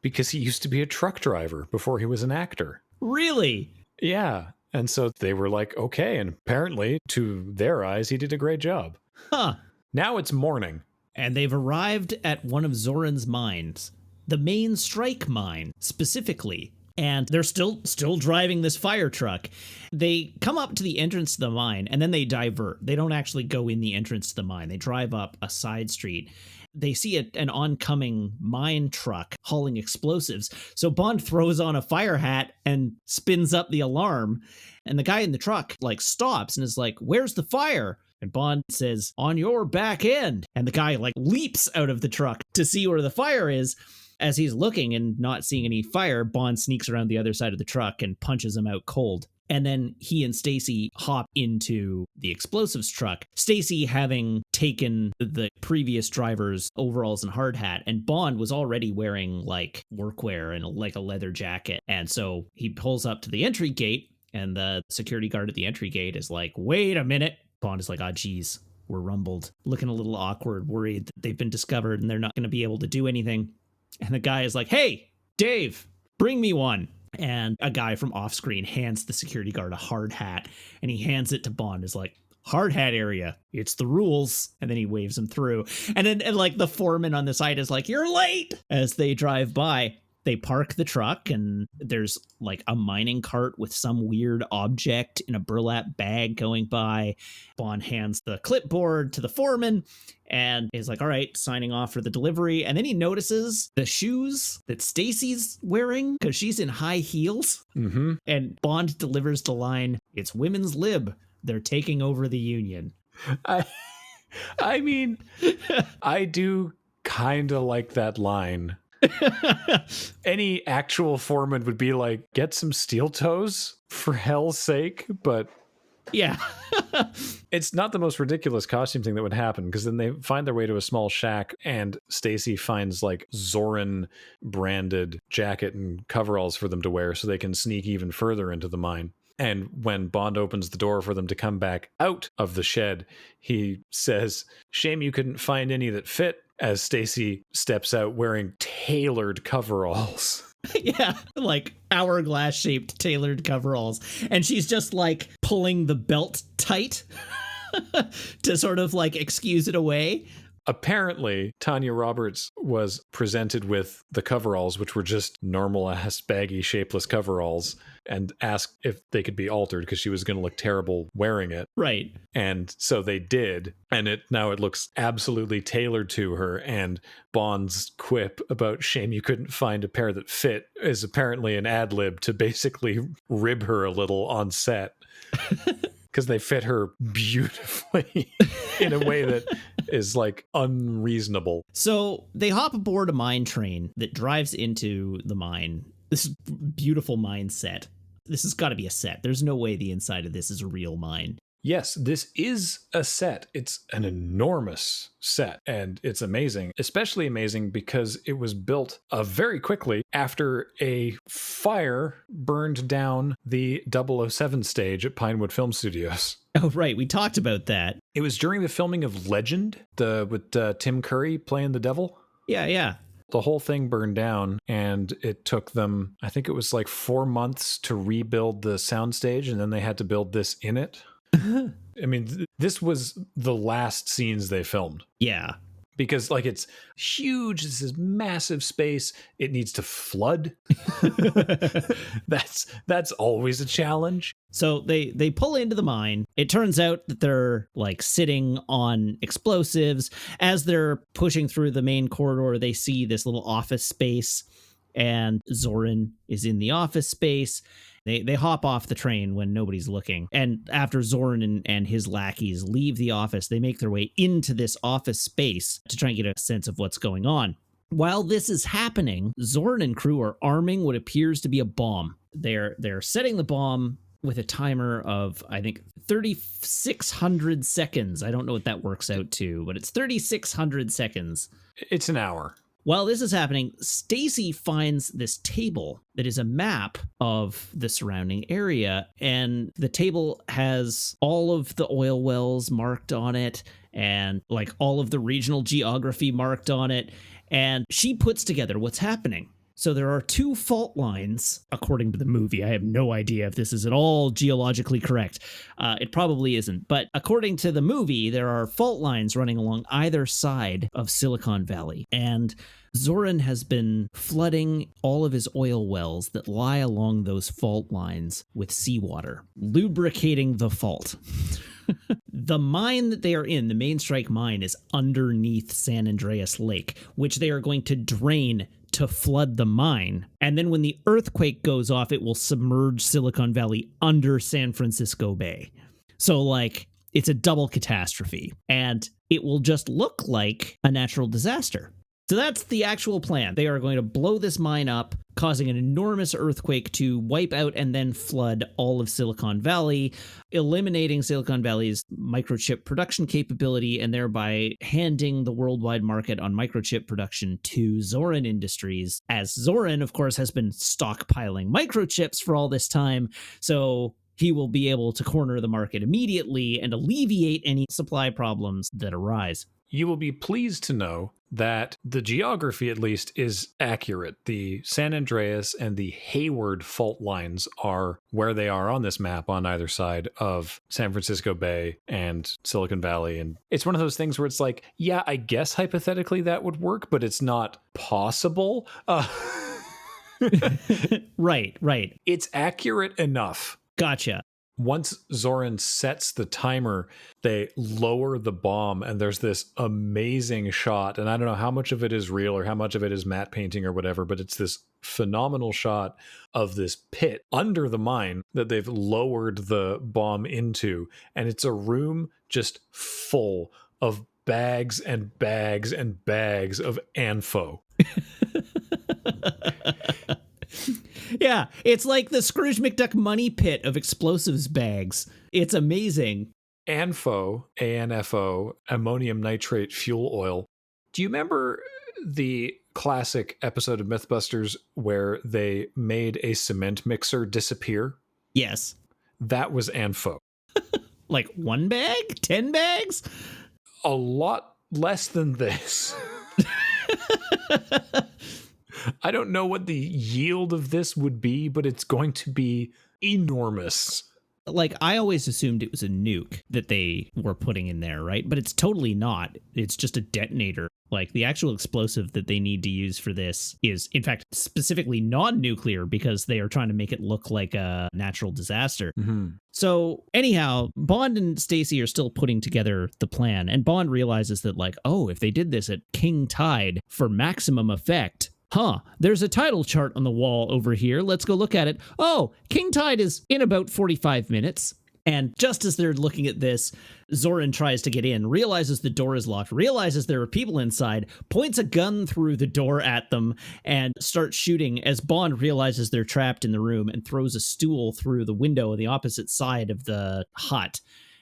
[SPEAKER 1] because he used to be a truck driver before he was an actor.
[SPEAKER 2] Really?
[SPEAKER 1] Yeah. And so they were like, okay. And apparently to their eyes, he did a great job.
[SPEAKER 2] Huh.
[SPEAKER 1] Now it's morning.
[SPEAKER 2] And they've arrived at one of Zoran's mines, the main strike mine specifically. And they're still driving this fire truck. They come up to the entrance to the mine, and then they divert. They don't actually go in the entrance to the mine. They drive up a side street. They see an oncoming mine truck hauling explosives. So Bond throws on a fire hat and spins up the alarm. And the guy in the truck like stops and is like, "Where's the fire?" And Bond says, "On your back end." And the guy like leaps out of the truck to see where the fire is. As he's looking and not seeing any fire, Bond sneaks around the other side of the truck and punches him out cold. And then he and Stacy hop into the explosives truck, Stacy having taken the previous driver's overalls and hard hat, and Bond was already wearing like workwear and like a leather jacket. And so he pulls up to the entry gate, and the security guard at the entry gate is like, "Wait a minute." Bond is like, "Ah, geez, we're rumbled," looking a little awkward, worried that they've been discovered and they're not going to be able to do anything. And the guy is like, "Hey, Dave, bring me one." And a guy from off screen hands the security guard a hard hat, and he hands it to Bond. Is like, "Hard hat area, it's the rules." And then he waves him through. And then like the foreman on the side is like, "You're late." As they drive by, they park the truck, and there's like a mining cart with some weird object in a burlap bag going by. Bond hands the clipboard to the foreman and is like, "All right, signing off for the delivery." And then he notices the shoes that Stacy's wearing because she's in high heels.
[SPEAKER 1] Mm-hmm.
[SPEAKER 2] And Bond delivers the line, "It's women's lib. They're taking over the union."
[SPEAKER 1] I mean, I do kind of like that line. Any actual foreman would be like, "Get some steel toes for hell's sake." But
[SPEAKER 2] yeah,
[SPEAKER 1] it's not the most ridiculous costume thing that would happen, because then they find their way to a small shack and Stacy finds like Zoran branded jacket and coveralls for them to wear so they can sneak even further into the mine. And when Bond opens the door for them to come back out of the shed, he says, "Shame you couldn't find any that fit," as Stacy steps out wearing tailored coveralls.
[SPEAKER 2] Yeah, like hourglass shaped tailored coveralls. And she's just like pulling the belt tight to sort of like excuse it away.
[SPEAKER 1] Apparently, Tanya Roberts was presented with the coveralls, which were just normal-ass, baggy, shapeless coveralls, and asked if they could be altered because she was going to look terrible wearing it.
[SPEAKER 2] Right.
[SPEAKER 1] And so they did, and now it looks absolutely tailored to her, and Bond's quip about "shame you couldn't find a pair that fit" is apparently an ad-lib to basically rib her a little on set. Because they fit her beautifully in a way that is like unreasonable.
[SPEAKER 2] So they hop aboard a mine train that drives into the mine. This beautiful mine set. This has got to be a set. There's no way the inside of this is a real mine.
[SPEAKER 1] Yes, this is a set. It's an enormous set, and it's amazing, especially amazing because it was built very quickly after a fire burned down the 007 stage at Pinewood Film Studios.
[SPEAKER 2] Oh, right. We talked about that.
[SPEAKER 1] It was during the filming of Legend, with Tim Curry playing the devil.
[SPEAKER 2] Yeah.
[SPEAKER 1] The whole thing burned down, and it took them, I think it was like 4 months to rebuild the soundstage, and then they had to build this in it. I mean, this was the last scenes they filmed.
[SPEAKER 2] Yeah.
[SPEAKER 1] Because like it's huge, this is massive space. It needs to flood. That's always a challenge.
[SPEAKER 2] So they pull into the mine. It turns out that they're like sitting on explosives. As they're pushing through the main corridor, they see this little office space, and Zoran is in the office space. They hop off the train when nobody's looking. And after Zoran and his lackeys leave the office, they make their way into this office space to try and get a sense of what's going on. While this is happening, Zoran and crew are arming what appears to be a bomb. They're setting the bomb with a timer of, I think, 3,600 seconds. I don't know what that works out to, but it's 3,600 seconds.
[SPEAKER 1] It's an hour.
[SPEAKER 2] While this is happening, Stacy finds this table that is a map of the surrounding area, and the table has all of the oil wells marked on it and like all of the regional geography marked on it, and she puts together what's happening. So there are 2 fault lines, according to the movie. I have no idea if this is at all geologically correct. It probably isn't. But according to the movie, there are fault lines running along either side of Silicon Valley. And Zoran has been flooding all of his oil wells that lie along those fault lines with seawater, lubricating the fault. The mine that they are in, the Main Strike mine, is underneath San Andreas Lake, which they are going to drain to flood the mine. And then when the earthquake goes off, it will submerge Silicon Valley under San Francisco Bay. So, like, it's a double catastrophe. And it will just look like a natural disaster. So that's the actual plan. They are going to blow this mine up, causing an enormous earthquake to wipe out and then flood all of Silicon Valley, eliminating Silicon Valley's microchip production capability and thereby handing the worldwide market on microchip production to Zoran Industries, as Zoran, of course, has been stockpiling microchips for all this time. So he will be able to corner the market immediately and alleviate any supply problems that arise.
[SPEAKER 1] You will be pleased to know that the geography, at least, is accurate. The San Andreas and the Hayward fault lines are where they are on this map on either side of San Francisco Bay and Silicon Valley. And it's one of those things where it's like, yeah, I guess hypothetically that would work, but it's not possible.
[SPEAKER 2] Right.
[SPEAKER 1] It's accurate enough.
[SPEAKER 2] Gotcha.
[SPEAKER 1] Once Zoran sets the timer, they lower the bomb, and there's this amazing shot. And I don't know how much of it is real or how much of it is matte painting or whatever, but it's this phenomenal shot of this pit under the mine that they've lowered the bomb into. And it's a room just full of bags and bags and bags of ANFO.
[SPEAKER 2] Yeah, it's like the Scrooge McDuck money pit of explosives bags. It's amazing.
[SPEAKER 1] ANFO, ANFO, ammonium nitrate fuel oil. Do you remember the classic episode of Mythbusters where they made a cement mixer disappear?
[SPEAKER 2] Yes.
[SPEAKER 1] That was ANFO.
[SPEAKER 2] Like 1 bag? 10 bags?
[SPEAKER 1] A lot less than this. I don't know what the yield of this would be, but it's going to be enormous.
[SPEAKER 2] Like, I always assumed it was a nuke that they were putting in there, right? But it's totally not. It's just a detonator. Like, the actual explosive that they need to use for this is, in fact, specifically non-nuclear because they are trying to make it look like a natural disaster.
[SPEAKER 1] Mm-hmm.
[SPEAKER 2] So, anyhow, Bond and Stacy are still putting together the plan, and Bond realizes that, like, oh, if they did this at King Tide for maximum effect... there's a title chart on the wall over here. Let's go look at it. Oh, King Tide is in about 45 minutes. And just as they're looking at this, Zoran tries to get in, realizes the door is locked, realizes there are people inside, points a gun through the door at them, and starts shooting as Bond realizes they're trapped in the room and throws a stool through the window on the opposite side of the hut.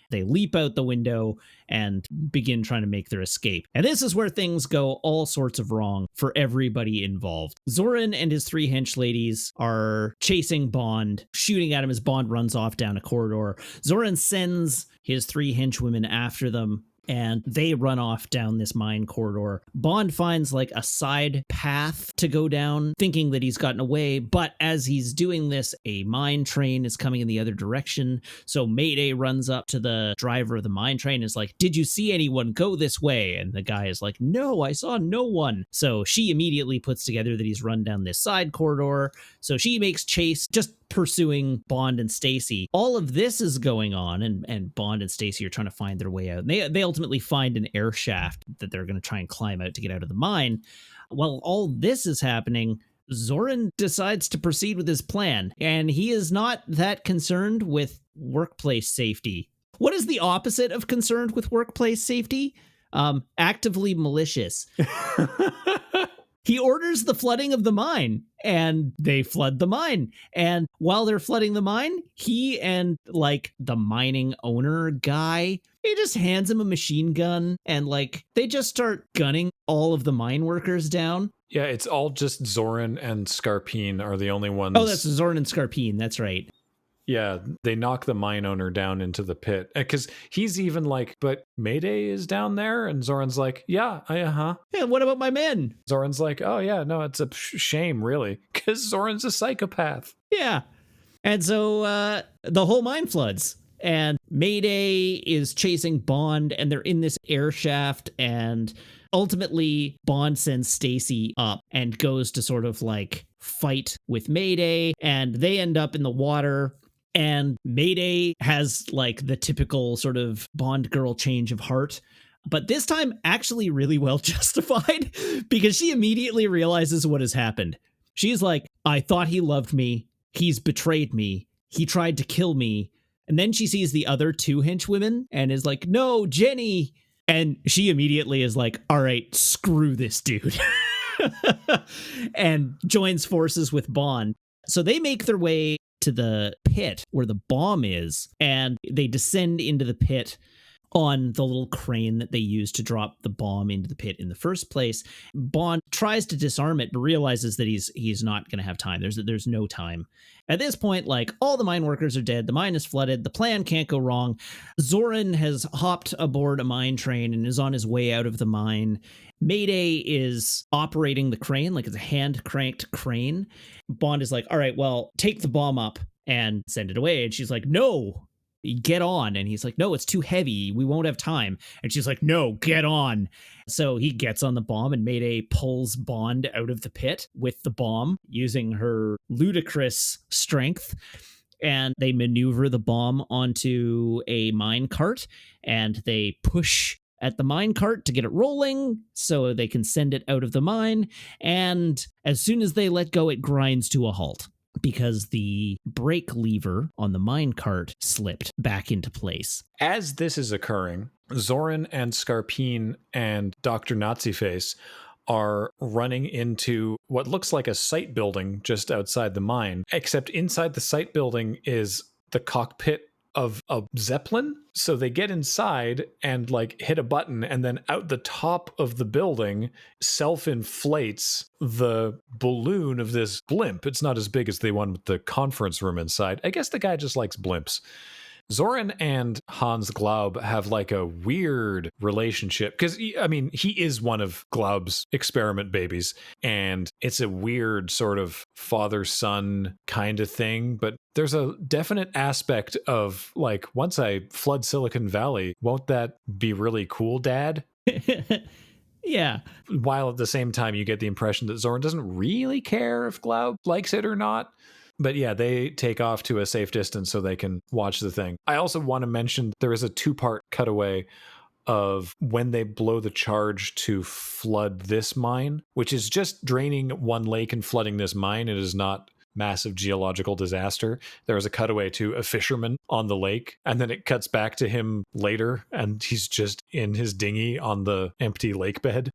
[SPEAKER 2] They leap out the window and begin trying to make their escape. And this is where things go all sorts of wrong for everybody involved. Zoran and his 3 hench ladies are chasing Bond, shooting at him as Bond runs off down a corridor. Zoran sends his 3 henchwomen after them. and they run off down this mine corridor. Bond finds like a side path to go down, thinking that he's gotten away, but as he's doing this, a mine train is coming in the other direction. So Mayday runs up to the driver of the mine train and is like, "Did you see anyone go this way?" And the guy is like, "No, I saw no one." So she immediately puts together that he's run down this side corridor. So she makes chase, just pursuing Bond and Stacy. All of this is going on, and Bond and Stacy are trying to find their way out. And they ultimately find an air shaft that they're going to try and climb out to get out of the mine. While all this is happening, Zoran decides to proceed with his plan, and he is not that concerned with workplace safety. What is the opposite of concerned with workplace safety? Actively malicious. He orders the flooding of the mine, and they flood the mine. And while they're flooding the mine, he and like the mining owner guy, he just hands him a machine gun, and like they just start gunning all of the mine workers down.
[SPEAKER 1] Yeah, it's all just Zoran and Scarpine are the only ones.
[SPEAKER 2] Oh, that's Zoran and Scarpine. That's right.
[SPEAKER 1] Yeah, they knock the mine owner down into the pit. Because he's even like, "But Mayday is down there?" And Zoran's like, "Yeah,
[SPEAKER 2] Yeah, what about my men?"
[SPEAKER 1] Zoran's like, "Oh, yeah, no, it's a shame, really." Because Zoran's a psychopath.
[SPEAKER 2] Yeah. And so the whole mine floods. And Mayday is chasing Bond, and they're in this air shaft, and ultimately Bond sends Stacy up and goes to sort of like fight with Mayday, and they end up in the water. And Mayday has like the typical sort of Bond girl change of heart, but this time actually really well justified, because she immediately realizes what has happened. She's like, "I thought he loved me. He's betrayed me. He tried to kill me." And then she sees the other two henchwomen and is like, "No, Jenny." And she immediately is like, "All right, screw this dude." And joins forces with Bond. So they make their way to the pit where the bomb is, and they descend into the pit on the little crane that they used to drop the bomb into the pit in the first place. Bond tries to disarm it, but realizes that he's not going to have time. There's no time. At this point, like, all the mine workers are dead. The mine is flooded. The plan can't go wrong. Zoran has hopped aboard a mine train and is on his way out of the mine. Mayday is operating the crane like it's a hand-cranked crane. Bond is like, "All right, well, take the bomb up and send it away." And she's like, "No, get on." And he's like, "No, it's too heavy. We won't have time." And she's like, "No, get on." So he gets on the bomb, and Mayday pulls Bond out of the pit with the bomb using her ludicrous strength. And they maneuver the bomb onto a mine cart, and they push at the mine cart to get it rolling so they can send it out of the mine. And as soon as they let go, it grinds to a halt, because the brake lever on the mine cart slipped back into place.
[SPEAKER 1] As this is occurring, Zoran and Scarpine and Dr. Naziface are running into what looks like a site building just outside the mine, except inside the site building is the cockpit of a Zeppelin. So they get inside and like hit a button, and then out the top of the building self-inflates the balloon of this blimp. It's not as big as the one with the conference room inside. I guess the guy just likes blimps. Zoran and Hans Glaub have like a weird relationship, because I mean, he is one of Glaub's experiment babies, and it's a weird sort of father-son kind of thing. But there's a definite aspect of like, once I flood Silicon Valley, won't that be really cool, Dad?
[SPEAKER 2] Yeah.
[SPEAKER 1] While at the same time, you get the impression that Zoran doesn't really care if Glaub likes it or not. But yeah, they take off to a safe distance so they can watch the thing. I also want to mention there is a 2-part cutaway of when they blow the charge to flood this mine, which is just draining one lake and flooding this mine. It is not massive geological disaster. There is a cutaway to a fisherman on the lake, and then it cuts back to him later, and he's just in his dinghy on the empty lake bed.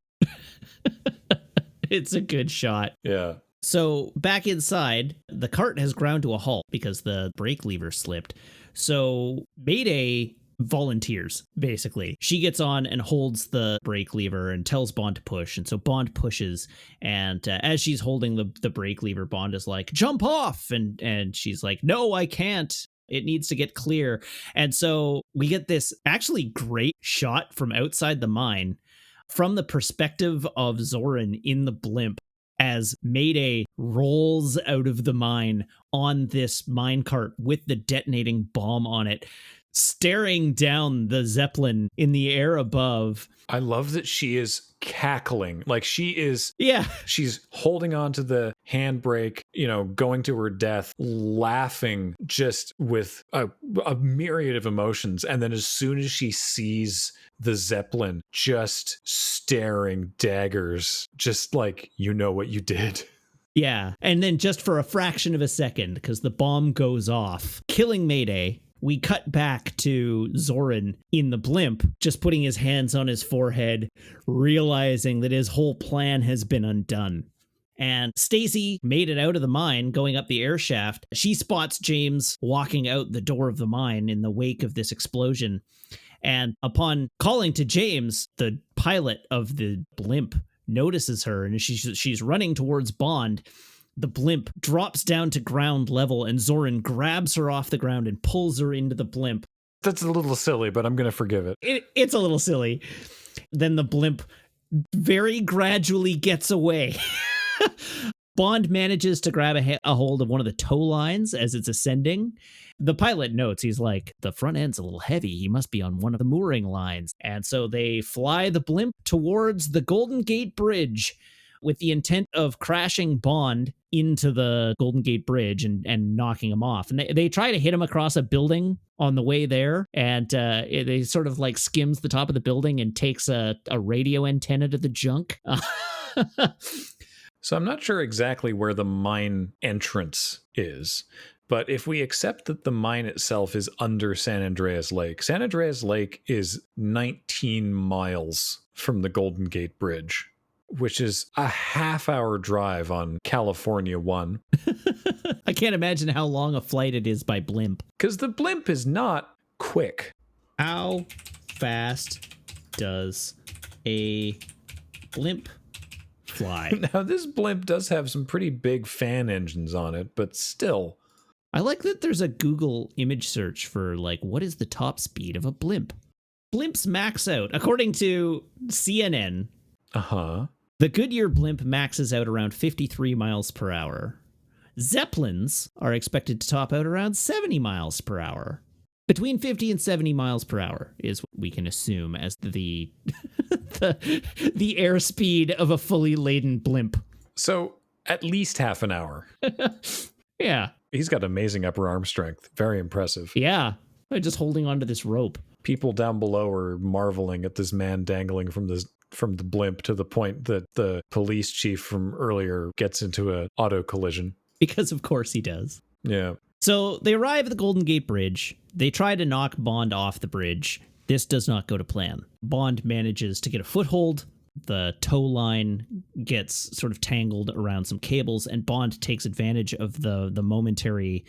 [SPEAKER 2] It's a good shot.
[SPEAKER 1] Yeah.
[SPEAKER 2] So back inside, the cart has ground to a halt because the brake lever slipped. So Mayday volunteers, basically. She gets on and holds the brake lever and tells Bond to push. And so Bond pushes. And as she's holding the brake lever, Bond is like, "Jump off!" And she's like, "No, I can't." It needs to get clear. And so we get this actually great shot from outside the mine from the perspective of Zoran in the blimp as Mayday rolls out of the mine on this minecart with the detonating bomb on it, staring down the Zeppelin in the air above.
[SPEAKER 1] I love that she is cackling. Like she's holding on to the handbrake, going to her death, laughing just with a myriad of emotions. And then as soon as she sees the Zeppelin, just staring daggers, just like, you know what you did.
[SPEAKER 2] Yeah. And then just for a fraction of a second, because the bomb goes off, killing Mayday, we cut back to Zoran in the blimp, just putting his hands on his forehead, realizing that his whole plan has been undone. And Stacy made it out of the mine, going up the air shaft. She spots James walking out the door of the mine in the wake of this explosion. And upon calling to James, the pilot of the blimp notices her, and she's running towards Bond. The blimp drops down to ground level, and Zoran grabs her off the ground and pulls her into the blimp.
[SPEAKER 1] That's a little silly, but I'm going to forgive it.
[SPEAKER 2] It's a little silly. Then the blimp very gradually gets away. Bond manages to grab a hold of one of the tow lines as it's ascending. The pilot notes, he's like, the front end's a little heavy. He must be on one of the mooring lines. And so they fly the blimp towards the Golden Gate Bridge with the intent of crashing Bond into the Golden Gate Bridge and knocking him off. And they try to hit him across a building on the way there, and they sort of like skims the top of the building and takes a radio antenna to the junk.
[SPEAKER 1] So I'm not sure exactly where the mine entrance is, but if we accept that the mine itself is under San Andreas Lake is 19 miles from the Golden Gate Bridge, which is a half-hour drive on California 1.
[SPEAKER 2] I can't imagine how long a flight it is by blimp.
[SPEAKER 1] Because the blimp is not quick.
[SPEAKER 2] How fast does a blimp fly?
[SPEAKER 1] Now, this blimp does have some pretty big fan engines on it, but still.
[SPEAKER 2] I like that there's a Google image search for, like, what is the top speed of a blimp? Blimps max out. According to CNN, the Goodyear blimp maxes out around 53 miles per hour. Zeppelins are expected to top out around 70 miles per hour. Between 50 and 70 miles per hour is what we can assume as the the airspeed of a fully laden blimp.
[SPEAKER 1] So at least half an hour.
[SPEAKER 2] Yeah.
[SPEAKER 1] He's got amazing upper arm strength. Very impressive.
[SPEAKER 2] Yeah. Just holding onto this rope.
[SPEAKER 1] People down below are marveling at this man dangling from the blimp to the point that the police chief from earlier gets into an auto collision.
[SPEAKER 2] Because of course he does.
[SPEAKER 1] Yeah.
[SPEAKER 2] So they arrive at the Golden Gate Bridge. They try to knock Bond off the bridge. This does not go to plan. Bond manages to get a foothold. The tow line gets sort of tangled around some cables, and Bond takes advantage of the momentary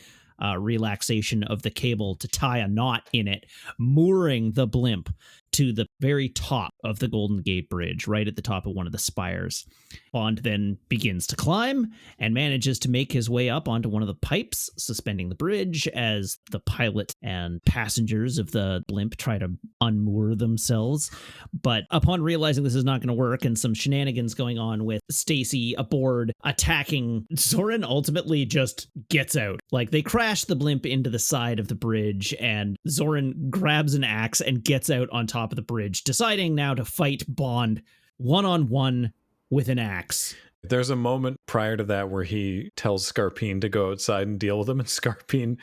[SPEAKER 2] relaxation of the cable to tie a knot in it, mooring the blimp to the very top of the Golden Gate Bridge, right at the top of one of the spires. Bond then begins to climb and manages to make his way up onto one of the pipes suspending the bridge as the pilot and passengers of the blimp try to unmoor themselves. But upon realizing this is not going to work and some shenanigans going on with Stacy aboard attacking, Zoran ultimately just gets out. Like, they crash the blimp into the side of the bridge, and Zoran grabs an axe and gets out on top of the bridge, deciding now to fight Bond one-on-one with an axe.
[SPEAKER 1] There's a moment prior to that where he tells Scarpine to go outside and deal with him, and Scarpine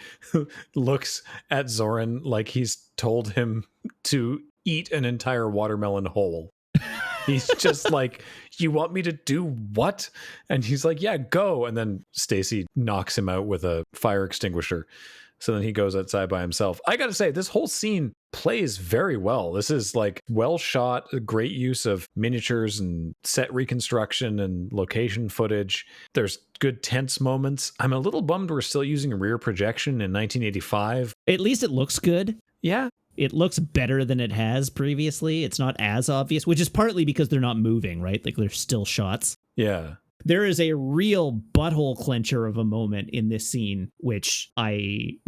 [SPEAKER 1] looks at Zoran like he's told him to eat an entire watermelon whole. He's just like, you want me to do what? And he's like, yeah, go. And then Stacy knocks him out with a fire extinguisher. So then he goes outside by himself. I gotta say, this whole scene plays very well. This is like well shot, a great use of miniatures and set reconstruction and location footage. There's good tense moments. I'm a little bummed we're still using rear projection in 1985.
[SPEAKER 2] At least it looks good.
[SPEAKER 1] Yeah.
[SPEAKER 2] It looks better than it has previously. It's not as obvious, which is partly because they're not moving, right? Like, they're still shots.
[SPEAKER 1] Yeah.
[SPEAKER 2] There is a real butthole clencher of a moment in this scene, which I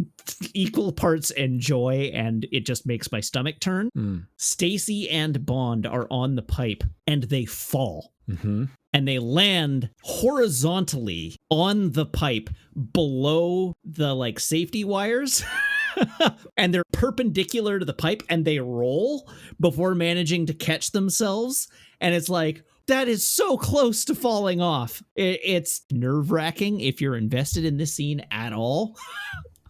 [SPEAKER 2] equal parts enjoy, and it just makes my stomach turn. Stacy and Bond are on the pipe, and they fall.
[SPEAKER 1] Mm-hmm.
[SPEAKER 2] And they land horizontally on the pipe below the like safety wires. And they're perpendicular to the pipe, and they roll before managing to catch themselves. And it's like, that is so close to falling off. It's nerve-wracking if you're invested in this scene at all.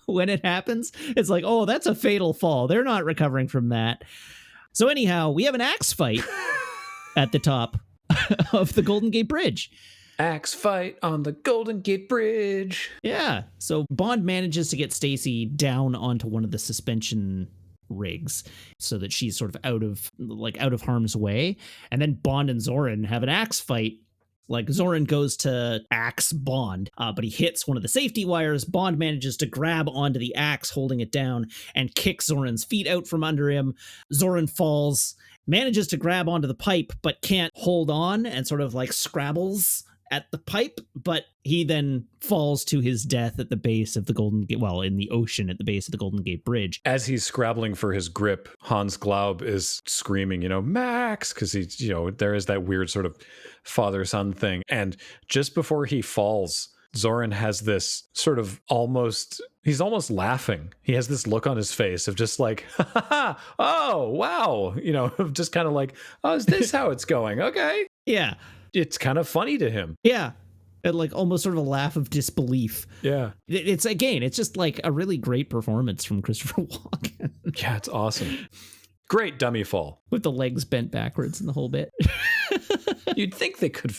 [SPEAKER 2] When it happens, it's like, oh, that's a fatal fall. They're not recovering from that. So anyhow, we have an axe fight at the top of the Golden Gate Bridge.
[SPEAKER 1] Axe fight on the Golden Gate Bridge.
[SPEAKER 2] Yeah. So Bond manages to get Stacy down onto one of the suspension rigs so that she's sort of out of harm's way. And then Bond and Zorin have an axe fight. Like, Zorin goes to axe Bond, but he hits one of the safety wires. Bond manages to grab onto the axe, holding it down, and kicks Zorin's feet out from under him. Zorin falls, manages to grab onto the pipe, but can't hold on, and sort of like scrabbles at the pipe, but he then falls to his death at the base of the Golden Gate, well, in the ocean at the base of the Golden Gate Bridge.
[SPEAKER 1] As he's scrabbling for his grip, Hans Glaub is screaming, Max, because he's, there is that weird sort of father-son thing. And just before he falls, Zorin has this sort of he's almost laughing. He has this look on his face of just like, oh, wow. Of just kind of like, oh, is this how it's going? Okay.
[SPEAKER 2] Yeah.
[SPEAKER 1] It's kind of funny to him.
[SPEAKER 2] Yeah. And like almost sort of a laugh of disbelief.
[SPEAKER 1] Yeah.
[SPEAKER 2] It's just like a really great performance from Christopher Walken.
[SPEAKER 1] Yeah, it's awesome. Great dummy fall.
[SPEAKER 2] With the legs bent backwards and the whole bit.
[SPEAKER 1] You'd think they could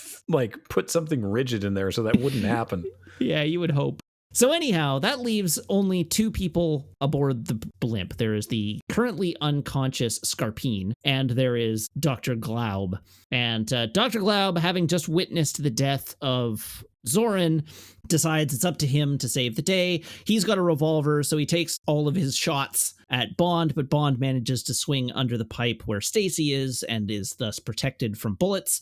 [SPEAKER 1] put something rigid in there so that wouldn't happen.
[SPEAKER 2] Yeah, you would hope. So anyhow, that leaves only two people aboard the blimp. There is the currently unconscious Scarpine, and there is Dr. Glaub. And Dr. Glaub, having just witnessed the death of Zorin, decides it's up to him to save the day. He's got a revolver, so he takes all of his shots at Bond, but Bond manages to swing under the pipe where Stacy is and is thus protected from bullets.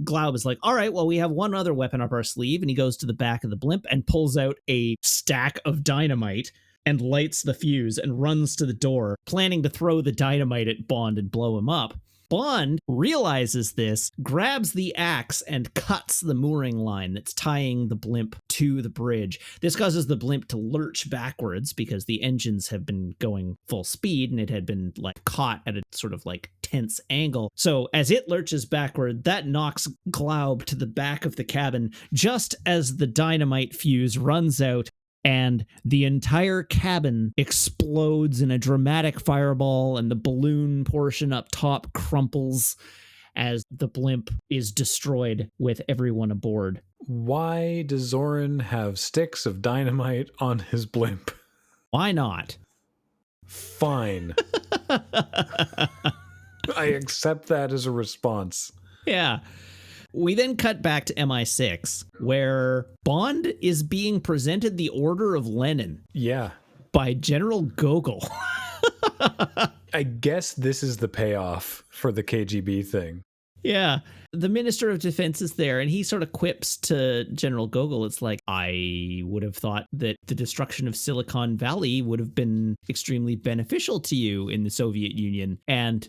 [SPEAKER 2] Glaub is like, all right, well, we have one other weapon up our sleeve, and he goes to the back of the blimp and pulls out a stack of dynamite and lights the fuse and runs to the door, planning to throw the dynamite at Bond and blow him up. Bond realizes this, grabs the axe, and cuts the mooring line that's tying the blimp to the bridge. This causes the blimp to lurch backwards because the engines have been going full speed and it had been like caught at a sort of like tense angle. So as it lurches backward, that knocks Glaub to the back of the cabin just as the dynamite fuse runs out. And the entire cabin explodes in a dramatic fireball, and the balloon portion up top crumples as the blimp is destroyed with everyone aboard.
[SPEAKER 1] Why does Zorin have sticks of dynamite on his blimp?
[SPEAKER 2] Why not?
[SPEAKER 1] Fine. I accept that as a response.
[SPEAKER 2] Yeah. We then cut back to MI6, where Bond is being presented the Order of Lenin.
[SPEAKER 1] Yeah.
[SPEAKER 2] By General Gogol.
[SPEAKER 1] I guess this is the payoff for the KGB thing.
[SPEAKER 2] Yeah. The Minister of Defense is there, and he sort of quips to General Gogol. It's like, I would have thought that the destruction of Silicon Valley would have been extremely beneficial to you in the Soviet Union. And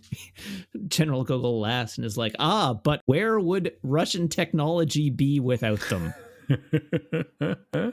[SPEAKER 2] General Gogol laughs and is like, but where would Russian technology be without them?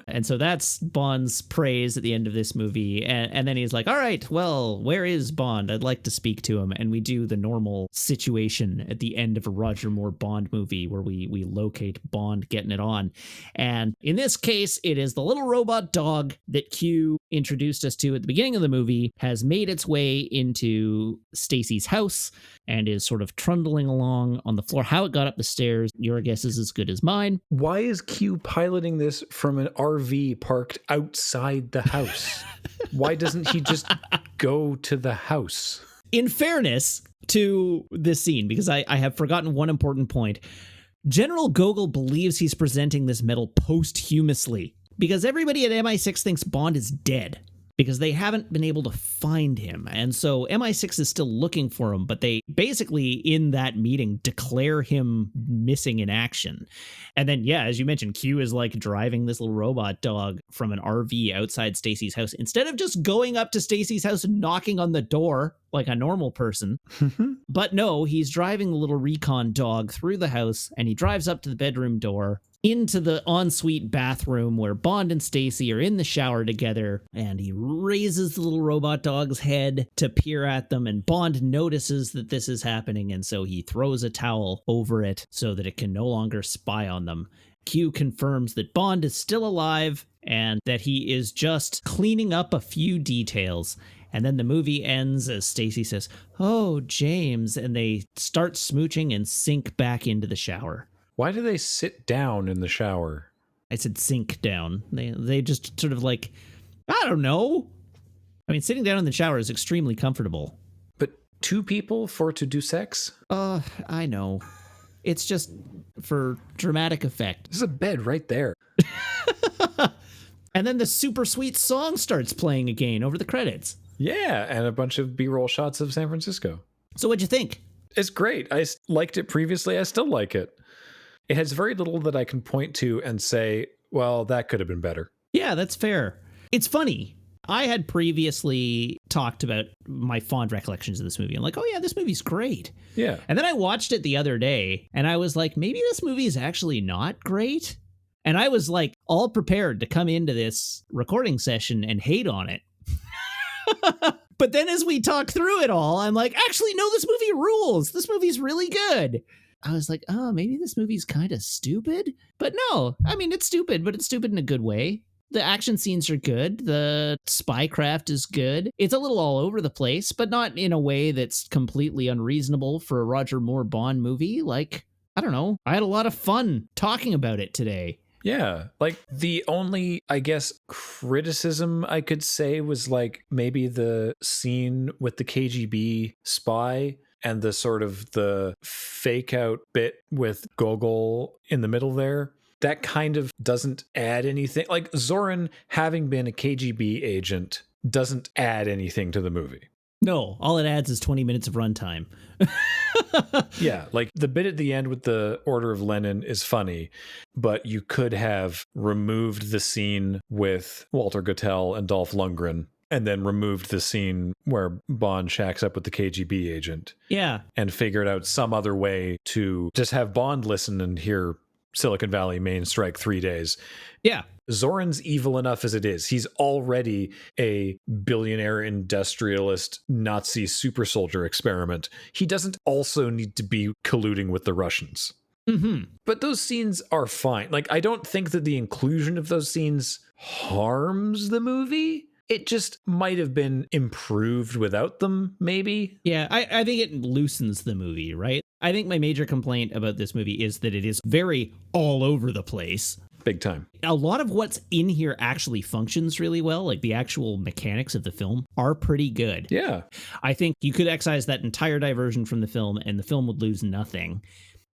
[SPEAKER 2] And so that's Bond's praise at the end of this movie. And then he's like, all right, well, where is Bond? I'd like to speak to him. And we do the normal situation at the end of a Roger Moore Bond movie where we locate Bond getting it on. And in this case, it is the little robot dog that Q introduced us to at the beginning of the movie has made its way into Stacy's house and is sort of trundling along on the floor. How it got up the stairs, your guess is as good as mine.
[SPEAKER 1] Why is Q piloting this from an RV parked outside the house? Why doesn't he just go to the house?
[SPEAKER 2] In fairness to this scene, because I have forgotten one important point, General Gogol believes he's presenting this medal posthumously because everybody at MI6 thinks Bond is dead. because they haven't been able to find him. And so MI6 is still looking for him, but they basically in that meeting declare him missing in action. And then, yeah, as you mentioned, Q is like driving this little robot dog from an RV outside Stacy's house instead of just going up to Stacy's house and knocking on the door like a normal person. But no, he's driving the little recon dog through the house, and he drives up to the bedroom door into the ensuite bathroom where Bond and Stacy are in the shower together, and he raises the little robot dog's head to peer at them, and Bond notices that this is happening, and so he throws a towel over it so that it can no longer spy on them. Q confirms that Bond is still alive and that he is just cleaning up a few details. And then the movie ends as Stacy says, "Oh, James," and they start smooching and sink back into the shower.
[SPEAKER 1] Why do they sit down in the shower?
[SPEAKER 2] I said sink down. They just sort of like, I don't know. I mean, sitting down in the shower is extremely comfortable.
[SPEAKER 1] But two people to do sex?
[SPEAKER 2] I know. It's just for dramatic effect.
[SPEAKER 1] There's a bed right there.
[SPEAKER 2] And then the super sweet song starts playing again over the credits.
[SPEAKER 1] Yeah, and a bunch of B-roll shots of San Francisco.
[SPEAKER 2] So what'd you think?
[SPEAKER 1] It's great. I liked it previously. I still like it. It has very little that I can point to and say, well, that could have been better.
[SPEAKER 2] Yeah, that's fair. It's funny. I had previously talked about my fond recollections of this movie. I'm like, oh yeah, this movie's great.
[SPEAKER 1] Yeah.
[SPEAKER 2] And then I watched it the other day, and I was like, maybe this movie is actually not great. And I was like all prepared to come into this recording session and hate on it. But then as we talk through it all, I'm like, actually, no, this movie rules. This movie's really good. I was like, oh, maybe this movie's kind of stupid. But no, I mean, it's stupid, but it's stupid in a good way. The action scenes are good. The spycraft is good. It's a little all over the place, but not in a way that's completely unreasonable for a Roger Moore Bond movie. Like, I don't know. I had a lot of fun talking about it today.
[SPEAKER 1] Yeah, like the only, I guess, criticism I could say was like maybe the scene with the KGB spy and the sort of the fake out bit with Gogol in the middle there. That kind of doesn't add anything. Like Zoran having been a KGB agent doesn't add anything to the movie.
[SPEAKER 2] No, all it adds is 20 minutes of runtime.
[SPEAKER 1] Yeah, like the bit at the end with the Order of Lenin is funny, but you could have removed the scene with Walter Gotell and Dolph Lundgren and then removed the scene where Bond shacks up with the KGB agent.
[SPEAKER 2] Yeah.
[SPEAKER 1] And figured out some other way to just have Bond listen and hear Silicon Valley main strike 3 days.
[SPEAKER 2] Yeah.
[SPEAKER 1] Zoran's evil enough as it is. He's already a billionaire industrialist Nazi super soldier experiment. He doesn't also need to be colluding with the Russians.
[SPEAKER 2] Mm-hmm.
[SPEAKER 1] But those scenes are fine. Like, I don't think that the inclusion of those scenes harms the movie. It just might have been improved without them, maybe.
[SPEAKER 2] Yeah, I think it loosens the movie, right? I think my major complaint about this movie is that it is very all over the place.
[SPEAKER 1] Big time.
[SPEAKER 2] A lot of what's in here actually functions really well. Like the actual mechanics of the film are pretty good.
[SPEAKER 1] Yeah.
[SPEAKER 2] I think you could excise that entire diversion from the film and the film would lose nothing.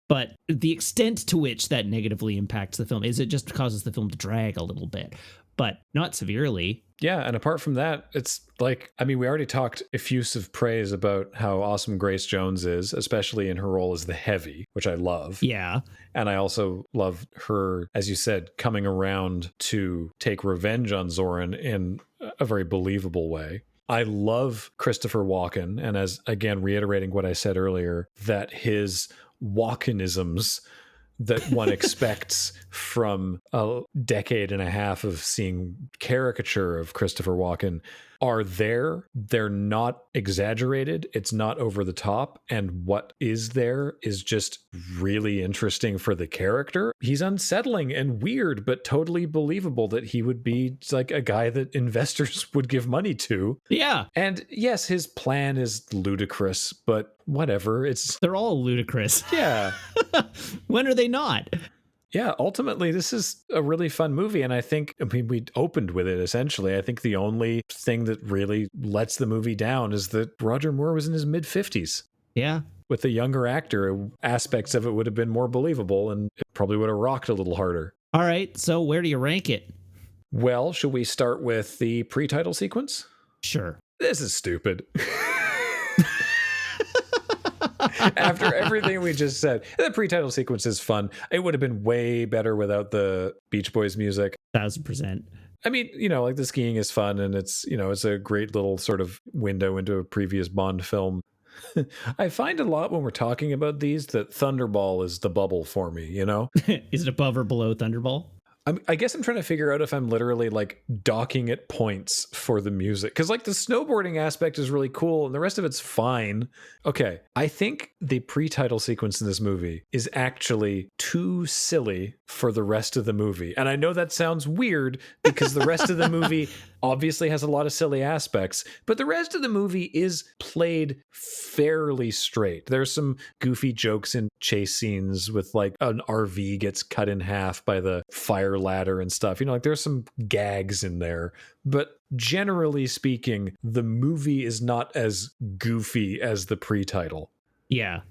[SPEAKER 2] But the extent to which that negatively impacts the film is it just causes the film to drag a little bit, but not severely.
[SPEAKER 1] Yeah, and apart from that, it's like, I mean, we already talked effusive praise about how awesome Grace Jones is, especially in her role as the Heavy, which I love.
[SPEAKER 2] Yeah.
[SPEAKER 1] And I also love her, as you said, coming around to take revenge on Zoran in a very believable way. I love Christopher Walken, and as, again, reiterating what I said earlier, that his Walkenisms that one expects from a decade and a half of seeing caricature of Christopher Walken are there. They're not exaggerated. It's not over the top. And what is there is just really interesting for the character. He's unsettling and weird, but totally believable that he would be like a guy that investors would give money to.
[SPEAKER 2] Yeah.
[SPEAKER 1] And yes, his plan is ludicrous, but whatever.
[SPEAKER 2] They're all ludicrous.
[SPEAKER 1] Yeah.
[SPEAKER 2] When are they not?
[SPEAKER 1] Yeah, ultimately, this is a really fun movie. And I mean, we opened with it, essentially. I think the only thing that really lets the movie down is that Roger Moore was in his mid-50s.
[SPEAKER 2] Yeah.
[SPEAKER 1] With a younger actor, aspects of it would have been more believable and it probably would have rocked a little harder.
[SPEAKER 2] All right, so where do you rank it?
[SPEAKER 1] Well, should we start with the pre-title sequence?
[SPEAKER 2] Sure.
[SPEAKER 1] This is stupid. After everything we just said, the pre-title sequence is fun. It would have been way better without the Beach Boys music.
[SPEAKER 2] 1000%.
[SPEAKER 1] I mean, like the skiing is fun and it's, it's a great little sort of window into a previous Bond film. I find a lot when we're talking about these that Thunderball is the bubble for me,
[SPEAKER 2] Is it above or below Thunderball?
[SPEAKER 1] I guess I'm trying to figure out if I'm literally like docking it points for the music. Because like the snowboarding aspect is really cool and the rest of it's fine. Okay, I think the pre-title sequence in this movie is actually too silly for the rest of the movie. And I know that sounds weird because the rest of the movie obviously has a lot of silly aspects, but the rest of the movie is played fairly straight. There's some goofy jokes in chase scenes with like an RV gets cut in half by the fire ladder and stuff. Like there's some gags in there, but generally speaking, the movie is not as goofy as the pre-title.
[SPEAKER 2] Yeah,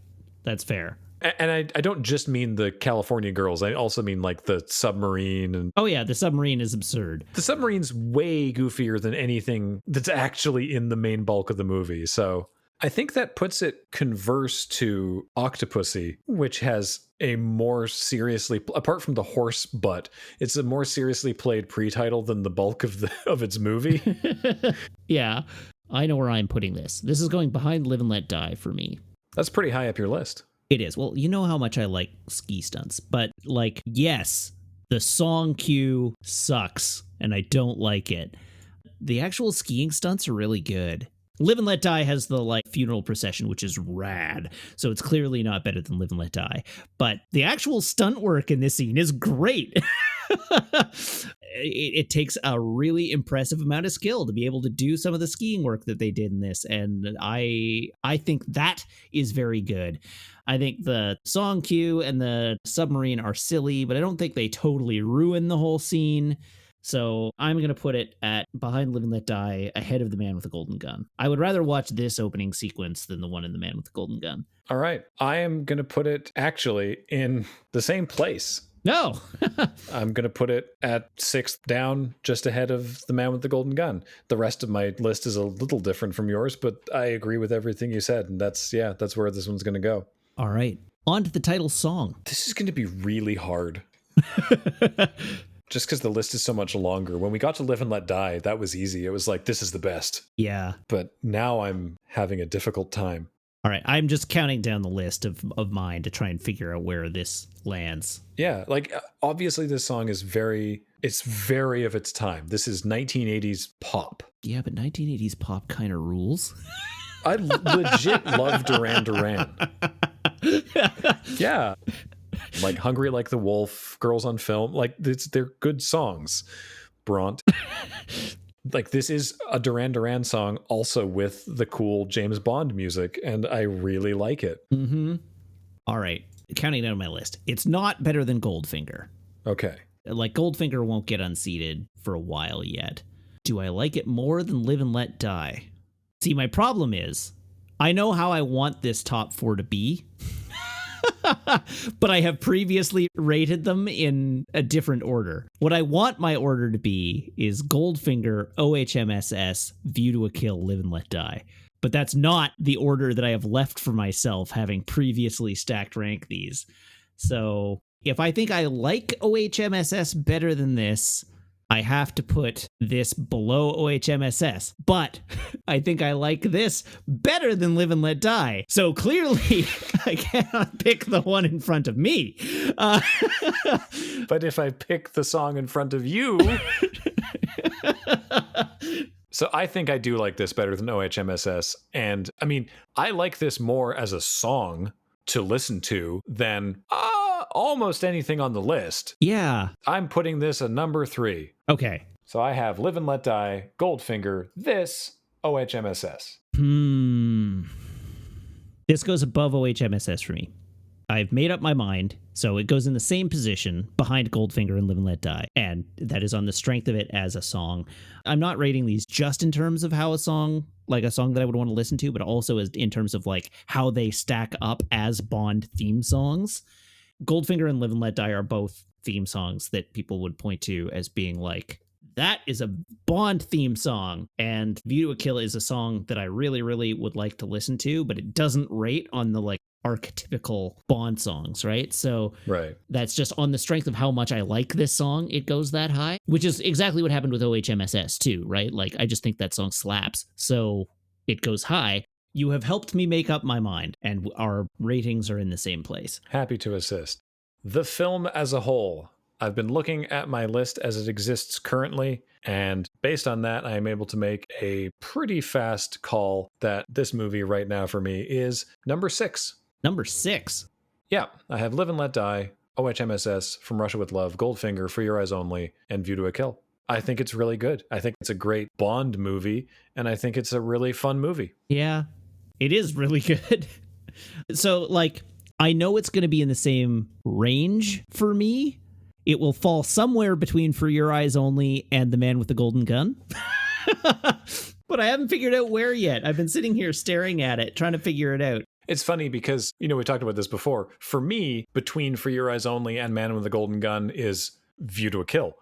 [SPEAKER 2] that's fair.
[SPEAKER 1] And I don't just mean the California girls. I also mean like the submarine. And
[SPEAKER 2] oh yeah, the submarine is absurd.
[SPEAKER 1] The submarine's way goofier than anything that's actually in the main bulk of the movie. So I think that puts it converse to Octopussy, which has a more seriously, apart from the horse butt, it's a more seriously played pre-title than the bulk of its movie.
[SPEAKER 2] Yeah, I know where I'm putting this. This is going behind Live and Let Die for me.
[SPEAKER 1] That's pretty high up your list.
[SPEAKER 2] It is. Well, you know how much I like ski stunts, but like, yes, the song cue sucks and I don't like it. The actual skiing stunts are really good. Live and Let Die has the like funeral procession, which is rad. So it's clearly not better than Live and Let Die. But the actual stunt work in this scene is great. It takes a really impressive amount of skill to be able to do some of the skiing work that they did in this. And I think that is very good. I think the song cue and the submarine are silly, but I don't think they totally ruin the whole scene. So I'm going to put it at behind Live and Let Die, ahead of The Man with the Golden Gun. I would rather watch this opening sequence than the one in The Man with the Golden Gun.
[SPEAKER 1] All right. I am going to put it actually in the same place.
[SPEAKER 2] No.
[SPEAKER 1] I'm going to put it at 6th down, just ahead of The Man with the Golden Gun. The rest of my list is a little different from yours, but I agree with everything you said. And that's where this one's going to go.
[SPEAKER 2] All right. On to the title song.
[SPEAKER 1] This is going to be really hard. Just because the list is so much longer. When we got to Live and Let Die, that was easy. It was like, this is the best.
[SPEAKER 2] Yeah.
[SPEAKER 1] But now I'm having a difficult time.
[SPEAKER 2] All right. I'm just counting down the list of mine to try and figure out where this lands.
[SPEAKER 1] Yeah. Like, obviously, this song is very of its time. This is 1980s pop.
[SPEAKER 2] Yeah, but 1980s pop kind of rules.
[SPEAKER 1] I legit love Duran Duran. Yeah. Like Hungry Like the Wolf, Girls on Film, like they're good songs. Bront. Like this is a Duran Duran song also with the cool James Bond music, and I really like it.
[SPEAKER 2] Mm-hmm. All right. Counting down my list. It's not better than Goldfinger.
[SPEAKER 1] Okay.
[SPEAKER 2] Like Goldfinger won't get unseated for a while yet. Do I like it more than Live and Let Die? See, my problem is I know how I want this top 4 to be. But I have previously rated them in a different order. What I want my order to be is Goldfinger, OHMSS, View to a Kill, Live and Let Die. But that's not the order that I have left for myself, having previously stacked rank these. So if I think I like OHMSS better than this, I have to put this below OHMSS, but I think I like this better than Live and Let Die. So clearly, I cannot pick the one in front of me.
[SPEAKER 1] But if I pick the song in front of you... So I think I do like this better than OHMSS. And I mean, I like this more as a song to listen to than almost anything on the list.
[SPEAKER 2] Yeah.
[SPEAKER 1] I'm putting this at number 3.
[SPEAKER 2] Okay.
[SPEAKER 1] So I have Live and Let Die, Goldfinger, this, OHMSS.
[SPEAKER 2] This goes above OHMSS for me. I've made up my mind, so it goes in the same position behind Goldfinger and Live and Let Die, and that is on the strength of it as a song. I'm not rating these just in terms of how a song that I would want to listen to, but also as in terms of like how they stack up as Bond theme songs. Goldfinger and Live and Let Die are both theme songs that people would point to as being like That is a Bond theme song. And View to a Kill is a song that I really, really would like to listen to, but it doesn't rate on the like archetypical Bond songs, right? So
[SPEAKER 1] Right.
[SPEAKER 2] that's just on the strength of how much I like this song, it goes that high, which is exactly what happened with OHMSS too, right? Like, I just think that song slaps. So it goes high. You have helped me make up my mind, and our ratings are in the same place.
[SPEAKER 1] Happy to assist. The film as a whole. I've been looking at my list as it exists currently, and based on that, I am able to make a pretty fast call that this movie right now for me is number 6.
[SPEAKER 2] Number 6.
[SPEAKER 1] Yeah, I have Live and Let Die, OHMSS, From Russia with Love, Goldfinger, For Your Eyes Only, and View to a Kill. I think it's really good. I think it's a great Bond movie, and I think it's a really fun movie.
[SPEAKER 2] Yeah, it is really good. So, like, I know it's going to be in the same range for me. It will fall somewhere between For Your Eyes Only and The Man with the Golden Gun. But I haven't figured out where yet. I've been sitting here staring at it, trying to figure it out.
[SPEAKER 1] It's funny because, we talked about this before. For me, between For Your Eyes Only and Man with the Golden Gun is View to a Kill.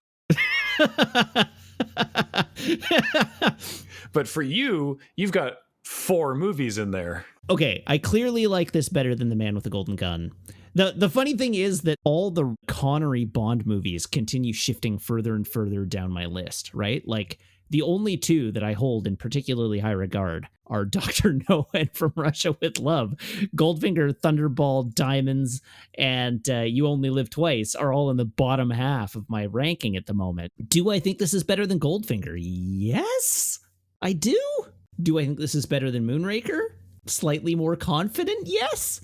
[SPEAKER 1] But for you, you've got 4 movies in there.
[SPEAKER 2] Okay, I clearly like this better than The Man with the Golden Gun. The funny thing is that all the Connery Bond movies continue shifting further and further down my list, right? Like, the only 2 that I hold in particularly high regard are Dr. No and From Russia with Love. Goldfinger, Thunderball, Diamonds, and You Only Live Twice are all in the bottom half of my ranking at the moment. Do I think this is better than Goldfinger? Yes, I do. Do I think this is better than Moonraker? Slightly more confident? Yes.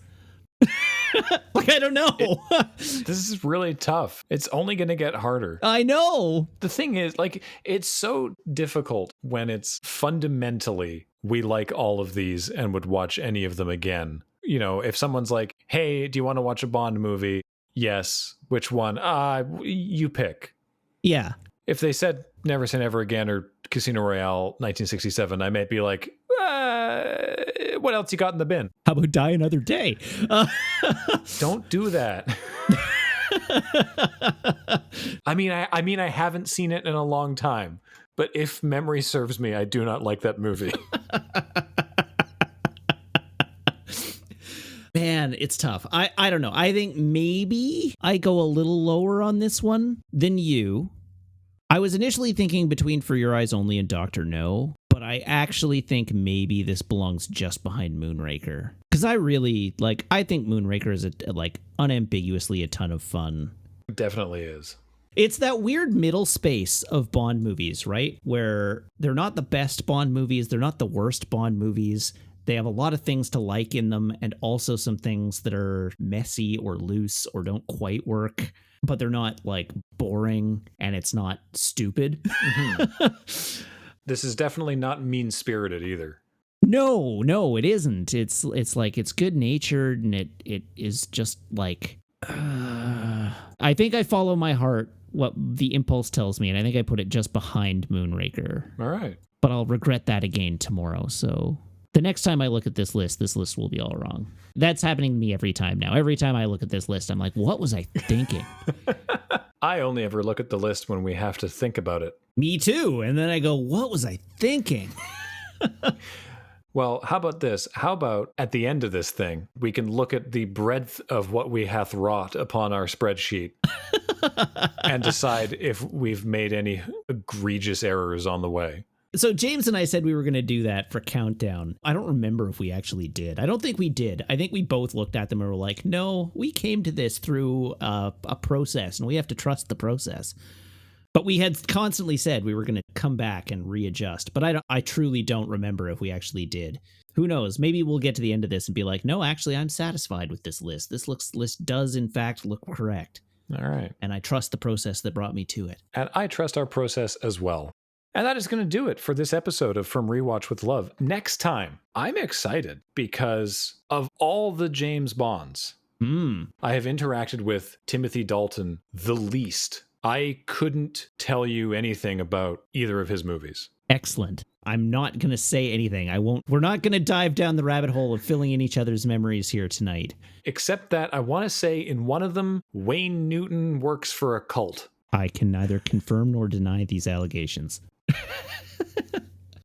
[SPEAKER 2] Like, I don't know.
[SPEAKER 1] This is really tough. It's only going to get harder.
[SPEAKER 2] I know.
[SPEAKER 1] The thing is, like, it's so difficult when it's fundamentally we like all of these and would watch any of them again. If someone's like, hey, do you want to watch a Bond movie? Yes. Which one? You pick.
[SPEAKER 2] Yeah.
[SPEAKER 1] If they said Never Say Never Again or Casino Royale 1967, I might be like, what else you got in the bin?
[SPEAKER 2] How about Die Another Day?
[SPEAKER 1] Don't do that. I mean, I haven't seen it in a long time, but if memory serves me, I do not like that movie.
[SPEAKER 2] Man, it's tough. I don't know. I think maybe I go a little lower on this one than you. I was initially thinking between For Your Eyes Only and Dr. No, but I actually think maybe this belongs just behind Moonraker. Because I think Moonraker is unambiguously a ton of fun.
[SPEAKER 1] It definitely is.
[SPEAKER 2] It's that weird middle space of Bond movies, right? Where they're not the best Bond movies, they're not the worst Bond movies. They have a lot of things to like in them, and also some things that are messy or loose or don't quite work. But they're not like boring, and it's not stupid.
[SPEAKER 1] Mm-hmm. This is definitely not mean-spirited either.
[SPEAKER 2] No, it isn't. It's like, it's good natured, and it is just like, I think I follow my heart, what the impulse tells me, and I think I put it just behind Moonraker.
[SPEAKER 1] All right.
[SPEAKER 2] But I'll regret that again tomorrow. So the next time I look at this list will be all wrong. That's happening to me every time now. Every time I look at this list, I'm like, what was I thinking?
[SPEAKER 1] I only ever look at the list when we have to think about it.
[SPEAKER 2] Me too. And then I go, what was I thinking?
[SPEAKER 1] Well, how about this? How about at the end of this thing, we can look at the breadth of what we hath wrought upon our spreadsheet and decide if we've made any egregious errors on the way.
[SPEAKER 2] So James and I said we were going to do that for Countdown. I don't remember if we actually did. I don't think we did. I think we both looked at them and were like, no, we came to this through a process, and we have to trust the process. But we had constantly said we were going to come back and readjust. But I truly don't remember if we actually did. Who knows? Maybe we'll get to the end of this and be like, no, actually, I'm satisfied with this list. This list does, in fact, look correct.
[SPEAKER 1] All right.
[SPEAKER 2] And I trust the process that brought me to it.
[SPEAKER 1] And I trust our process as well. And that is going to do it for this episode of From Rewatch with Love. Next time, I'm excited because of all the James Bonds, I have interacted with Timothy Dalton the least. I couldn't tell you anything about either of his movies.
[SPEAKER 2] Excellent. I'm not going to say anything. We're not going to dive down the rabbit hole of filling in each other's memories here tonight.
[SPEAKER 1] Except that I want to say in one of them, Wayne Newton works for a cult.
[SPEAKER 2] I can neither confirm nor deny these allegations.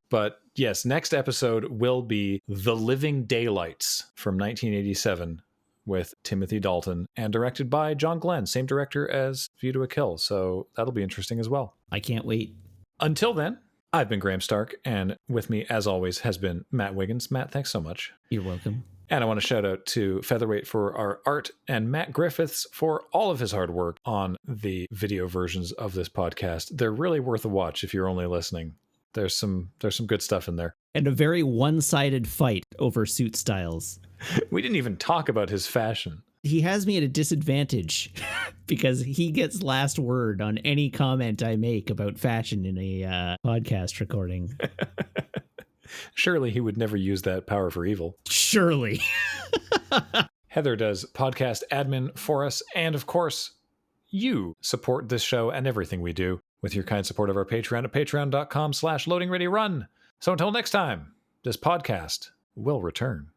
[SPEAKER 1] But yes, next episode will be The Living Daylights from 1987 with Timothy Dalton and directed by John Glenn, same director as View to a Kill. So that'll be interesting as well.
[SPEAKER 2] I can't wait.
[SPEAKER 1] Until then, I've been Graham Stark, and with me, as always, has been Matt Wiggins. Matt, thanks so much.
[SPEAKER 2] You're welcome.
[SPEAKER 1] And I want to shout out to Featherweight for our art and Matt Griffiths for all of his hard work on the video versions of this podcast. They're really worth a watch if you're only listening. There's some good stuff in there.
[SPEAKER 2] And a very one-sided fight over suit styles.
[SPEAKER 1] We didn't even talk about his fashion.
[SPEAKER 2] He has me at a disadvantage because he gets last word on any comment I make about fashion in a podcast recording.
[SPEAKER 1] Surely he would never use that power for evil.
[SPEAKER 2] Surely.
[SPEAKER 1] Heather does podcast admin for us. And of course, you support this show and everything we do with your kind support of our Patreon at patreon.com/loadingreadyrun. So until next time, this podcast will return.